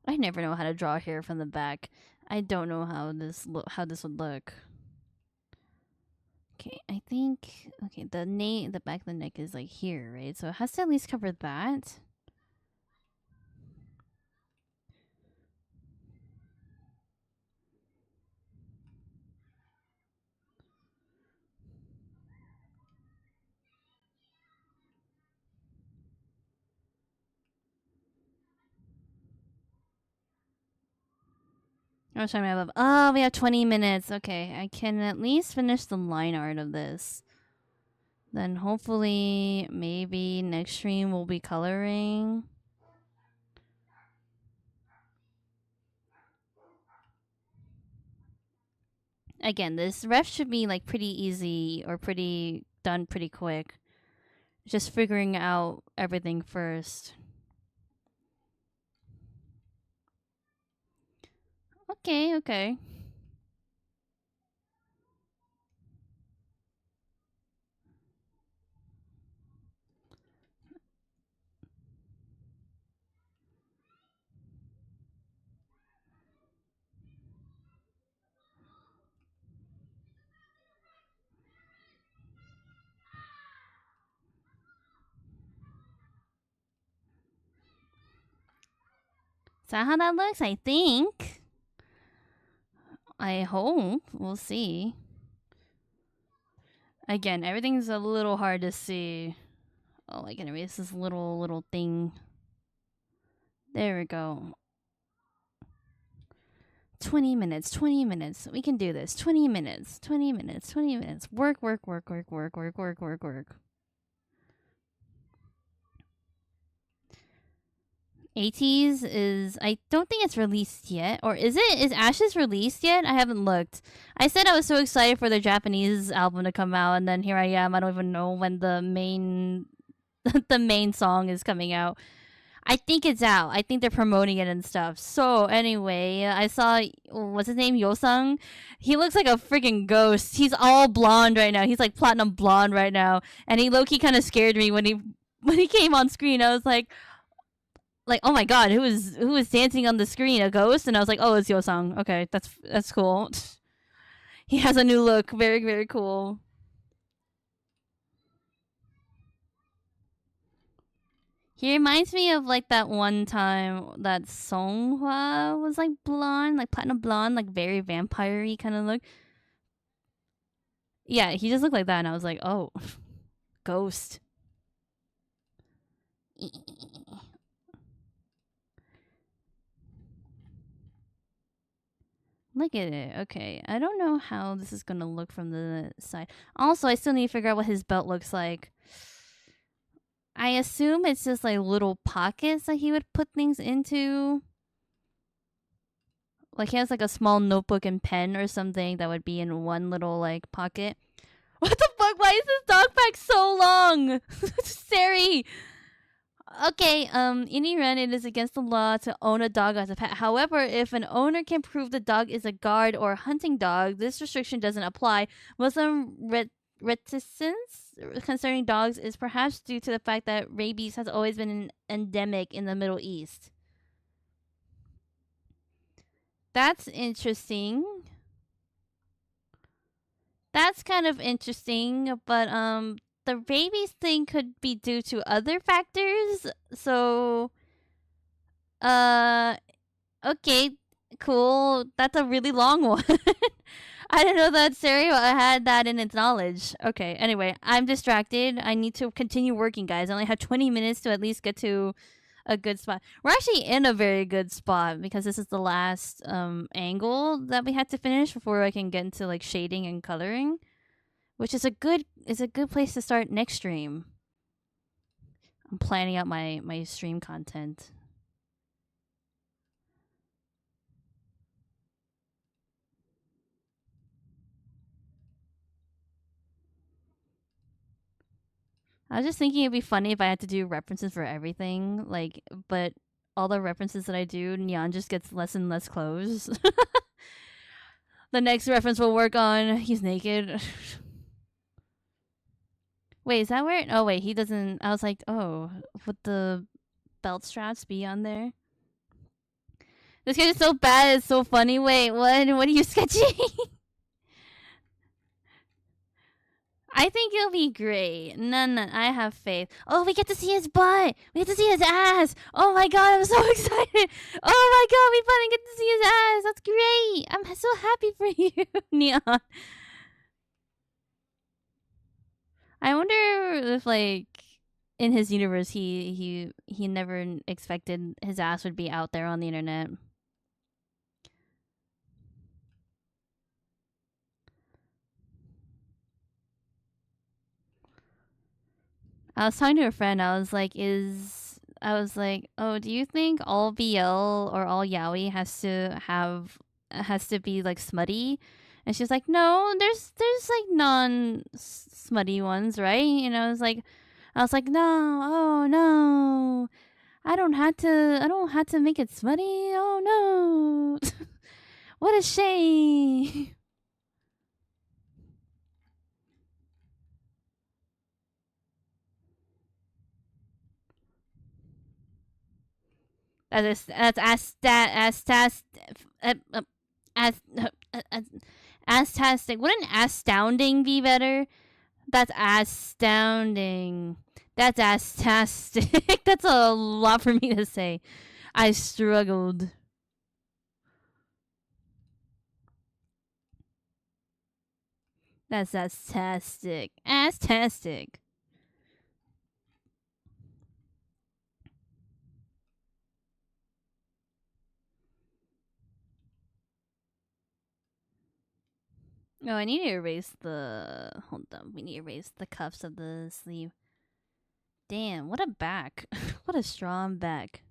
I never know how to draw hair from the back. I don't know how this would look. Okay, I think the back of the neck is like here, right? So it has to at least cover that. How much time do I have? Oh, we have 20 minutes. Okay, I can at least finish the line art of this. Then hopefully, maybe next stream we'll be coloring. Again, this ref should be like pretty easy or pretty done pretty quick. Just figuring out everything first. Okay, okay. Is that how that looks? I think. I hope. We'll see. Again, everything's a little hard to see. Oh, I can erase this little thing. There we go. 20 minutes, 20 minutes. We can do this. 20 minutes, 20 minutes, 20 minutes. Work. ATEEZ is, I don't think it's released yet. Or is it? Is Ashes released yet? I haven't looked. I said I was so excited for the Japanese album to come out, and then here I am. I don't even know when the main the main song is coming out. I think it's out. I think they're promoting it and stuff. So anyway, I saw, what's his name, Yosung. He looks like a freaking ghost. He's all blonde right now. He's like platinum blonde right now, and he low key kind of scared me when he came on screen. I was like, oh my god, who was dancing on the screen? A ghost? And I was like, oh, it's Yosung. Okay, that's cool. He has a new look. Very, very cool. He reminds me of like that one time that Songhwa was like blonde, like platinum blonde, like very vampire-y kind of look. Yeah, he just looked like that, and I was like, oh, ghost. Look at it. Okay, I don't know how this is gonna look from the side. Also, I still need to figure out what his belt looks like. I assume it's just like little pockets that he would put things into. Like he has like a small notebook and pen or something that would be in one little like pocket. What the fuck? Why is this dog pack so long? wrong. Sari. Okay, in Iran, it is against the law to own a dog as a pet. However, if an owner can prove the dog is a guard or hunting dog, this restriction doesn't apply. Muslim reticence concerning dogs is perhaps due to the fact that rabies has always been an endemic in the Middle East. That's interesting. That's kind of interesting, but the rabies thing could be due to other factors. So okay, cool. That's a really long one. I didn't know that Stereo had that in its knowledge. Okay, anyway, I'm distracted. I need to continue working, guys. I only have 20 minutes to at least get to a good spot. We're actually in a very good spot because this is the last angle that we had to finish before I can get into like shading and coloring, which is a good place to start next stream. I'm planning out my stream content. I was just thinking it'd be funny if I had to do references for everything, like, but all the references that I do, Nian just gets less and less clothes. The next reference we'll work on, he's naked. Wait, is that where? Oh wait, he doesn't. I was like, oh, would the belt straps be on there? This kid is so bad. It's so funny. Wait, what? What are you sketching? I think it'll be great. No, I have faith. Oh, we get to see his butt. We get to see his ass. Oh my god, I'm so excited. Oh my god, we finally get to see his ass. That's great. I'm so happy for you, Nian. I wonder if, like, in his universe, he never expected his ass would be out there on the internet. I was talking to a friend. I was like, oh, do you think all BL or all yaoi has to be like smutty? And she was like, no, there's like non smutty ones, right? And I was like, no, oh no, I don't have to make it smutty. Oh no, what a shame. That's astastic. Wouldn't astounding be better? That's astounding. That's astastic. That's a lot for me to say. I struggled. That's astastic. Astastic. No, I need to erase the... Hold on. We need to erase the cuffs of the sleeve. Damn, what a back. What a strong back.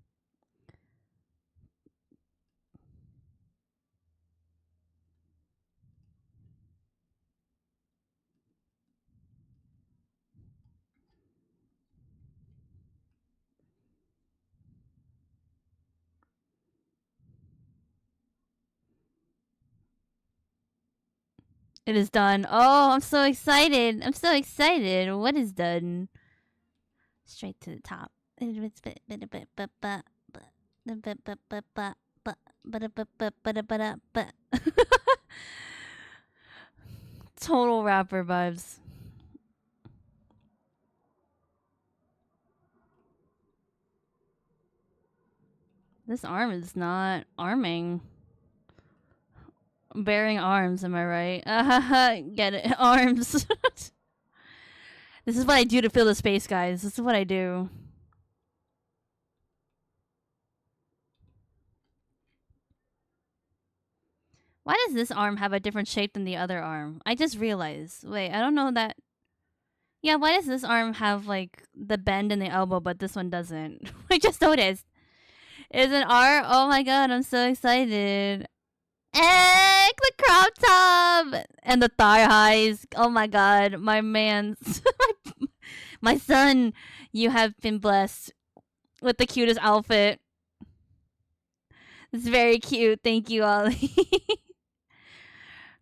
It is done. Oh, I'm so excited. I'm so excited. What is done? Straight to the top. Total rapper vibes. This arm is not arming. Bearing arms, am I right? Get it. Arms. This is what I do to fill the space, guys. This is what I do. Why does this arm have a different shape than the other arm? I just realized. Wait, I don't know that. Yeah, why does this arm have, like, the bend in the elbow, but this one doesn't? I just noticed. Is an R? Oh my god, I'm so excited. Egg, the crop top and the thigh highs. Oh my god, my man's My son, you have been blessed with the cutest outfit. It's very cute. Thank you, Ollie.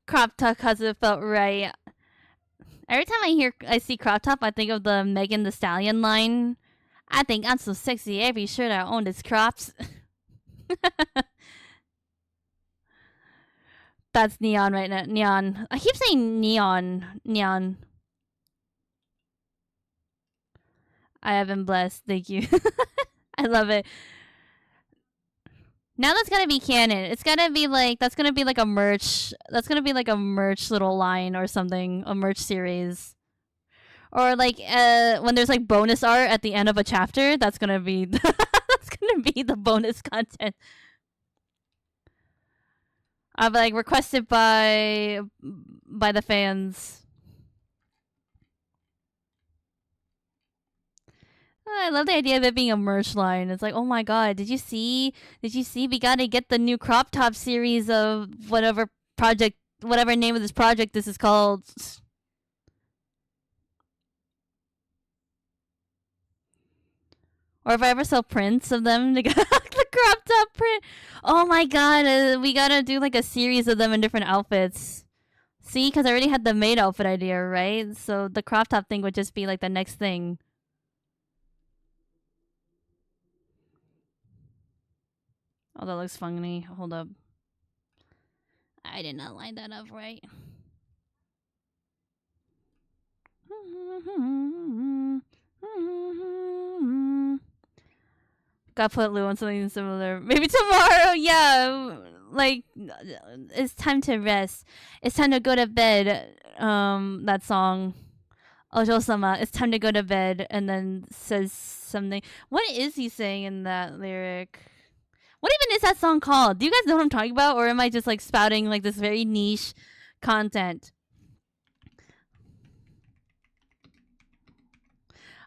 Crop top cause it felt right. Every time I see crop top, I think of the Megan Thee Stallion line. I think I'm so sexy. Every shirt I own is crops. That's Neon right now. Neon. I keep saying neon. Neon. I have been blessed. Thank you. I love it. Now that's gotta be canon. It's gotta be like that's gonna be like a merch. That's gonna be like a merch little line or something. A merch series. Or like when there's like bonus art at the end of a chapter, that's gonna be that's gonna be the bonus content. I'll be like requested by the fans. I love the idea of it being a merch line. It's like, oh my god, did you see? Did you see? We gotta get the new crop top series of whatever project, whatever name of this project this is called. Or if I ever sell prints of them, the crop top print. Oh my god, we gotta do like a series of them in different outfits. See, because I already had the maid outfit idea, right? So the crop top thing would just be like the next thing. Oh, that looks funny. Hold up. I did not line that up right. Gotta put Lou on something similar. Maybe tomorrow, yeah. Like, it's time to rest. It's time to go to bed. That song. Ojo-sama, it's time to go to bed. And then says something. What is he saying in that lyric? What even is that song called? Do you guys know what I'm talking about? Or am I just like spouting like this very niche content?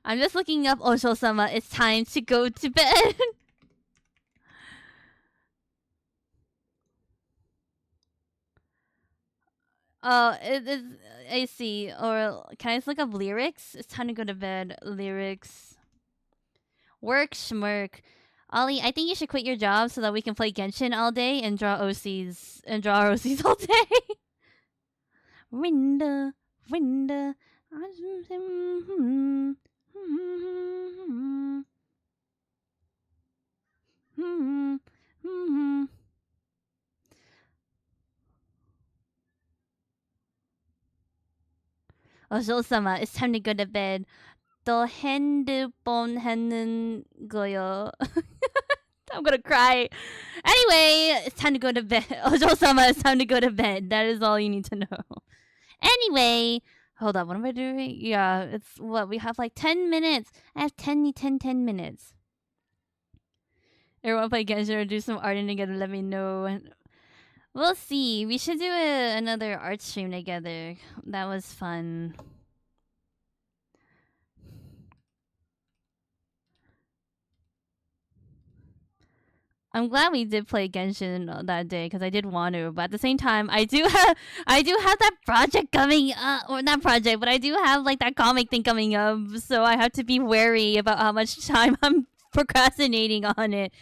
I'm just looking up Osho-sama. It's time to go to bed. Oh, it is. I see. Or can I just look up lyrics? It's time to go to bed. Lyrics. Work schmirk. Ollie, I think you should quit your job so that we can play Genshin all day and draw OCs all day. Winda, winda. Ojo-sama, it's time to go to bed. 또 핸드폰 하는 거요. I'm gonna cry. Anyway, it's time to go to bed. Ojo-sama, it's time to go to bed. That is all you need to know. Anyway, hold up. What am I doing? Yeah, it's what? We have like 10 minutes. I have 10 minutes. Everyone play Genshin or do some arting together. Let me know. We'll see. We should do another art stream together. That was fun. I'm glad we did play Genshin that day because I did want to, but at the same time, I do have that project coming up, or not project, but I do have like that comic thing coming up, so I have to be wary about how much time I'm procrastinating on it.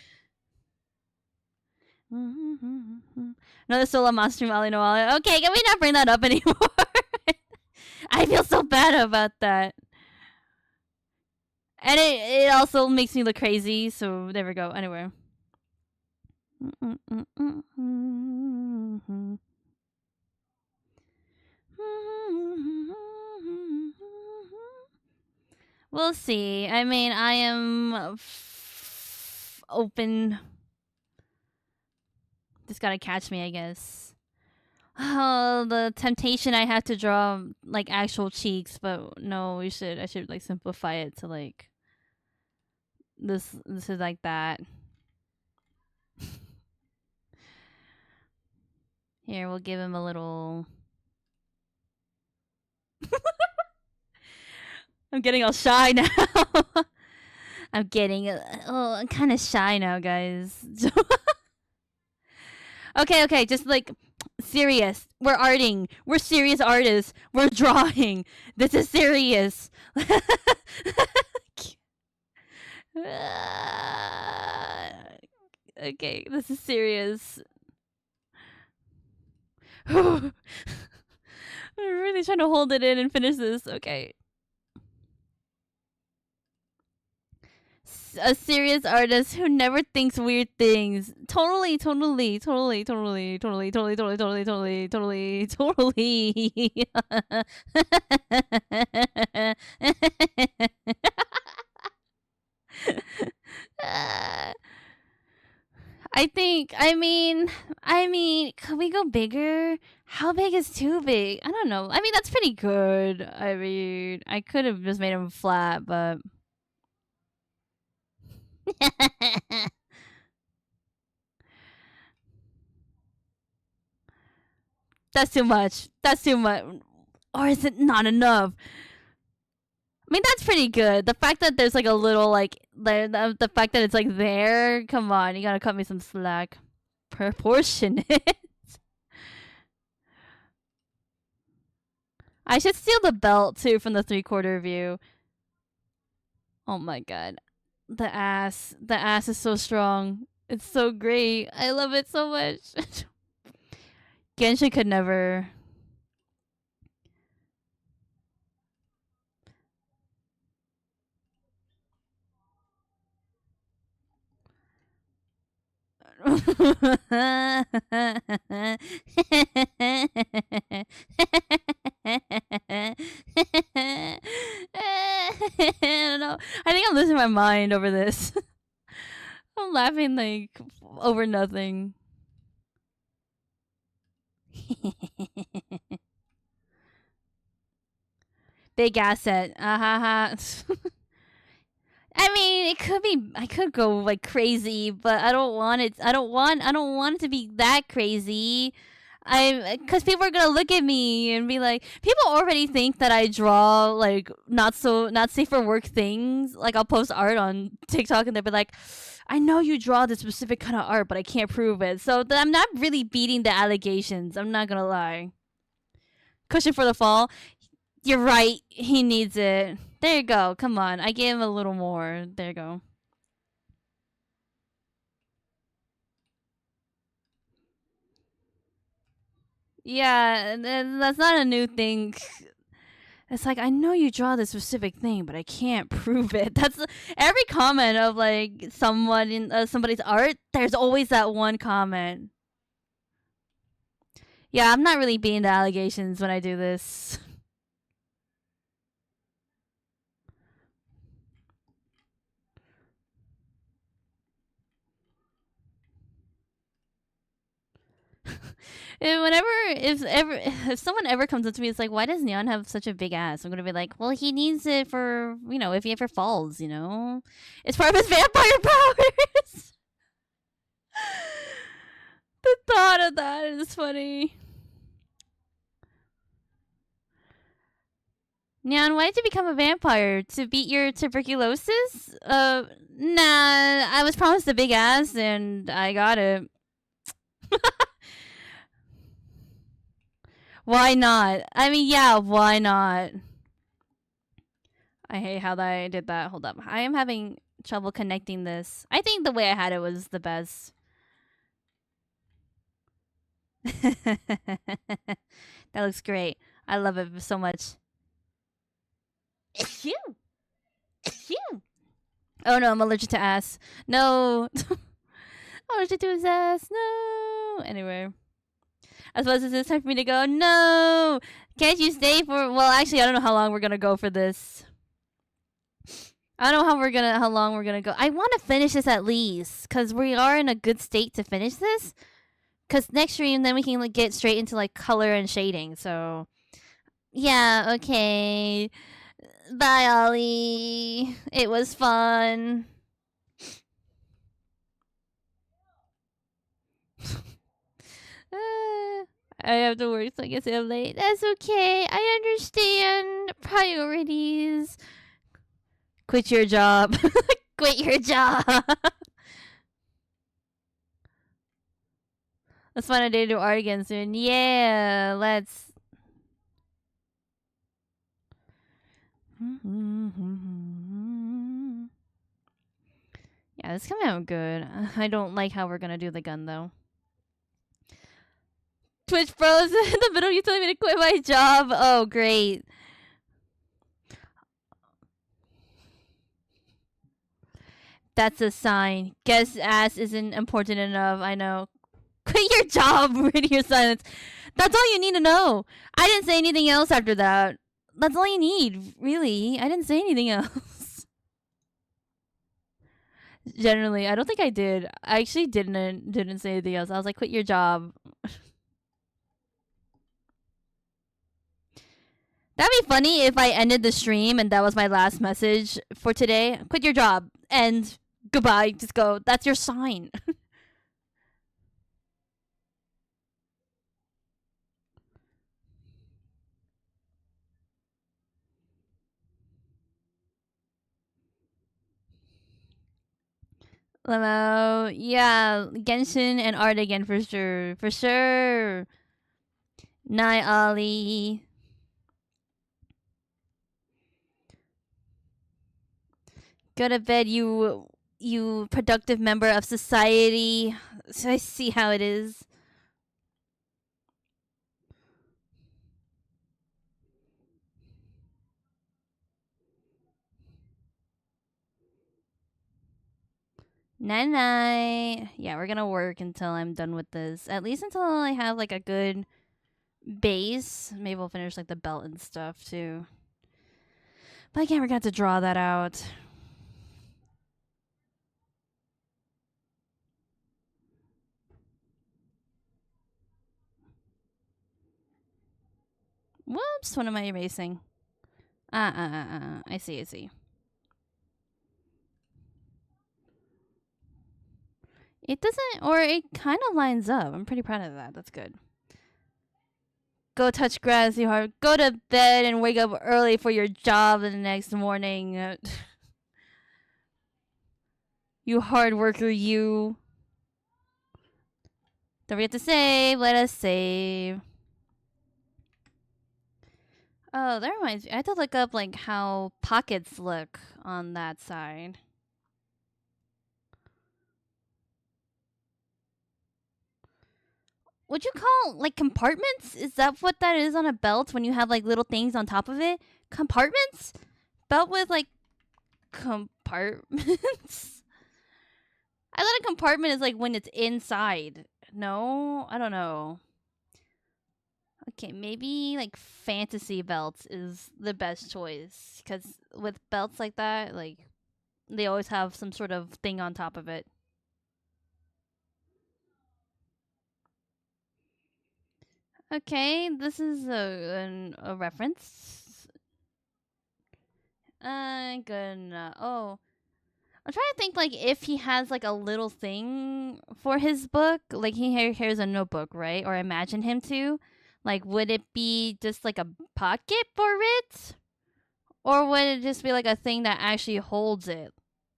Another solo monster stream, Ali no Ali. Okay, can we not bring that up anymore? I feel so bad about that. And it also makes me look crazy, so there we go. Anyway. We'll see. I mean, I am open. Just gotta catch me, I guess. Oh, the temptation I have to draw like actual cheeks, but no, I should like simplify it to like this is like that. Here, we'll give him a little. I'm getting all shy now. I'm kind of shy now, guys. Okay, just like Serious. We're arting. We're serious artists. We're drawing. This is serious. Okay, this is serious. I'm really trying to hold it in and finish this. Okay. A serious artist who never thinks weird things. Totally. I mean, could we go bigger? How big is too big? I don't know. I mean, that's pretty good. I mean, I could have just made him flat, but that's too much. That's too much. Or is it not enough? I mean, that's pretty good. The fact that there's like a little like the fact that it's like there. Come on, you gotta cut me some slack. Proportionate. I should steal the belt too from the 3/4 view. Oh my god. The ass is so strong. It's so great. I love it so much. Genshin could never. I don't know. I think I'm losing my mind over this. I'm laughing like over nothing. Big asset. I mean, it could be. I could go like crazy, but I don't want it. I don't want it to be that crazy. Because people are gonna look at me and be like, people already think that I draw like not safe for work things. Like I'll post art on TikTok and they'll be like, I know you draw this specific kind of art, but I can't prove it. So I'm not really beating the allegations. I'm not gonna lie. Cushion for the fall. You're right. He needs it. There you go. Come on. I gave him a little more. There you go. Yeah, that's not a new thing. It's like, I know you draw this specific thing, but I can't prove it. That's every comment of like someone in somebody's art. There's always that one comment. Yeah, I'm not really beating the allegations when I do this. If someone ever comes up to me, it's like, why does Nian have such a big ass? I'm gonna be like, well, he needs it for if he ever falls, it's part of his vampire powers. The thought of that is funny. Nian, why did you become a vampire? To beat your tuberculosis? Nah, I was promised a big ass and I got it. Why not? I mean, yeah, why not? I hate how I did that. Hold up. I am having trouble connecting this. I think the way I had it was the best. That looks great. I love it so much. Phew. Phew. Oh no, I'm allergic to ass. No. I'm allergic to his ass. No. Anyway. I suppose it's time for me to go. No! Can't you stay for... Well, actually, I don't know how long we're going to go for this. I don't know how long we're going to go. I want to finish this at least. Because we are in a good state to finish this. Because next stream, then we can get straight into like color and shading. So, yeah, okay. Bye, Ollie. It was fun. I have to work, so I guess I'm late. That's okay. I understand. Priorities. Quit your job. Quit your job. Let's find a day to art again soon. Yeah, let's. Yeah, this coming out good. I don't like how we're gonna do the gun though. Twitch froze in the middle. You telling me to quit my job? Oh, great. That's a sign. Guess ass isn't important enough. I know. Quit your job. Radio silence. That's all you need to know. I didn't say anything else after that. That's all you need, really. I didn't say anything else. Generally, I don't think I did. I actually didn't say anything else. I was like, quit your job. That'd be funny if I ended the stream and that was my last message for today. Quit your job and goodbye. Just go. That's your sign. Lemo, yeah, Genshin and art again for sure. For sure. Night, Ollie. Go to bed, you productive member of society. So I see how it is. Night night. Yeah, we're gonna work until I'm done with this. At least until I have like a good base. Maybe we'll finish like the belt and stuff too. But again, we're gonna have to draw that out. Whoops, what am I erasing? I see. It doesn't, or it kind of lines up. I'm pretty proud of that. That's good. Go touch grass, you hard. Go to bed and wake up early for your job the next morning. You hard worker, you. Don't forget to save. Let us save. Oh, that reminds me. I had to look up like how pockets look on that side. Would you call like compartments? Is that what that is on a belt when you have like little things on top of it? Compartments? Belt with like compartments? I thought a compartment is like when it's inside. No, I don't know. Okay, maybe like fantasy belts is the best choice because with belts like that, like they always have some sort of thing on top of it. Okay, this is a reference. Gonna. Oh, I'm trying to think like if he has like a little thing for his book, like here's a notebook, right? Or imagine him to. Like, would it be just like a pocket for it? Or would it just be like a thing that actually holds it?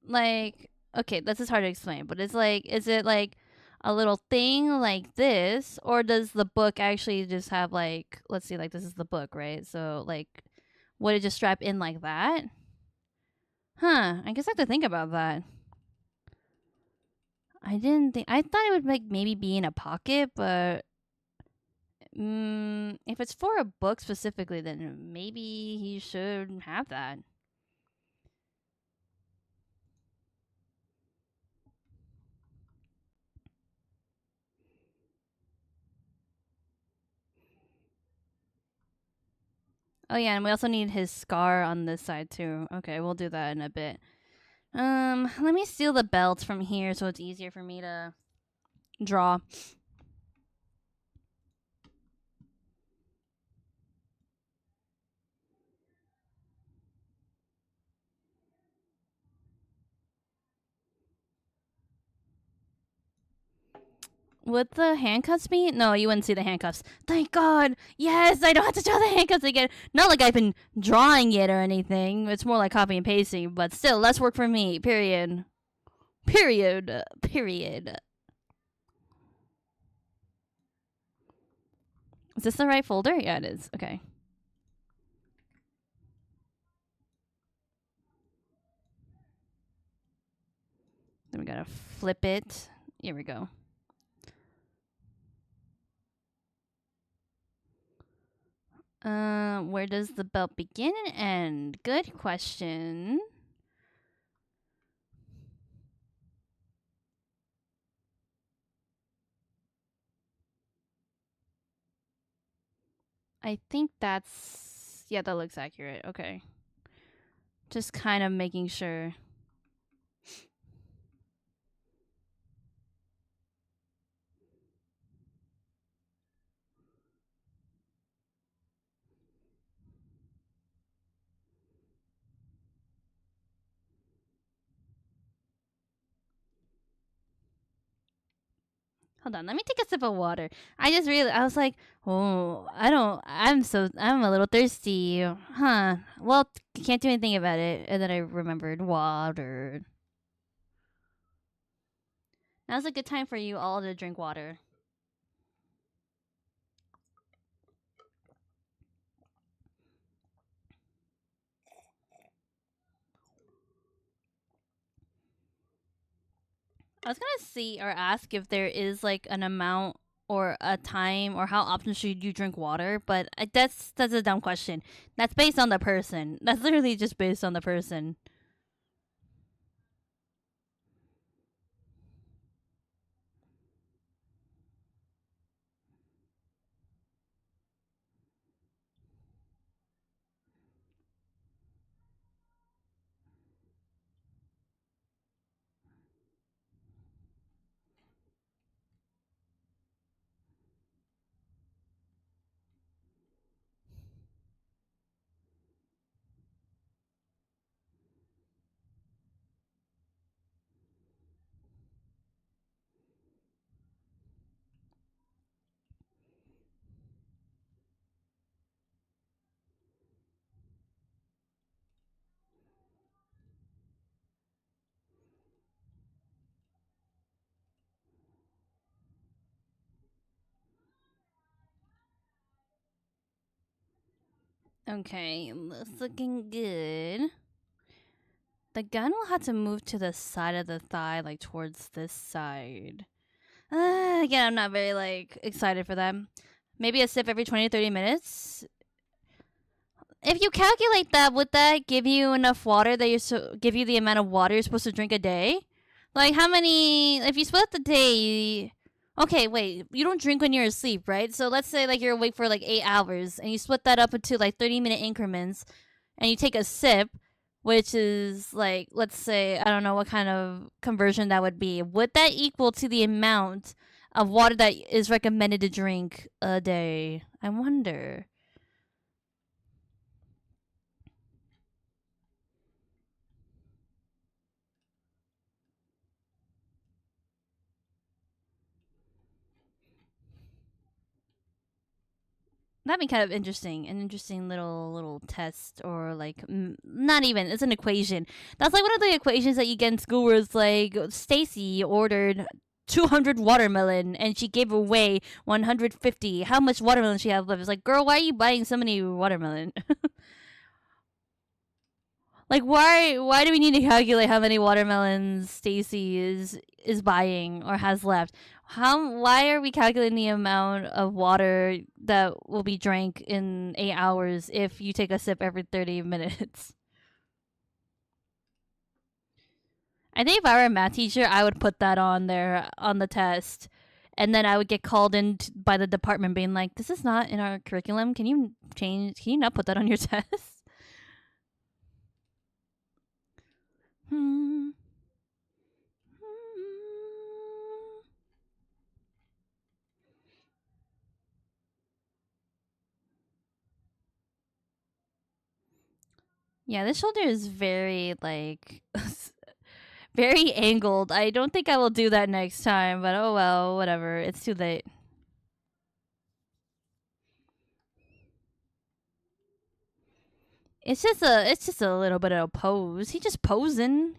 Like, okay, this is hard to explain, but it's like, is it like a little thing like this? Or does the book actually just have like, let's see, like this is the book, right? So, like, would it just strap in like that? Huh, I guess I have to think about that. I didn't think, I thought it would like maybe be in a pocket, but if it's for a book specifically, then maybe he should have that. Oh yeah, and we also need his scar on this side too. Okay, we'll do that in a bit. Let me steal the belt from here so it's easier for me to draw. Would the handcuffs be? No, you wouldn't see the handcuffs. Thank God. Yes, I don't have to draw the handcuffs again. Not like I've been drawing it or anything. It's more like copy and pasting, but still, less work for me. Period. Period. Period. Is this the right folder? Yeah, it is. Okay. Then we gotta flip it. Here we go. Where does the belt begin and end? Good question. I think that's... Yeah, that looks accurate. Okay. Just kind of making sure. Hold on, let me take a sip of water. I was like, oh, I'm a little thirsty. Huh. Well, can't do anything about it. And then I remembered water. Now's a good time for you all to drink water. I was gonna see or ask if there is like an amount or a time or how often should you drink water, but that's a dumb question. That's based on the person. That's literally just based on the person. Okay, it's looking good. The gun will have to move to the side of the thigh, like towards this side. Again, I'm not very like excited for them. Maybe a sip every 20 to 30 minutes. If you calculate that, would that give you enough water that give you the amount of water you're supposed to drink a day? Like how many? If you split the day, okay, wait, you don't drink when you're asleep, right? So let's say like you're awake for like 8 hours, and you split that up into like 30-minute increments, and you take a sip, which is like let's say I don't know what kind of conversion that would be. Would that equal to the amount of water that is recommended to drink a day? I wonder. That'd be kind of interesting. An interesting little test, or like not even. It's an equation. That's like one of the equations that you get in school, where it's like Stacy ordered 200 watermelon and she gave away 150. How much watermelon she have left? It's like, girl, why are you buying so many watermelon? Like, why do we need to calculate how many watermelons Stacy is buying or has left? Why are we calculating the amount of water that will be drank in 8 hours if you take a sip every 30 minutes? I think if I were a math teacher, I would put that on there on the test. And then I would get called in by the department being like, this is not in our curriculum. Can you not put that on your test? Hmm. Yeah, this shoulder is very like very angled. I don't think I will do that next time, but oh well, whatever. It's too late. It's just a little bit of a pose. He just posing.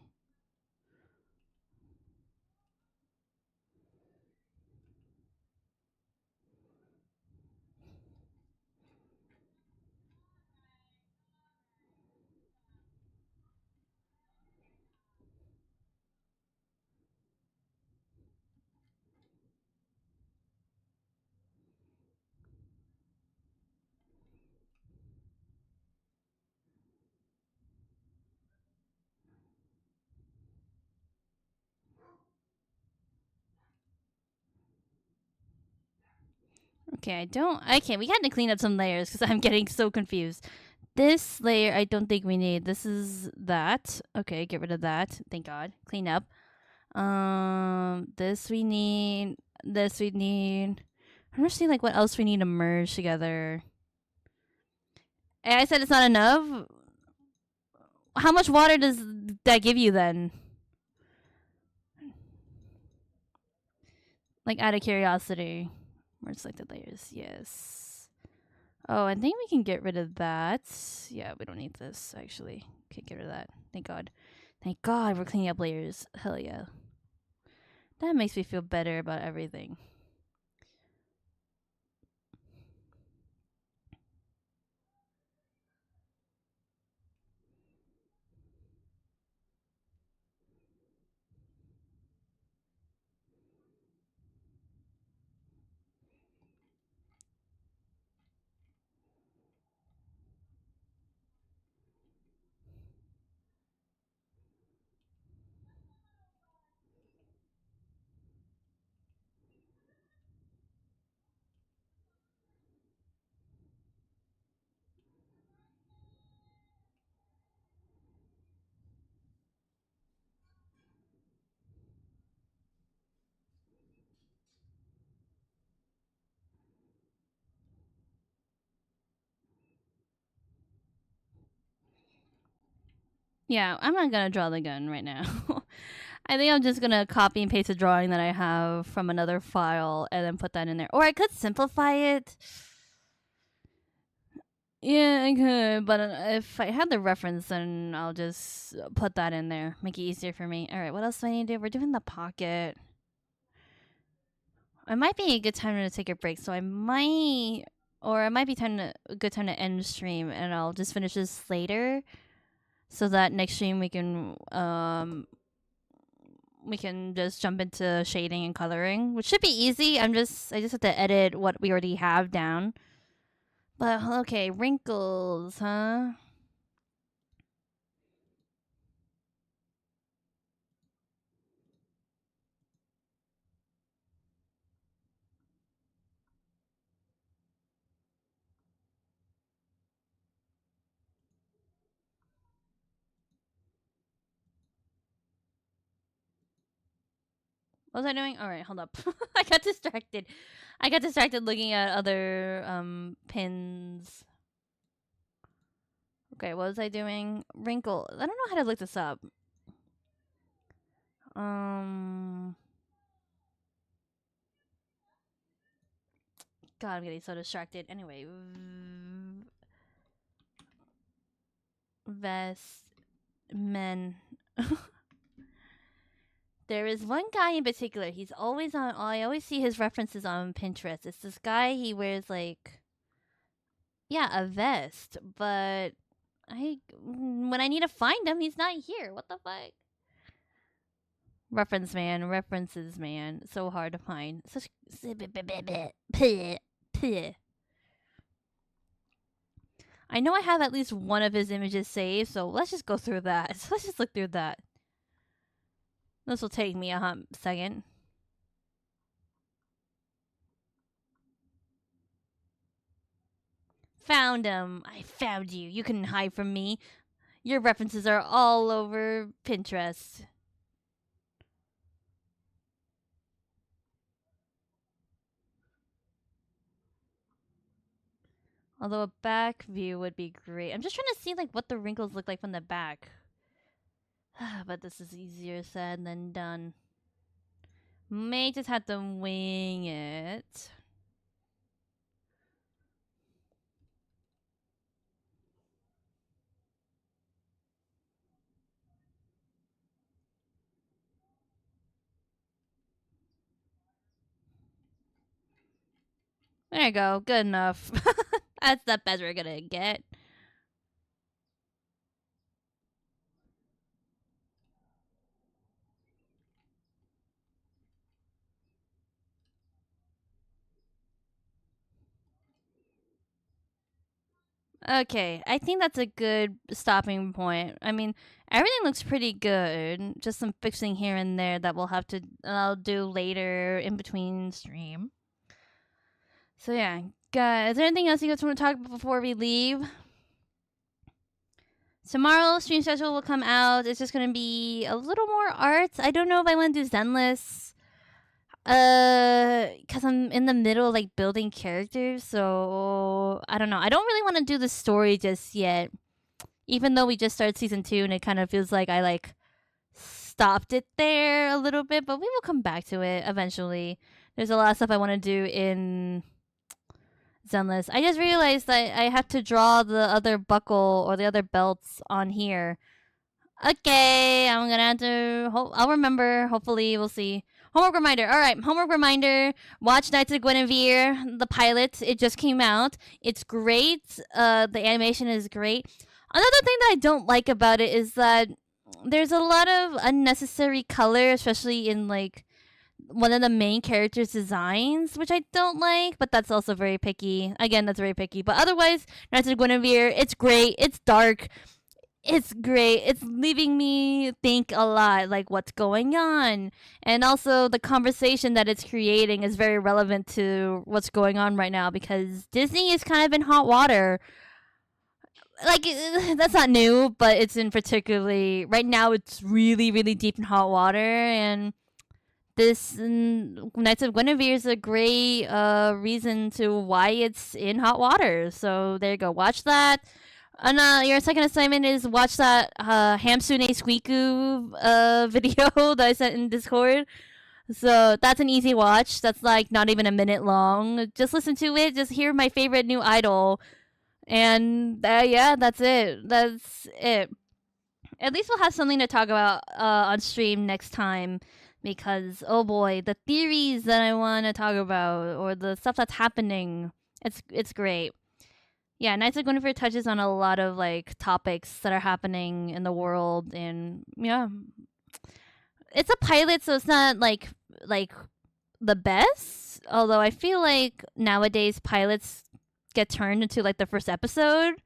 Okay, we had to clean up some layers because I'm getting so confused. This layer I don't think we need. This is that. Okay, get rid of that. Thank God. Clean up. This we need. This we need. I'm just seeing like what else we need to merge together. And I said it's not enough. How much water does that give you then? Like out of curiosity. Merge selected layers. Yes. Oh, I think we can get rid of that. Yeah, we don't need this actually. Okay, get rid of that. Thank God. Thank God we're cleaning up layers. Hell yeah. That makes me feel better about everything. Yeah, I'm not gonna draw the gun right now. I think I'm just gonna copy and paste a drawing that I have from another file and then put that in there. Or I could simplify it. Yeah, I could, but if I had the reference, then I'll just put that in there. Make it easier for me. All right, what else do I need to do? We're doing the pocket. It might be a good time to take a break, so it might be a good time to end stream, and I'll just finish this later, so that next stream we can just jump into shading and coloring, which should be easy. I just have to edit what we already have down. But okay, wrinkles, huh? What was I doing? All right, hold up. I got distracted. Looking at other pins. Okay, what was I doing? Wrinkle. I don't know how to look this up. God, I'm getting so distracted. Anyway, vest men. There is one guy in particular. He's always on. I always see his references on Pinterest. It's this guy. He wears like, yeah, a vest. But when I need to find him, he's not here. What the fuck? References, man. So hard to find. Such. I know I have at least one of his images saved, so let's just go through that. So let's just look through that. This will take me a second. Found him. I found you. You couldn't hide from me. Your references are all over Pinterest. Although a back view would be great. I'm just trying to see like what the wrinkles look like from the back. But this is easier said than done. May just have to wing it. There you go. Good enough. That's the best we're gonna get. Okay, I think that's a good stopping point. I mean, everything looks pretty good. Just some fixing here and there that I'll do later in between stream. So yeah, guys, is there anything else you guys want to talk about before we leave? Tomorrow, stream schedule will come out. It's just gonna be a little more art. I don't know if I want to do Zenless. Cause I'm in the middle of like building characters, so I don't know. I don't really want to do the story just yet. Even though we just started season 2 and it kind of feels like I like stopped it there a little bit, but we will come back to it eventually. There's a lot of stuff I want to do in Zenless. I just realized that I have to draw the other buckle or the other belts on here. Okay, I'm gonna have to. I'll remember. Hopefully, we'll see. Homework reminder. All right, homework reminder. Watch Knights of Guinevere, the pilot. It just came out. It's great. The animation is great. Another thing that I don't like about it is that there's a lot of unnecessary color, especially in like one of the main characters' designs, which I don't like, but that's also very picky. Again, that's very picky. But otherwise, Knights of Guinevere, it's great. It's dark. It's great. It's leaving me think a lot, like what's going on. And also the conversation that it's creating is very relevant to what's going on right now because Disney is kind of in hot water. Like that's not new, but it's in particularly right now it's really really deep in hot water and this Knights of Guinevere is a great reason to why it's in hot water. So there you go. Watch that. And your second assignment is watch that Hamsune Squeaku video that I sent in Discord. So that's an easy watch. That's like not even a minute long. Just listen to it. Just hear my favorite new idol. And yeah, that's it. That's it. At least we'll have something to talk about on stream next time. Because oh boy, the theories that I want to talk about or the stuff that's happening, it's great. Yeah, Knights of Guinevere touches on a lot of like topics that are happening in the world, and yeah, it's a pilot, so it's not like the best. Although I feel like nowadays pilots get turned into like the first episode,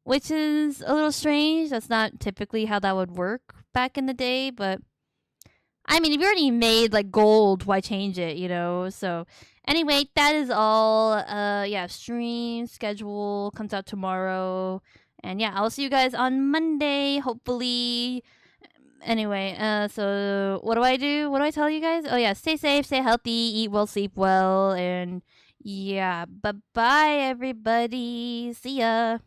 which is a little strange. That's not typically how that would work back in the day, but I mean, if you already made like gold, why change it, you know? So anyway, that is all. Yeah, stream schedule comes out tomorrow. And yeah, I'll see you guys on Monday, hopefully. Anyway, so what do I do? What do I tell you guys? Oh yeah, stay safe, stay healthy, eat well, sleep well, and yeah, bye bye everybody. See ya.